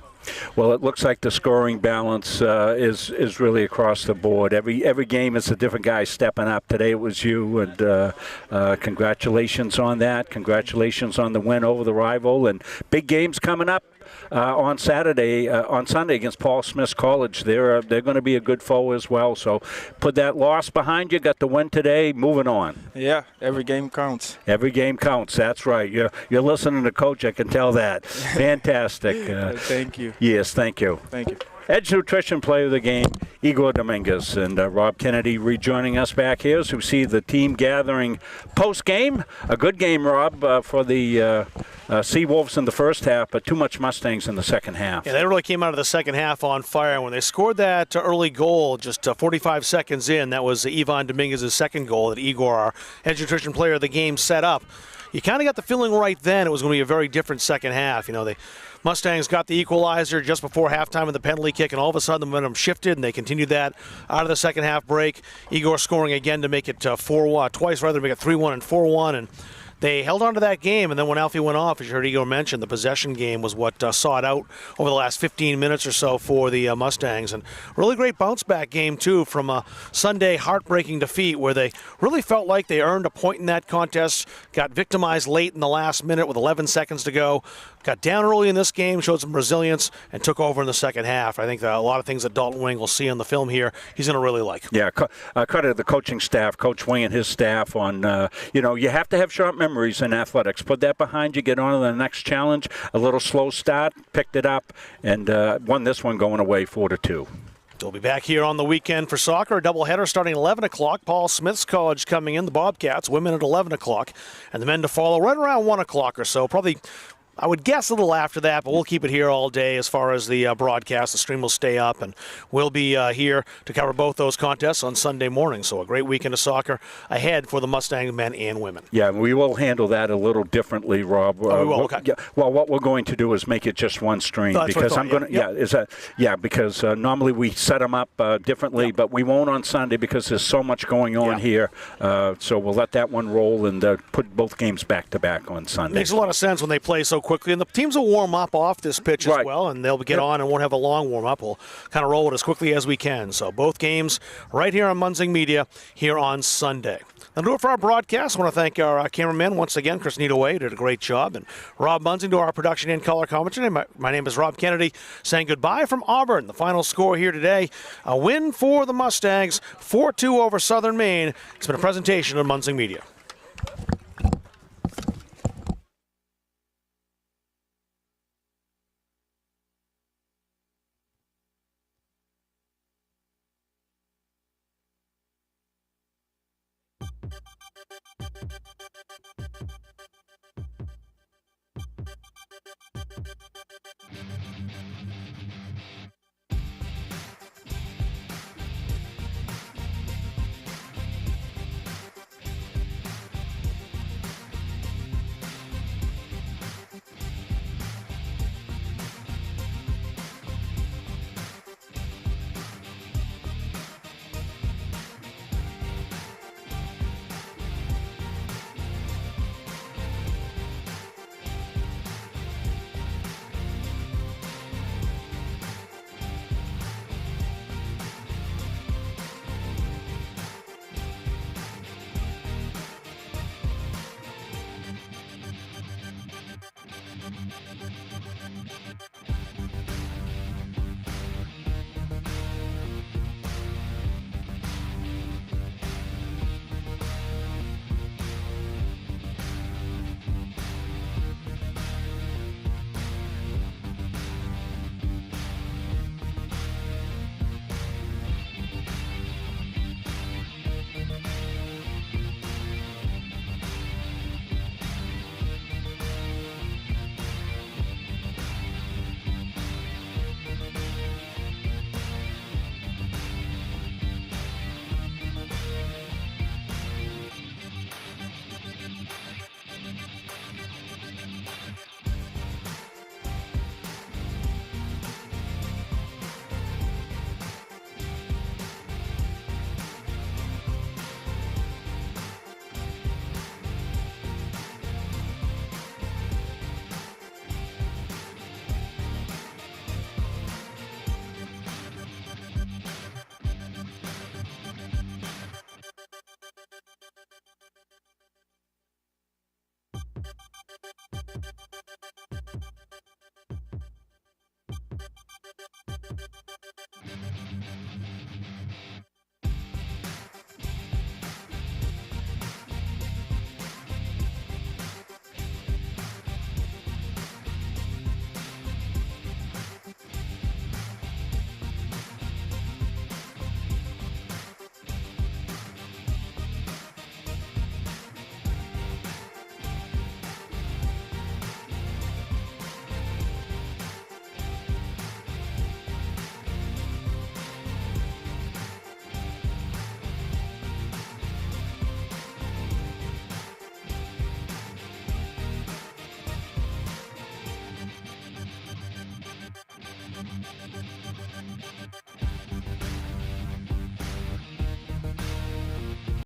K: Well, it looks like the scoring balance is really across the board. Every game it's a different guy stepping up. Today it was you, and congratulations on that. Congratulations on the win over the rival, and big games coming up on Sunday against Paul Smith College. They're going to be a good foe as well. So put that loss behind you. Got the win today. Moving on.
I: Yeah, every game counts.
K: Every game counts. That's right. You're listening to Coach. I can tell that. Fantastic.
I: Thank you.
K: Yes, thank you.
I: Thank you.
K: Edge Nutrition Player of the Game, Igor Dominguez, and Rob Kennedy rejoining us back here as we see the team gathering post-game. A good game, Rob, for the Seawolves in the first half, but too much Mustangs in the second half.
A: Yeah, they really came out of the second half on fire. When they scored that early goal just 45 seconds in, that was Ivan Dominguez's second goal that Igor, our Edge Nutrition Player of the Game, set up. You kind of got the feeling right then it was going to be a very different second half. You know, the Mustangs got the equalizer just before halftime with the penalty kick, and all of a sudden the momentum shifted, and they continued that out of the second half break. Igor scoring again to make it 4-1, twice rather, to make it 3-1 and 4-1, and they held on to that game. And then when Alfie went off, as you heard Igor mention, the possession game was what saw it out over the last 15 minutes or so for the Mustangs. And really great bounce-back game, too, from a Sunday heartbreaking defeat where they really felt like they earned a point in that contest, got victimized late in the last minute with 11 seconds to go, got down early in this game, showed some resilience, and took over in the second half. I think that a lot of things that Dalton Wing will see on the film here, he's going to really like.
K: Yeah, credit to the coaching staff, Coach Wing and his staff on, you have to have sharp memories in athletics. Put that behind you, get on to the next challenge. A little slow start, picked it up, and won this one going away 4-2.
A: We'll be back here on the weekend for soccer. A doubleheader starting at 11 o'clock. Paul Smith's College coming in, the Bobcats, women at 11 o'clock, and the men to follow right around 1 o'clock or so. Probably, I would guess, a little after that, but we'll keep it here all day as far as the broadcast. The stream will stay up, and we'll be here to cover both those contests on Sunday morning. So a great weekend of soccer ahead for the Mustang men and women.
K: Yeah, we will handle that a little differently, Rob.
A: Oh, we will, okay.
K: Well, what we're going to do is make it just one stream, because I'm going to, because normally we set them up differently, but we won't on Sunday because there's so much going on here. So we'll let that one roll and put both games back to back on Sunday.
A: Makes a lot of sense when they play so quickly, and the teams will warm up off this pitch as well, and they'll get on and won't have a long warm up. We'll kind of roll it as quickly as we can. So both games right here on Munzing Media here on Sunday. That'll do it for our broadcast. I want to thank our cameraman once again, Chris Needaway, did a great job, and Rob Munzing to our production and color commentary. My name is Rob Kennedy, saying goodbye from Auburn. The final score here today, a win for the Mustangs, 4-2 over Southern Maine. It's been a presentation of Munzing Media.